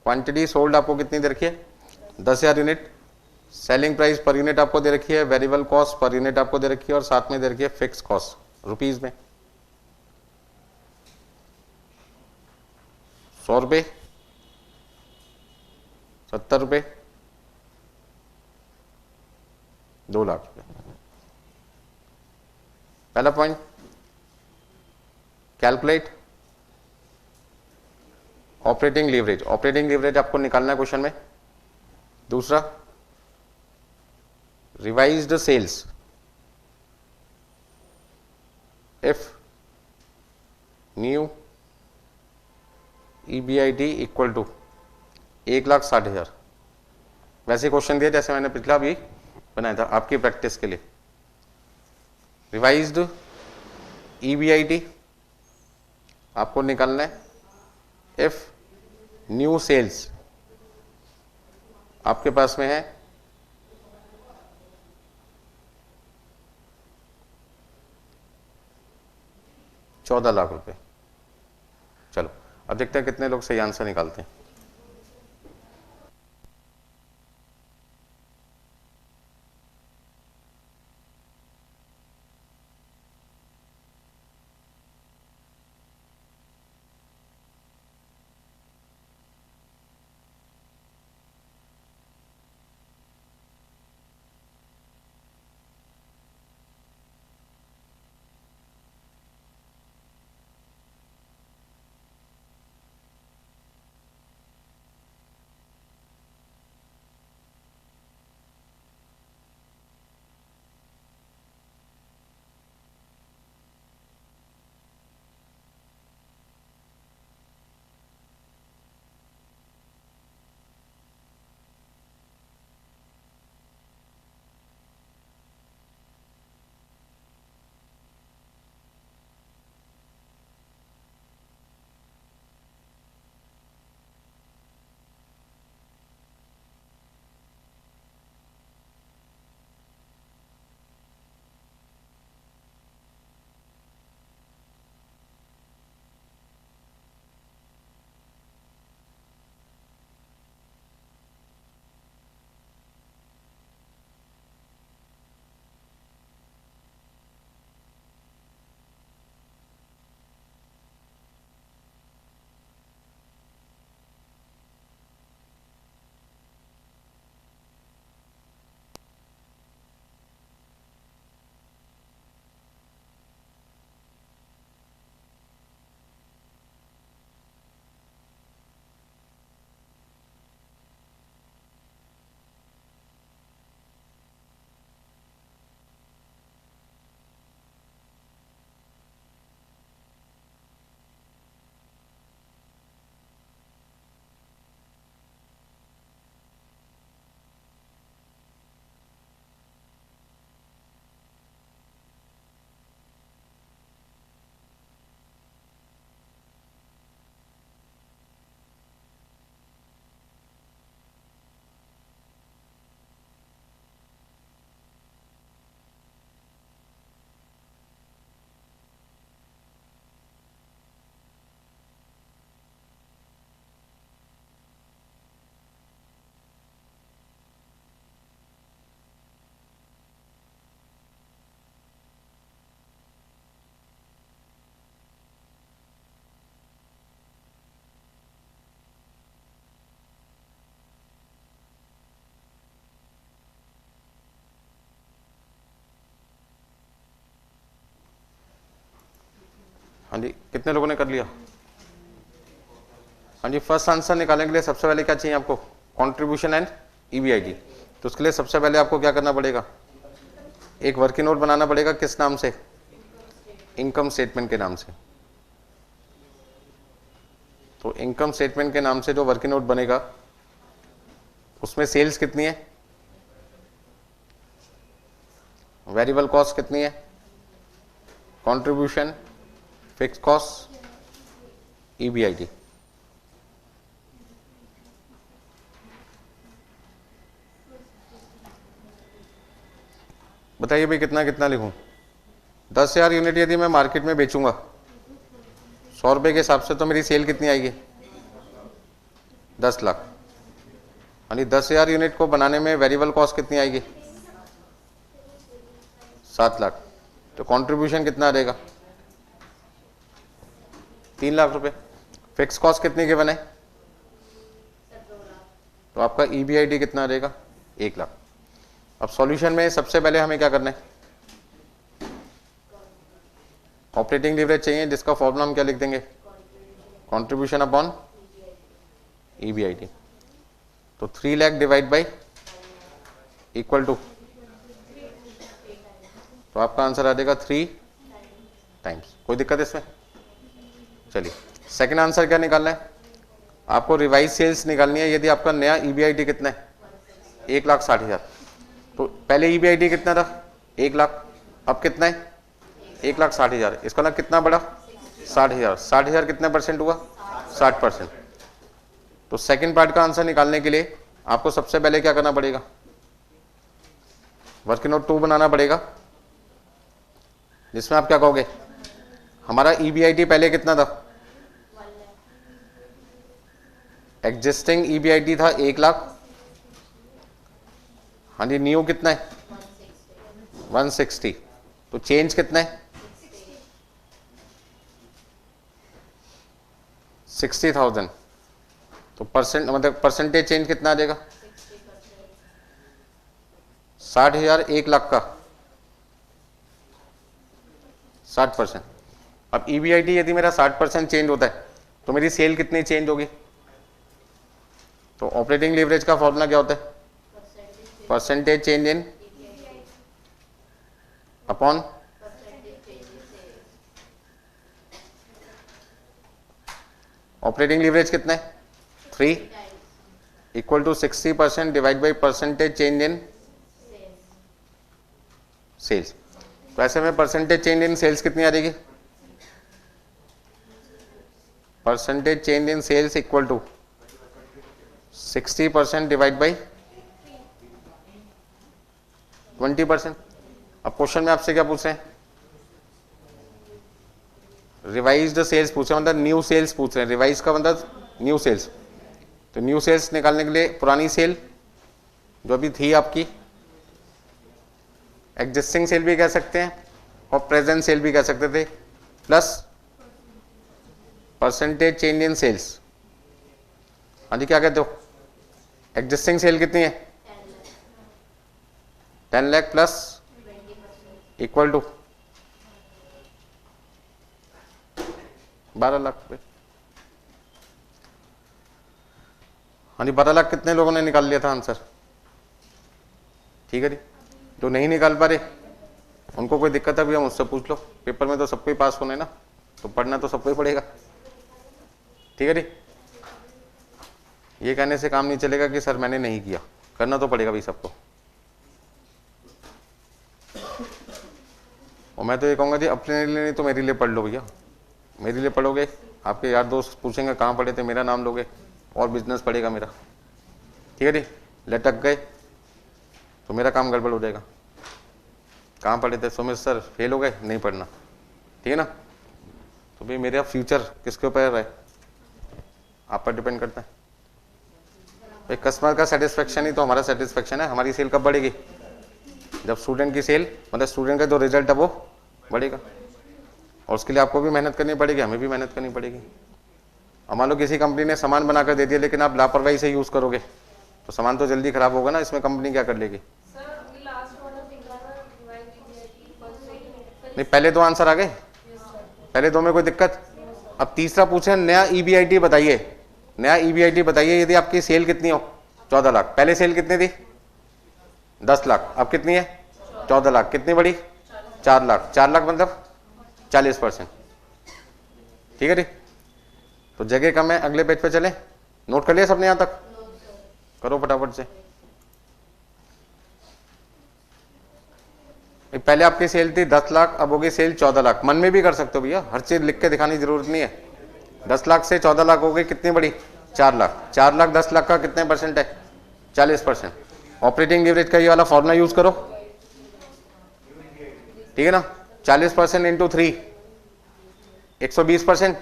क्वांटिटी सोल्ड आपको कितनी दे रखी है? 10,000 unit. Selling price per unit आपको दे रखी है, वेरिएबल कॉस्ट पर यूनिट आपको दे रखी है, और साथ में दे रखी है फिक्स कॉस्ट रुपीज में। 100 रुपये, 70 रुपये, 2 लाख रुपये। पहला point, calculate operating leverage. Operating leverage आपको निकालना है क्वेश्चन में। दूसरा, revised sales if new EBIT equal to 1,60,000। वैसे क्वेश्चन दिया जैसे मैंने पिछला भी बनाया था आपकी प्रैक्टिस के लिए। रिवाइज्ड EBIT आपको निकालना है इफ न्यू सेल्स आपके पास में है 14 लाख रुपए। चलो अब देखते हैं कितने लोग सही आंसर निकालते हैं। हाँ जी, कितने लोगों ने कर लिया? हाँ जी, फर्स्ट आंसर निकालने के लिए सबसे पहले क्या चाहिए आपको? Contribution and EBIT। तो उसके लिए सबसे पहले आपको क्या करना पड़ेगा? एक वर्किंग नोट बनाना पड़ेगा। किस नाम से? इनकम स्टेटमेंट के नाम से। तो इनकम स्टेटमेंट के नाम से जो वर्किंग नोट बनेगा उसमें सेल्स कितनी है? वेरिएबल कॉस्ट कितनी है, कंट्रीब्यूशन, फिक्स कॉस्ट, EBIT। बताइए भाई कितना कितना लिखूं। 10,000 यूनिट यदि मैं मार्केट में बेचूंगा 100 रुपये के हिसाब से, तो मेरी सेल कितनी आएगी, 10 लाख। यानी 10,000 यूनिट को बनाने में वेरिएबल कॉस्ट कितनी आएगी, 7 लाख। तो कंट्रीब्यूशन कितना रहेगा, 3 लाख रुपए। फिक्स कॉस्ट कितनी गिवन है, तो आपका EBIT कितना रहेगा, 1 लाख। अब सॉल्यूशन में सबसे पहले हमें क्या करना है, ऑपरेटिंग लीवरेज चाहिए, जिसका फॉर्मूला हम क्या लिख देंगे, कंट्रीब्यूशन अपॉन EBIT। तो 3 lakh divide by equal to, तो आपका आंसर आ जाएगा 3 टाइम्स। कोई दिक्कत इसमें? चलिए सेकंड आंसर क्या निकालना है, आपको रिवाइज सेल्स निकालनी है। यदि आपका नया EBIT कितना है, 1,60,000। तो पहले EBIT कितना था, 1 लाख, अब कितना है, 1,60,000। इसका ना कितना बढ़ा, 60,000। 60,000 कितने परसेंट हुआ, 60%। तो सेकंड पार्ट का आंसर निकालने के लिए आपको सबसे पहले क्या करना पड़ेगा, वर्किंग नोट 2 बनाना पड़ेगा, जिसमें आप क्या कहोगे, हमारा EBIT पहले कितना था, एग्जिस्टिंग EBIT था 1 लाख। हाँ जी, न्यू कितना है, 160। तो चेंज कितना है, 60,000। तो परसेंट मतलब परसेंटेज चेंज कितना आ जाएगा, 60,000 1 लाख का 60%। अब EBIT यदि मेरा 60% चेंज होता है तो मेरी सेल कितनी चेंज होगी। तो ऑपरेटिंग लीवरेज का फॉर्मूला क्या होता है, percentage change in upon operating leverage कितना है, 3 equal to 60% divide by percentage change in sales. तो ऐसे में परसेंटेज चेंज इन सेल्स कितनी आ जाएगी, percentage change in sales equal to 60% divide by 20%। अब क्वेश्चन में आपसे क्या पूछ रहे हैं, रिवाइज्ड सेल्स पूछ रहे हैं, मतलब न्यू सेल्स पूछ रहे हैं। रिवाइज का मतलब न्यू सेल्स। तो न्यू सेल्स निकालने के लिए पुरानी सेल जो अभी थी आपकी, एग्जिस्टिंग सेल भी कह सकते हैं और प्रेजेंट सेल भी कह सकते थे, plus percentage change in sales. हाँ जी, क्या कहते हो, एग्जिस्टिंग सेल कितनी है, 10 lakh plus equal to 12 lakh पे। हाँ जी, 12 लाख कितने लोगों ने निकाल लिया था आंसर, ठीक है जी। जो नहीं निकाल पा रहे उनको कोई दिक्कत है भैया, मुझसे पूछ लो। पेपर में तो सबको ही पास होना है ना, तो पढ़ना तो सबको ही पड़ेगा, ठीक है जी। ये कहने से काम नहीं चलेगा कि सर मैंने नहीं किया, करना तो पड़ेगा भाई सबको। और मैं तो ये कहूँगा जी, अपने लिए नहीं तो मेरे लिए पढ़ लो भैया। मेरे लिए पढ़ोगे, आपके यार दोस्त पूछेंगे कहाँ पढ़े थे, मेरा नाम लोगे और बिजनेस पड़ेगा मेरा, ठीक है जी। लटक गए तो मेरा काम गड़बड़ हो जाएगा। कहाँ पढ़े थे, सुमित सर फेल हो गए, नहीं पढ़ना, ठीक है ना। तो भाई मेरा फ्यूचर किसके ऊपर है, आप पर डिपेंड करता है। भाई कस्टमर का सेटिस्फेक्शन ही तो हमारा सेटिस्फेक्शन है। हमारी सेल कब बढ़ेगी, जब स्टूडेंट की सेल मतलब स्टूडेंट का जो रिजल्ट है वो बढ़ेगा। और उसके लिए आपको भी मेहनत करनी पड़ेगी, हमें भी मेहनत करनी पड़ेगी। अब मान लो किसी कंपनी ने सामान बनाकर दे दिया, लेकिन आप लापरवाही से यूज़ करोगे तो सामान तो जल्दी खराब होगा ना। इसमें कंपनी क्या कर लेगी। नहीं, पहले दो आंसर आ गए, पहले दो में कोई दिक्कत। अब तीसरा पूछे नया EBIT बताइए, नया EBIT बताइए यदि आपकी सेल कितनी हो, 14 लाख। पहले सेल कितनी थी, 10 लाख, अब कितनी है, 14 लाख। कितनी बढ़ी, 4 लाख। 4 लाख मतलब 40%, ठीक है जी। तो जगह कम है, अगले पेज पे चले। नोट कर लिया सबने यहां तक, करो फटाफट से। पहले आपकी सेल थी 10 लाख, अब होगी सेल 14 लाख। मन में भी कर सकते हो भैया, हर चीज लिख के दिखाने की जरूरत नहीं है। 10 लाख से 14 लाख हो गई, कितनी बड़ी? 4 लाख। 4 लाख 10 लाख का कितने परसेंट है? 40%। ऑपरेटिंग लीवरेज का ये वाला फॉर्मूला यूज करो, ठीक है ना। 40% इंटू 3 120%।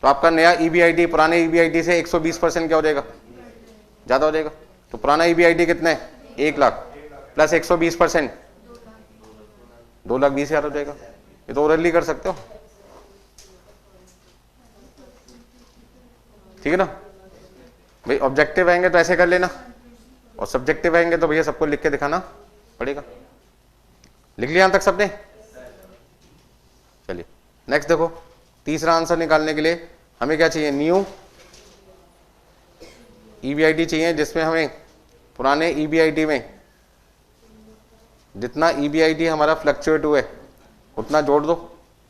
तो आपका नया EBIT पुराने EBIT से 120% क्या हो जाएगा? ज्यादा हो जाएगा। तो पुराना EBIT कितना है? 1 लाख प्लस 120% 2,20,000 हो जाएगा। ये तो ओरली कर सकते हो, ठीक है ना भाई। ऑब्जेक्टिव आएंगे तो ऐसे कर लेना, और सब्जेक्टिव आएंगे तो भैया सबको लिख के दिखाना पड़ेगा। लिख लिया यहां तक सबने? चलिए नेक्स्ट देखो, तीसरा आंसर निकालने के लिए हमें क्या चाहिए? न्यू EBIT चाहिए, जिसमें हमें पुराने EBIT में जितना EBIT हमारा फ्लक्चुएट हुआ है उतना जोड़ दो।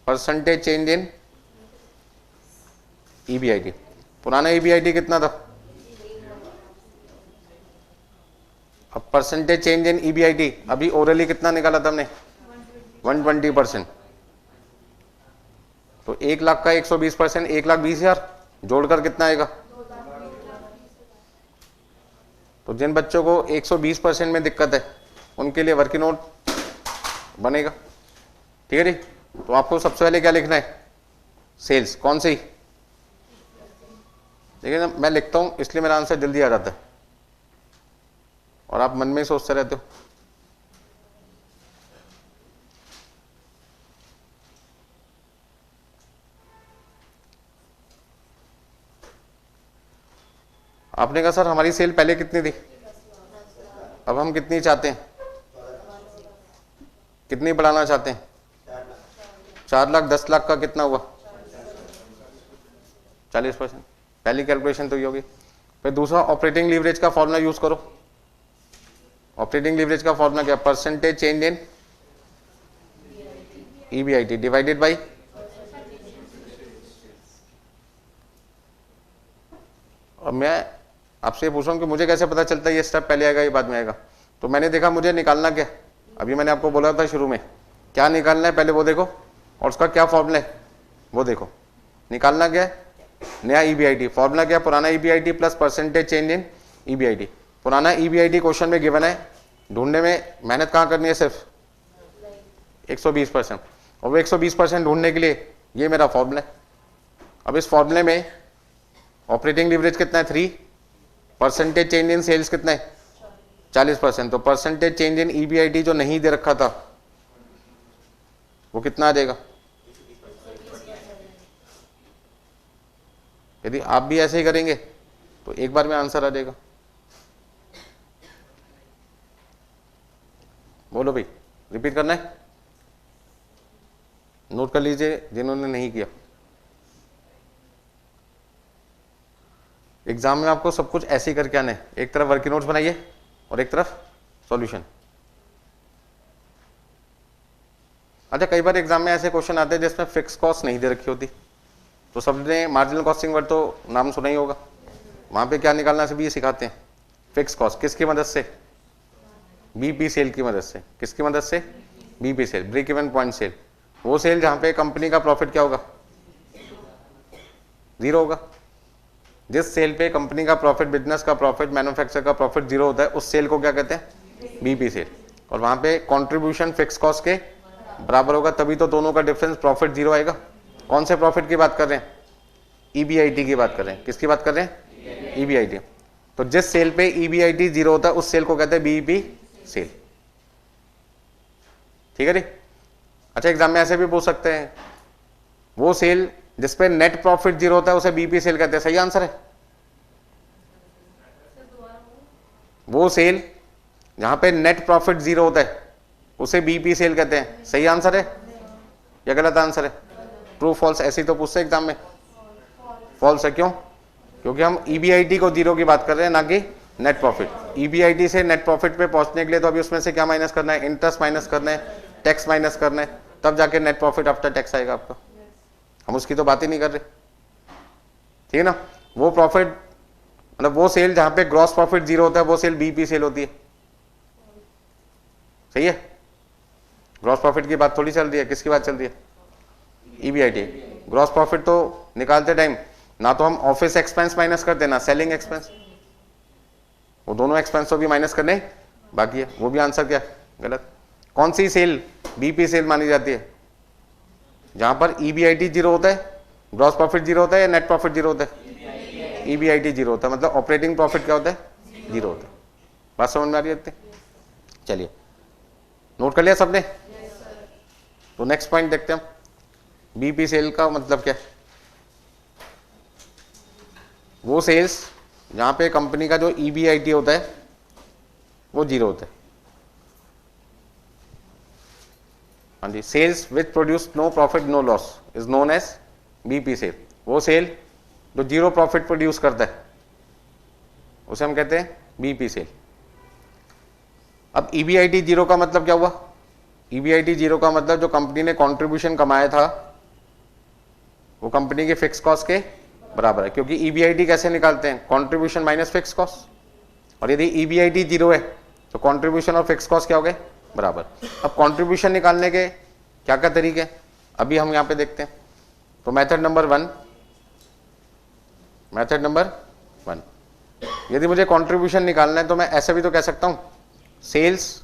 Percentage change in EBIT। पुराना EBIT कितना था? अब परसेंटेज चेंज इन EBIT अभी ओरली कितना निकाला था हमने? 120%। तो 1 लाख का 120%, 1,20,000 जोड़कर कितना आएगा? तो जिन बच्चों को 120% में दिक्कत है उनके लिए वर्किंग नोट बनेगा, ठीक है जी। तो आपको सबसे पहले क्या लिखना है? सेल्स। कौन सी? देखिए ना, मैं लिखता हूं इसलिए मेरा आंसर जल्दी आ जाता है, और आप मन में ही सोचते रहते हो। आपने कहा सर हमारी सेल पहले कितनी थी, अब हम कितनी चाहते हैं, कितनी बढ़ाना चाहते हैं? 4 लाख 10 लाख का कितना हुआ? 40%। पहली कैलकुलेशन तो ये होगी। फिर दूसरा, ऑपरेटिंग लीवरेज का फॉर्मूला यूज करो। ऑपरेटिंग लीवरेज का फॉर्मूला क्या? Percentage change in EBIT divided by और मैं आपसे पूछ रहा हूं कि मुझे कैसे पता चलता है ये स्टेप पहले आएगा ये बाद में आएगा? तो मैंने देखा मुझे निकालना क्या, अभी मैंने आपको बोला था शुरू में क्या निकालना है, पहले वो देखो, और उसका क्या फॉर्मूला है वो देखो। निकालना क्या है? नया EBIT। फॉर्मूला क्या? पुराना EBIT plus percentage change in EBIT। पुराना EBIT क्वेश्चन में गिवन है, ढूंढने में मेहनत कहाँ करनी है? सिर्फ 120%। और वो 120% ढूंढने के लिए ये मेरा फॉर्मूला है। अब इस फॉर्मूले में ऑपरेटिंग लीवरेज कितना है? 3। परसेंटेज चेंज इन सेल्स कितना है? 40%। तो परसेंटेज चेंज इन EBIT जो नहीं दे रखा था वो कितना आ जाएगा? यदि आप भी ऐसे ही करेंगे तो एक बार में आंसर आ जाएगा। बोलो भाई, रिपीट करना है? नोट कर लीजिए जिन्होंने नहीं किया। एग्जाम में आपको सब कुछ ऐसे ही करके आना है, एक तरफ वर्किंग नोट्स बनाइए और एक तरफ सॉल्यूशन। अच्छा, कई बार एग्जाम में ऐसे क्वेश्चन आते हैं जिसमें फिक्स कॉस्ट नहीं दे रखी होती, तो सबने मार्जिनल कॉस्टिंग वर्ड तो नाम सुना ही होगा। वहां पे क्या निकालना से भी ये सिखाते हैं, फिक्स कॉस्ट। किसकी मदद से? BP सेल की मदद से। किसकी मदद से? BP sale, break even point sale. वो सेल जहां पे कंपनी का प्रॉफिट क्या होगा? 0 होगा। जिस सेल पे कंपनी का प्रॉफिट, बिजनेस का प्रॉफिट, मैन्युफैक्चर का प्रॉफिट 0 होता है उस सेल को क्या कहते हैं? BP sale. और वहां पे कंट्रीब्यूशन फिक्स कॉस्ट के बराबर होगा, तभी तो दोनों का डिफरेंस प्रॉफिट 0 आएगा। कौन से प्रॉफिट की बात कर रहे हैं? EBIT की बात कर रहे हैं। किसकी बात कर रहे हैं? EBIT। तो जिस सेल पे EBIT 0 होता है उस सेल को कहते हैं BP सेल, ठीक है जी। अच्छा, एग्जाम में ऐसे भी पूछ सकते हैं, वो सेल जिसपे नेट प्रॉफिट 0 होता है उसे BP सेल कहते हैं। सही आंसर है। वो सेल जहां पे नेट प्रॉफिट 0 होता है उसे BP सेल कहते हैं। सही आंसर है या गलत आंसर है? ट्रू फॉल्स ऐसे ही तो पूछते एग्जाम में। फॉल्स है। क्यों? क्योंकि हम EBIT को 0 की बात कर रहे हैं, ना कि नेट प्रॉफिट। EBIT से नेट प्रॉफिट पे पहुंचने के लिए तो अभी उसमें से क्या माइनस करना है? इंटरेस्ट माइनस करना है, टैक्स माइनस करना है, तब जाके नेट प्रॉफिट आफ्टर टैक्स आएगा आपका। हम उसकी तो बात ही नहीं कर रहे, ठीक है ना। वो प्रॉफिट मतलब वो सेल जहां पे ग्रॉस प्रॉफिट 0 होता है वो सेल BP सेल होती है। सही है। ग्रॉस प्रॉफिट की बात थोड़ी चल रही है, किसकी बात चल रही है? ईबीआईटी। ग्रॉस प्रॉफिट तो निकालते टाइम ना तो हम ऑफिस एक्सपेंस माइनस करते ना सेलिंग एक्सपेंस, वो दोनों एक्सपेंस तो भी माइनस करने बाकी है। वो भी आंसर क्या है? गलत। कौन सी सेल बीपी सेल मानी जाती है? जहां पर ईबीआईटी जीरो होता है, ग्रॉस प्रॉफिट जीरो होता है या नेट प्रॉफिट जीरो होता है? ईबीआईटी जीरो होता है, मतलब ऑपरेटिंग प्रॉफिट क्या होता है? जीरो होता है। बात समझ में आ रही है? चलिए नोट कर लिया सबने? तो नेक्स्ट पॉइंट देखते हैं हम। बीपी सेल का मतलब क्या है? वो सेल्स जहां पे कंपनी का जो ईबीआईटी होता है वो जीरो होता है। हाँ जी, sales which produce no profit no loss is known as BP sale. वो सेल जो जीरो प्रॉफिट प्रोड्यूस करता है उसे हम कहते हैं बीपी सेल। अब ईबीआईटी जीरो का मतलब क्या हुआ? ईबीआईटी जीरो का मतलब जो कंपनी ने कंट्रीब्यूशन कमाया था वो कंपनी के फिक्स कॉस्ट के बराबर है, क्योंकि ईबीआईटी कैसे निकालते हैं? Contribution minus fix cost. और यदि ईबीआईटी जीरो है तो कंट्रीब्यूशन और फिक्स कॉस्ट क्या हो गए? बराबर। अब कंट्रीब्यूशन निकालने के क्या क्या तरीके हैं अभी हम यहां पे देखते हैं। तो मेथड नंबर वन, यदि मुझे कंट्रीब्यूशन निकालना है तो मैं ऐसे भी तो कह सकता हूं, sales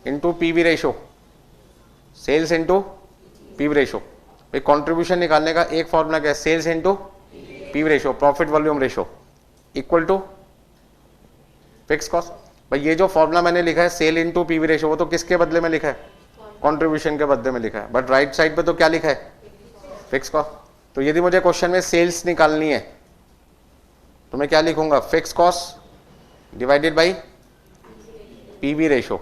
into PV ratio, sales into PV ratio. Contribution निकालने का एक फॉर्मूला क्या है? Sales into PV ratio, profit volume ratio equal to fix cost. भाई ये जो फॉर्मूला मैंने लिखा है सेल इंटू पीवी रेशो, वो तो किसके बदले में लिखा है? कंट्रीब्यूशन के बदले में लिखा है। बट राइट साइड पे तो क्या लिखा है? Fix cost. तो यदि मुझे क्वेश्चन में सेल्स निकालनी है तो मैं क्या लिखूंगा? Fix cost divided by PV ratio.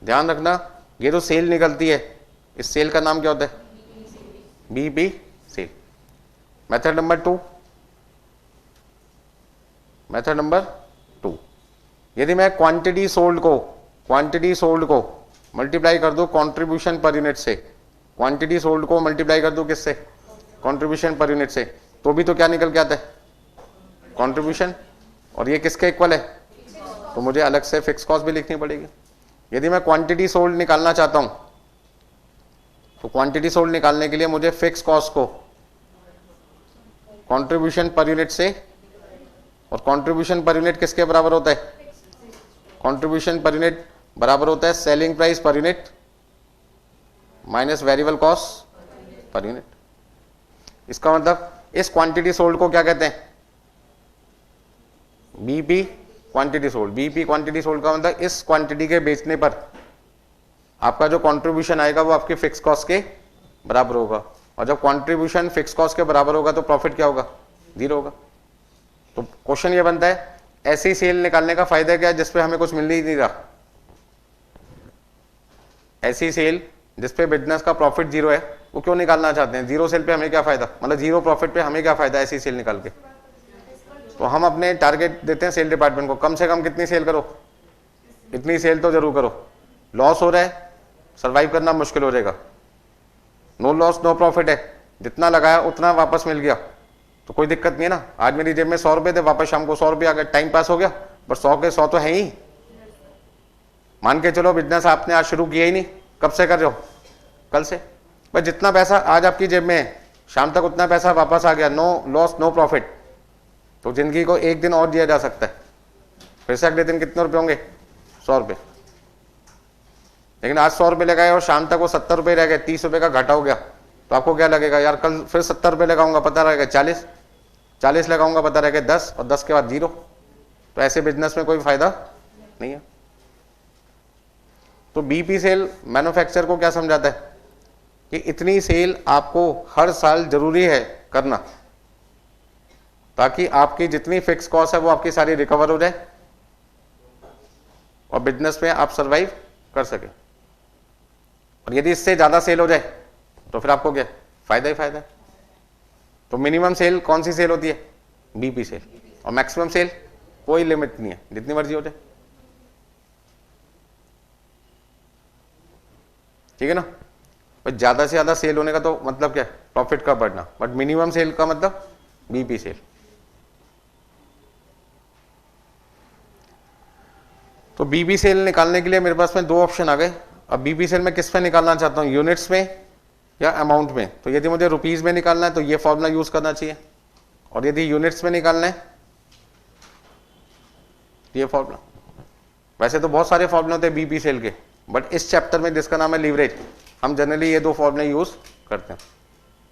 ध्यान रखना ये जो सेल निकलती है इस सेल का नाम क्या होता है? BP sale. Method number two, यदि मैं क्वांटिटी सोल्ड को मल्टीप्लाई कर दूं कंट्रीब्यूशन पर यूनिट से, क्वांटिटी सोल्ड को मल्टीप्लाई कर दूं किससे? कंट्रीब्यूशन पर यूनिट से, तो भी तो क्या निकल के आता है? कंट्रीब्यूशन। और ये किसके इक्वल है? तो मुझे अलग से फिक्स कॉस्ट भी लिखनी पड़ेगी। यदि मैं क्वांटिटी सोल्ड निकालना चाहता हूं तो क्वांटिटी सोल्ड निकालने के लिए मुझे फिक्स कॉस्ट को कंट्रीब्यूशन पर यूनिट से, और कंट्रीब्यूशन पर यूनिट किसके बराबर होता है? कंट्रीब्यूशन पर यूनिट बराबर होता है selling price per unit minus variable cost per unit. इसका मतलब इस क्वांटिटी सोल्ड को क्या कहते हैं? BP quantity sold. BP quantity sold का मतलब इस क्वांटिटी के बेचने पर आपका जो कंट्रीब्यूशन आएगा वो आपके फिक्स कॉस्ट के बराबर होगा, और जब कंट्रीब्यूशन फिक्स कॉस्ट के बराबर होगा तो प्रॉफिट क्या होगा? जीरो होगा। तो क्वेश्चन ये बनता है ऐसी सेल निकालने का फायदा क्या है जिसपे हमें कुछ मिल ही नहीं रहा? ऐसी सेल जिसपे बिजनेस का प्रॉफिट जीरो है वो क्यों निकालना चाहते हैं? जीरो सेल पे हमें क्या फायदा, मतलब जीरो प्रॉफिट पे हमें क्या फायदा ऐसी सेल निकाल के? तो हम अपने टारगेट देते हैं सेल डिपार्टमेंट को, कम से कम कितनी सेल करो? इतनी सेल तो जरूर करो। लॉस हो रहा है, सर्वाइव करना मुश्किल हो जाएगा। नो लॉस नो प्रॉफिट है, जितना लगाया उतना वापस मिल गया तो कोई दिक्कत नहीं है ना। आज मेरी जेब में 100 रुपए थे, वापस शाम को 100 रुपये आ गए, टाइम पास हो गया, बट 100 के 100 तो है ही। मान के चलो बिजनेस आपने आज शुरू किया ही नहीं, कब से कर रहे हो? कल से। बस जितना पैसा आज आपकी जेब में है शाम तक उतना पैसा वापस आ गया, नो लॉस नो प्रॉफिट। तो जिंदगी को एक दिन और दिया जा सकता है, फिर से अगले दिन कितने रुपए होंगे? 100 रुपये। लेकिन आज 100 रुपये लगाए और शाम तक वो 70 रुपये रह गए, 30 रुपये का घाटा हो गया, तो आपको क्या लगेगा? यार कल फिर 70 रुपये लगाऊंगा, पता रहेगा 40 लगाऊंगा, पता रहेगा 10, और 10 के बाद 0। तो ऐसे बिजनेस में कोई फायदा नहीं है। तो बीपी सेल मैन्युफैक्चरर को क्या समझाता है कि इतनी सेल आपको हर साल जरूरी है करना, ताकि आपकी जितनी फिक्स कॉस्ट है वो आपकी सारी रिकवर हो जाए और बिजनेस में आप सरवाइव कर सके। और यदि इससे ज्यादा सेल हो जाए तो फिर आपको क्या? फायदा ही फायदा है। तो मिनिमम सेल कौन सी सेल होती है? BP sale. और मैक्सिमम सेल कोई लिमिट नहीं है, जितनी मर्जी हो जाए, ठीक है ना। पर ज्यादा से ज्यादा सेल होने का तो मतलब क्या है? प्रॉफिट का बढ़ना। बट मिनिमम सेल का मतलब बीपी सेल। तो बीबी सेल निकालने के लिए मेरे पास में दो ऑप्शन आ गए। अब बीबी सेल में किस में निकालना चाहता हूँ, यूनिट्स में या अमाउंट में। तो यदि मुझे रुपीस में निकालना है तो ये फॉर्मूला यूज करना चाहिए, और यदि यूनिट्स में निकालना है ये फॉर्मूला। वैसे तो बहुत सारे फॉर्मूले होते हैं बीबी सेल के, बट इस चैप्टर में जिसका नाम है लीवरेज, हम जनरली ये दो फॉर्मूले यूज करते हैं।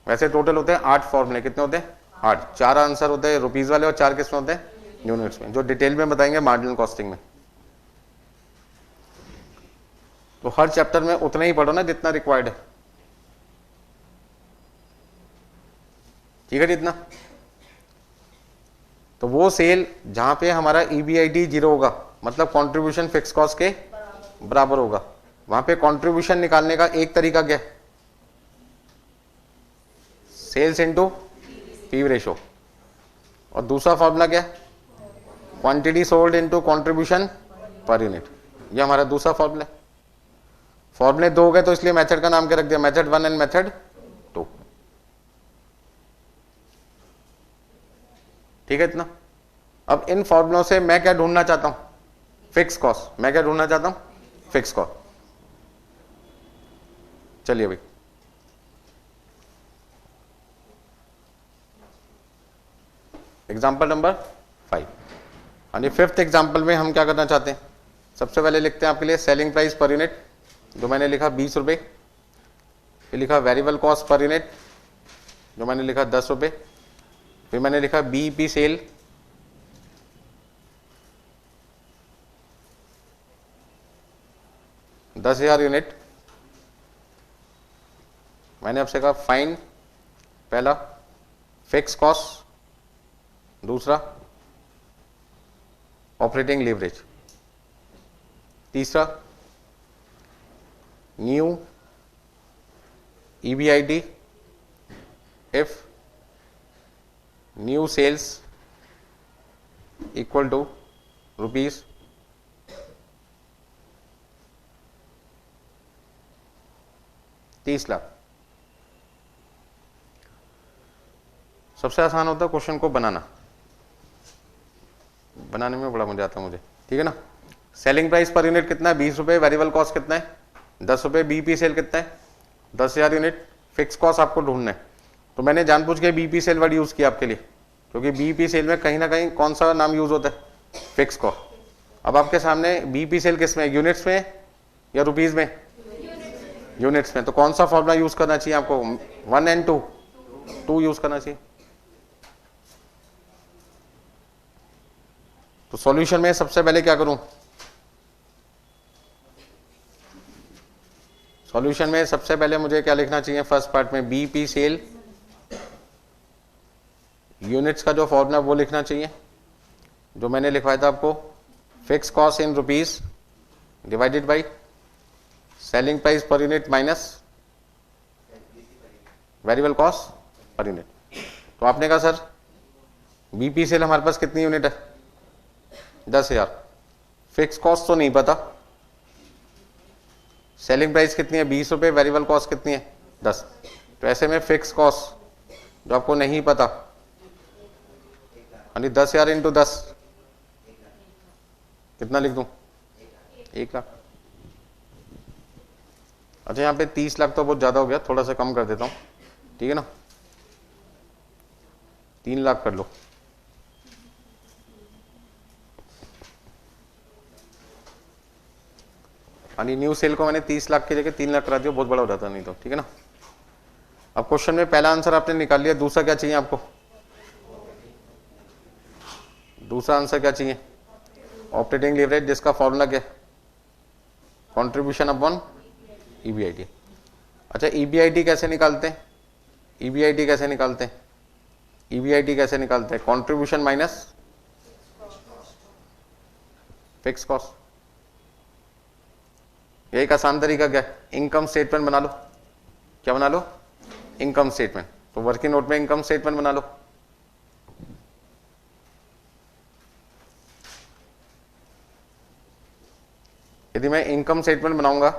वैसे टोटल होते हैं 8 फॉर्मूले। कितने होते हैं? 8। 4 आंसर होते हैं रुपीज वाले और 4 किस में होते हैं? यूनिट्स में, जो डिटेल में बताएंगे मार्जिनल कॉस्टिंग में। तो हर चैप्टर में उतना ही पढ़ो ना जितना रिक्वायर्ड है, ठीक है जितना। तो वो सेल जहां पे हमारा ईबीआईटी 0 होगा, मतलब कंट्रीब्यूशन फिक्स कॉस्ट के बराबर होगा, वहां पे कंट्रीब्यूशन निकालने का एक तरीका क्या है? Sales into PV ratio. और दूसरा फॉर्मूला क्या है? Quantity sold into contribution per unit. ये हमारा दूसरा फॉर्मूला है। फॉर्मूले 2 हो गए, तो इसलिए मेथड का नाम क्या रख दिया? Method 1 and method 2। ठीक है इतना। अब इन फॉर्मूलों से मैं क्या ढूंढना चाहता हूं? Fix cost. मैं क्या ढूंढना चाहता हूं? Fix cost. चलिए भाई, एग्जाम्पल नंबर 5। यानी 5th एग्जाम्पल में हम क्या करना चाहते हैं? सबसे पहले लिखते हैं आपके लिए सेलिंग प्राइस पर यूनिट, जो मैंने लिखा 20 रुपए। फिर लिखा वेरिएबल कॉस्ट पर यूनिट, जो मैंने लिखा 10 रुपए। फिर मैंने लिखा बीईपी सेल, दस 10,000 यूनिट। मैंने आपसे कहा फाइन पहला फिक्स कॉस्ट, दूसरा ऑपरेटिंग लीवरेज, तीसरा new EBIT if new sales equal to rupees 30 lakh. सबसे आसान होता है क्वेश्चन को बनाना में बड़ा मजा आता है मुझे, ठीक है ना। सेलिंग प्राइस पर यूनिट कितना है? 20 रुपए। वेरिएबल कॉस्ट कितना है? 10 रुपए। बीपी सेल कितना है? 10,000 यूनिट। फिक्स कॉस्ट आपको ढूंढना है। तो मैंने जानबूझ के बीपी सेल वर्ड यूज किया आपके लिए, क्योंकि बीपी सेल में कहीं ना कहीं कौन सा नाम यूज होता है? Fix cost. अब आपके सामने बीपी सेल किस में? यूनिट्स में या रुपीज में? यूनिट्स में। तो कौन सा फॉर्मूला यूज करना चाहिए आपको? 1 एंड 2 यूज करना चाहिए। तो सॉल्यूशन में सबसे पहले क्या करूं? सॉल्यूशन में सबसे पहले मुझे क्या लिखना चाहिए? फर्स्ट पार्ट में बीपी सेल यूनिट्स का जो फॉर्मूला वो लिखना चाहिए, जो मैंने लिखवाया था आपको। Fix cost in rupees divided by selling price per unit minus variable cost per unit. तो आपने कहा सर बीपी सेल हमारे पास कितनी यूनिट है? 10,000। फिक्स कॉस्ट तो नहीं पता, सेलिंग प्राइस कितनी है? 20 रुपए। वेरिएबल कॉस्ट कितनी है? 10। तो ऐसे में फिक्स कॉस्ट जो आपको नहीं पता, यानी 10,000 इंटू 10 कितना लिख दूं? 1 लाख। अच्छा यहाँ पे 30 लाख तो बहुत ज्यादा हो गया, थोड़ा सा कम कर देता हूं, ठीक है ना। 3 लाख कर लो। यानी न्यू सेल को मैंने 30 लाख की जगह 3 लाख करा दिया, बहुत बड़ा हो जाता नहीं तो, ठीक है ना। अब क्वेश्चन में पहला आंसर आपने निकाल लिया, दूसरा क्या चाहिए आपको? दूसरा आंसर क्या चाहिए? ऑपरेटिंग लीवरेज, जिसका फॉर्मूला क्या है? Contribution upon EBIT. अच्छा ईबीआईटी कैसे निकालते हैं? ईबीआईटी कैसे निकालते हैं? ईबीआईटी कैसे निकालते हैं? Contribution minus fix cost. यही एक आसान तरीका क्या है? इनकम स्टेटमेंट बना लो। क्या बना लो? Income statement. तो वर्किंग नोट में इनकम स्टेटमेंट बना लो। यदि मैं इनकम स्टेटमेंट बनाऊंगा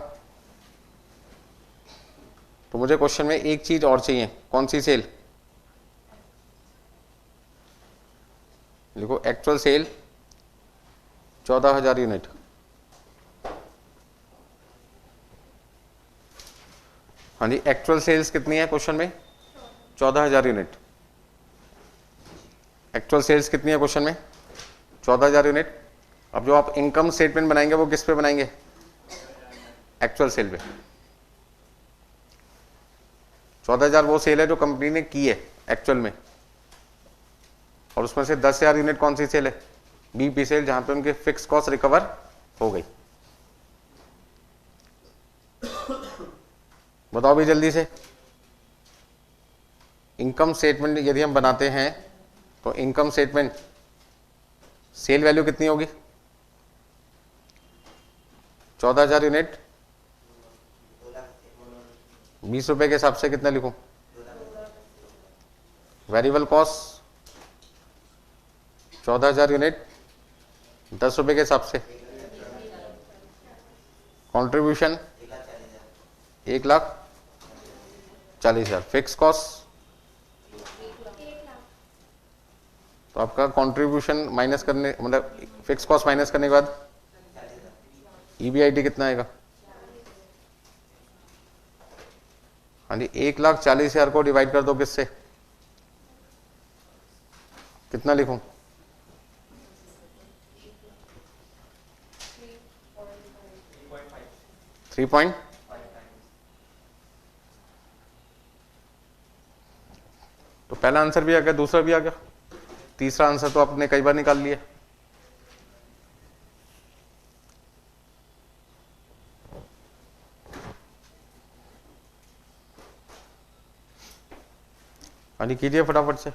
तो मुझे क्वेश्चन में एक चीज और चाहिए। कौन सी सेल? लिखो एक्चुअल सेल 14,000 यूनिट। हाँ जी, एक्चुअल सेल्स कितनी है क्वेश्चन में? 14,000 यूनिट। एक्चुअल सेल्स कितनी है क्वेश्चन में? 14,000 यूनिट। अब जो आप इनकम स्टेटमेंट बनाएंगे वो किस पे बनाएंगे? एक्चुअल सेल पे। 14,000 वो सेल है जो कंपनी ने की है एक्चुअल में, और उसमें से 10,000 यूनिट कौन सी सेल है? बीपी सेल, जहां पे उनके फिक्स कॉस्ट रिकवर हो गई। बताओ भी जल्दी से। इनकम स्टेटमेंट यदि हम बनाते हैं तो इनकम स्टेटमेंट सेल वैल्यू कितनी होगी? 14,000 यूनिट 20 रुपए के हिसाब से कितना लिखूं? वेरिएबल कॉस्ट 14,000 यूनिट 10 रुपए के हिसाब से। कंट्रीब्यूशन 1,40,000। फिक्स कॉस्ट तो आपका कंट्रीब्यूशन माइनस करने, मतलब फिक्स कॉस्ट माइनस करने के बाद ईबीआईटी कितना आएगा? हाँ जी, 1,40,000 को डिवाइड कर दो किससे? कितना लिखूं? 3. तो पहला आंसर भी आ गया, दूसरा भी आ गया, तीसरा आंसर तो आपने कई बार निकाल लिया। हाँ जी, कीजिए फटाफट से।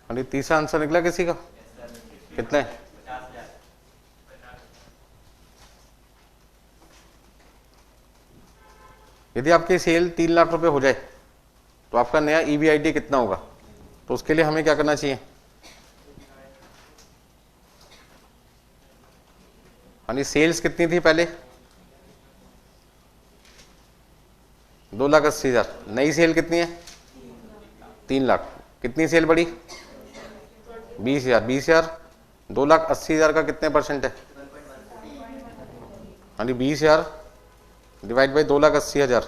हाँ, तीसरा आंसर निकला किसी का? कितने? यदि आपकी सेल 3 लाख रुपए हो जाए तो आपका नया ईबीआईटी कितना होगा? तो उसके लिए हमें क्या करना चाहिए? हाँ, सेल्स कितनी थी पहले? 2,80,000। नई सेल कितनी है? 3 लाख। कितनी सेल बढ़ी? 20,000। 20,000 2,80,000 का कितने परसेंट है? हाँ जी, 20,000 डिवाइड बाई 2,80,000।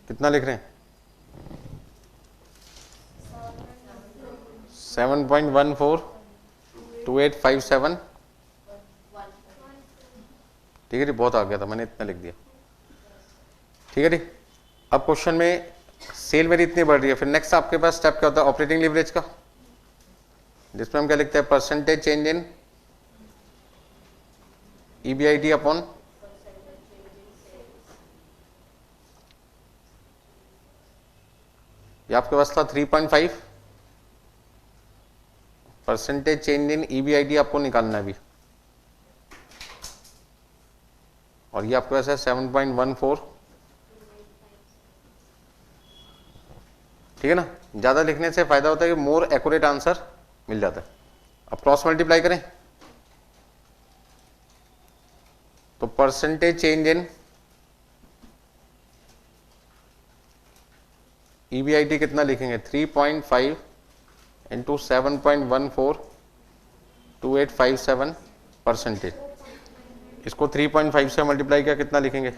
कितना लिख रहे हैं? 7.142857। ठीक है जी, बहुत आ गया था, मैंने इतना लिख दिया। ठीक है जी। अब क्वेश्चन में सेल मेरी इतनी बढ़ रही है, फिर नेक्स्ट आपके पास स्टेप क्या होता है? ऑपरेटिंग लीवरेज का, जिसमें हम क्या लिखते हैं? Percentage change in EBIT upon ये आपके पास था 3.5। परसेंटेज चेंज इन ईबीआईटी आपको निकालना है अभी, और ये आपके पास है 7.14। ठीक है ना? ज़्यादा लिखने से फायदा होता है कि मोर एक्यूरेट आंसर मिल जाता है। अब क्रॉस मल्टीप्लाई करें तो परसेंटेज चेंज इन EBIT कितना लिखेंगे, 3.5 इंटू 7.142857 परसेंटेज। इसको 3.5 से मल्टीप्लाई किया कितना लिखेंगे,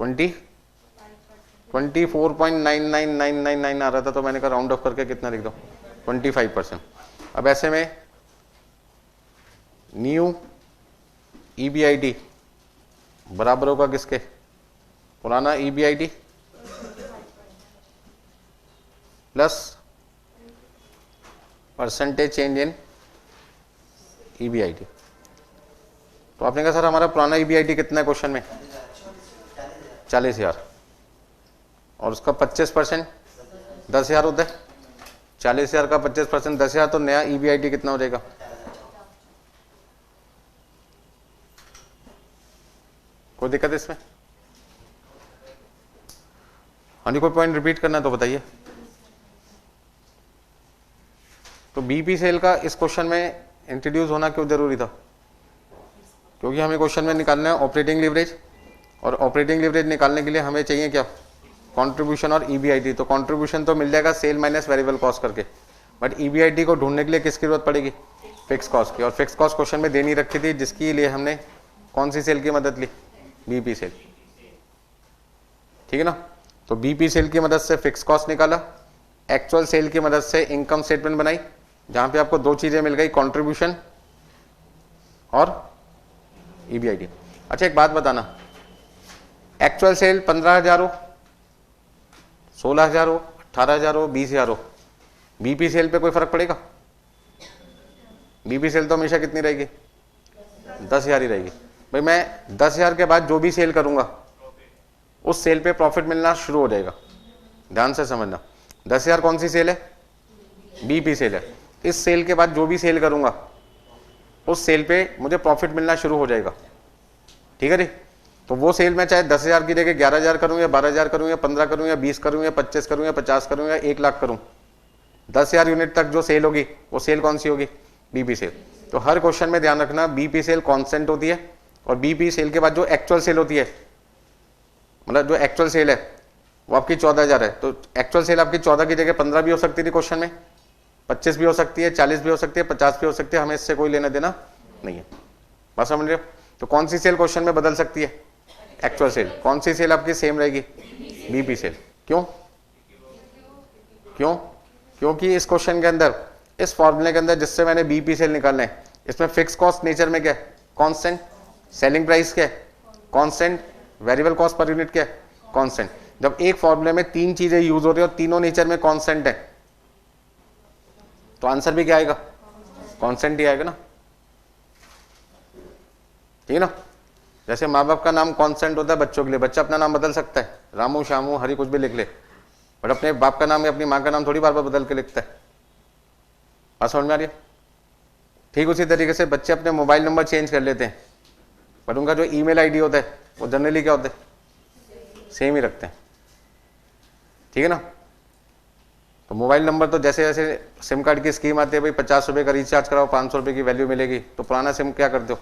24.999999 आ रहा था, तो मैंने कहा राउंड ऑफ करके कितना लिख दो, 25%। अब ऐसे में न्यू EBIT बराबर होगा किसके, पुराना EBIT plus percentage change in EBIT। तो आपने कहा सर हमारा पुराना EBIT कितना है क्वेश्चन में, 40,000, और उसका 25% 10,000 होता है। 40,000 का 25% 10,000, तो नया EBIT कितना हो जाएगा, कोई दिक्कत है इसमें? हाँ जी, कोई पॉइंट रिपीट करना है तो बताइए। तो बीपी सेल का इस क्वेश्चन में इंट्रोड्यूस होना क्यों जरूरी था, क्योंकि हमें क्वेश्चन में निकालना है ऑपरेटिंग लीवरेज, और ऑपरेटिंग लीवरेज निकालने के लिए हमें चाहिए क्या, कंट्रीब्यूशन और EBIT। तो कंट्रीब्यूशन तो मिल जाएगा सेल माइनस वेरिएबल कॉस्ट करके, बट EBIT को ढूंढने के लिए किसकी जरूरत पड़ेगी, फिक्स कॉस्ट की। और फिक्स कॉस्ट क्वेश्चन में देनी रखी थी, जिसके लिए हमने कौन सी सेल की मदद ली, बीपी सेल, ठीक है ना। तो बीपी सेल की मदद से फिक्स कॉस्ट निकाला, एक्चुअल सेल की मदद से इनकम स्टेटमेंट बनाई, जहां पे आपको दो चीजें मिल गई, कंट्रीब्यूशन और EBIT। अच्छा एक बात बताना, एक्चुअल सेल 15,000 हो, 16,000 हो, 18,000 हो, 20,000 हो, बीपी सेल पे कोई फर्क पड़ेगा? बीपी सेल तो हमेशा कितनी रहेगी, 10,000 ही रहेगी। भाई मैं 10,000 के बाद जो भी सेल करूंगा उस सेल पे प्रॉफिट मिलना शुरू हो जाएगा। ध्यान से समझना, 10,000 कौन सी सेल है, बीपी सेल है। इस सेल के बाद जो भी सेल करूंगा उस सेल पे मुझे प्रॉफिट मिलना शुरू हो जाएगा, ठीक है जी। तो वो सेल मैं चाहे 10,000 की जगह 11,000 करूं या 12,000 करूं या 15 करूं या 20 करूं या 25 करूं या 50 करूं या 1 लाख करूं, 10,000 यूनिट तक जो सेल होगी वो सेल कौन सी होगी, बीपी सेल। तो हर क्वेश्चन में ध्यान रखना, बीपी सेल कांस्टेंट होती है, और बीपी सेल के बाद जो एक्चुअल सेल होती है, मतलब जो एक्चुअल सेल है वो आपकी 14,000 है, तो एक्चुअल सेल आपकी 14 की जगह 15 भी हो सकती थी क्वेश्चन में, 25 भी हो सकती है, 40 भी हो सकती है, 50 भी हो सकती है, हमें इससे कोई लेना देना नहीं है, बात समझ रहे हो। तो कौन सी सेल क्वेश्चन में बदल सकती है, एक्चुअल सेल। कौन सी सेल आपकी सेम रहेगी, बीपी सेल। क्यों, क्यों, क्योंकि इस क्वेश्चन के अंदर, इस फॉर्मूले के अंदर जिससे मैंने बीपी सेल निकालना है, इसमें फिक्स कॉस्ट नेचर में क्या है, कांस्टेंट, सेलिंग प्राइस क्या है, constant, variable cost per unit क्या है, कांस्टेंट। जब एक फॉर्मूले में तीन चीजें यूज हो रही है और तीनों नेचर में कांस्टेंट है, तो आंसर भी क्या आएगा, कांस्टेंट ही आएगा ना, ठीक है ना। जैसे माँ बाप का नाम कांस्टेंट होता है बच्चों के लिए, बच्चा अपना नाम बदल सकता है, रामू, श्यामू, हरी, कुछ भी लिख ले, बट अपने बाप का नाम या अपनी माँ का नाम थोड़ी बार बार बदल के लिखता है, बात समझ में आ रही है। ठीक उसी तरीके से बच्चे अपने मोबाइल नंबर चेंज कर लेते हैं, बट उनका जो ईमेल आईडी होता है वो जनरली क्या होता है, सेम ही रखते हैं, ठीक है ना। तो मोबाइल नंबर तो जैसे जैसे सिम कार्ड की स्कीम आती है, भाई 50 रुपये का रिचार्ज कराओ 500 रुपये की वैल्यू मिलेगी, तो पुराना सिम क्या कर दो,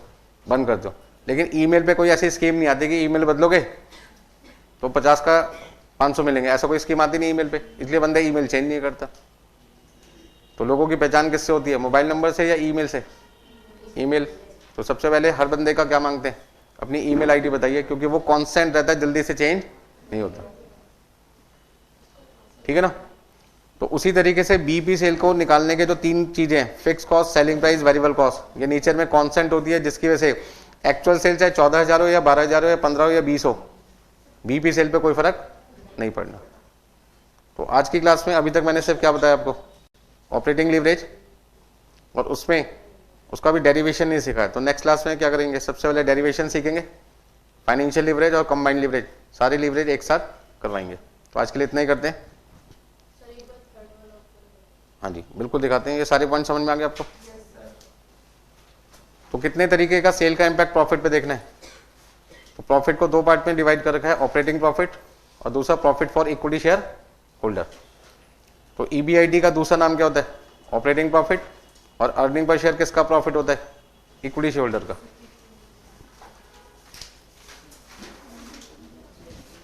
बंद कर दो। लेकिन ईमेल पे कोई ऐसी स्कीम नहीं आती कि ईमेल बदलोगे तो 50 का 500 मिलेंगे, ऐसा कोई स्कीम आती नहीं ईमेल पे, इसलिए बंदा ईमेल चेंज नहीं करता। तो लोगों की पहचान किससे होती है, मोबाइल नंबर से या ईमेल से, ईमेल। तो सबसे पहले हर बंदे का क्या मांगते हैं, अपनी ईमेल आईडी बताइए, क्योंकि वो कांस्टेंट रहता है, जल्दी से चेंज नहीं होता, ठीक है ना। तो उसी तरीके से बीपी सेल को निकालने के जो तीन चीजें हैं, fix cost, selling price, variable cost, ये नेचर में कांस्टेंट होती है, जिसकी वजह से एक्चुअल सेल चाहे 14,000 हो या 12,000 हो या 15 हो या 20 हो, बीपी सेल पे कोई फर्क नहीं पड़ना। तो आज की क्लास में अभी तक मैंने सिर्फ क्या बताया आपको, ऑपरेटिंग लीवरेज, और उसमें उसका भी डेरिवेशन नहीं सीखा है। तो नेक्स्ट क्लास में क्या करेंगे, सबसे पहले डेरिवेशन सीखेंगे, फाइनेंशियल लीवरेज और कंबाइंड लीवरेज, सारे लीवरेज एक साथ करवाएंगे। तो आज के लिए इतना ही करते हैं। हाँ जी बिल्कुल दिखाते हैं, ये सारे पॉइंट समझ में आ गए आपको। तो कितने तरीके का सेल का इम्पैक्ट प्रॉफिट पे देखना है, तो प्रॉफिट को दो पार्ट में डिवाइड कर रखा है, ऑपरेटिंग प्रॉफिट और दूसरा profit for equity share holder. तो EBIT का दूसरा नाम क्या होता है? Operating profit. और अर्निंग पर शेयर किसका प्रॉफिट होता है? इक्विटी शेयर होल्डर का।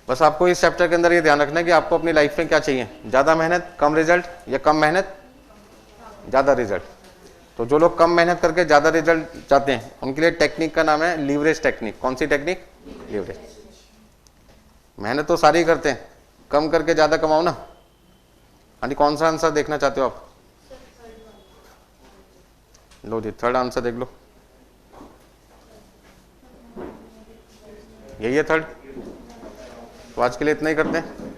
बस आपको इस चैप्टर के अंदर ये ध्यान रखना है कि आपको अपनी लाइफ में क्या चाहिए, ज्यादा मेहनत कम रिजल्ट या कम मेहनत ज्यादा रिजल्ट। तो जो लोग कम मेहनत करके ज्यादा रिजल्ट चाहते हैं उनके लिए टेक्निक का नाम है लीवरेज टेक्निक। कौन सी टेक्निक? लीवरेज। मेहनत तो सारी करते हैं, कम करके ज्यादा कमाओ ना। हाँ, कौन सा आंसर देखना चाहते हो आप? लो जी, थर्ड आंसर देख लो, यही है थर्ड। तो आज के लिए इतना ही करते हैं।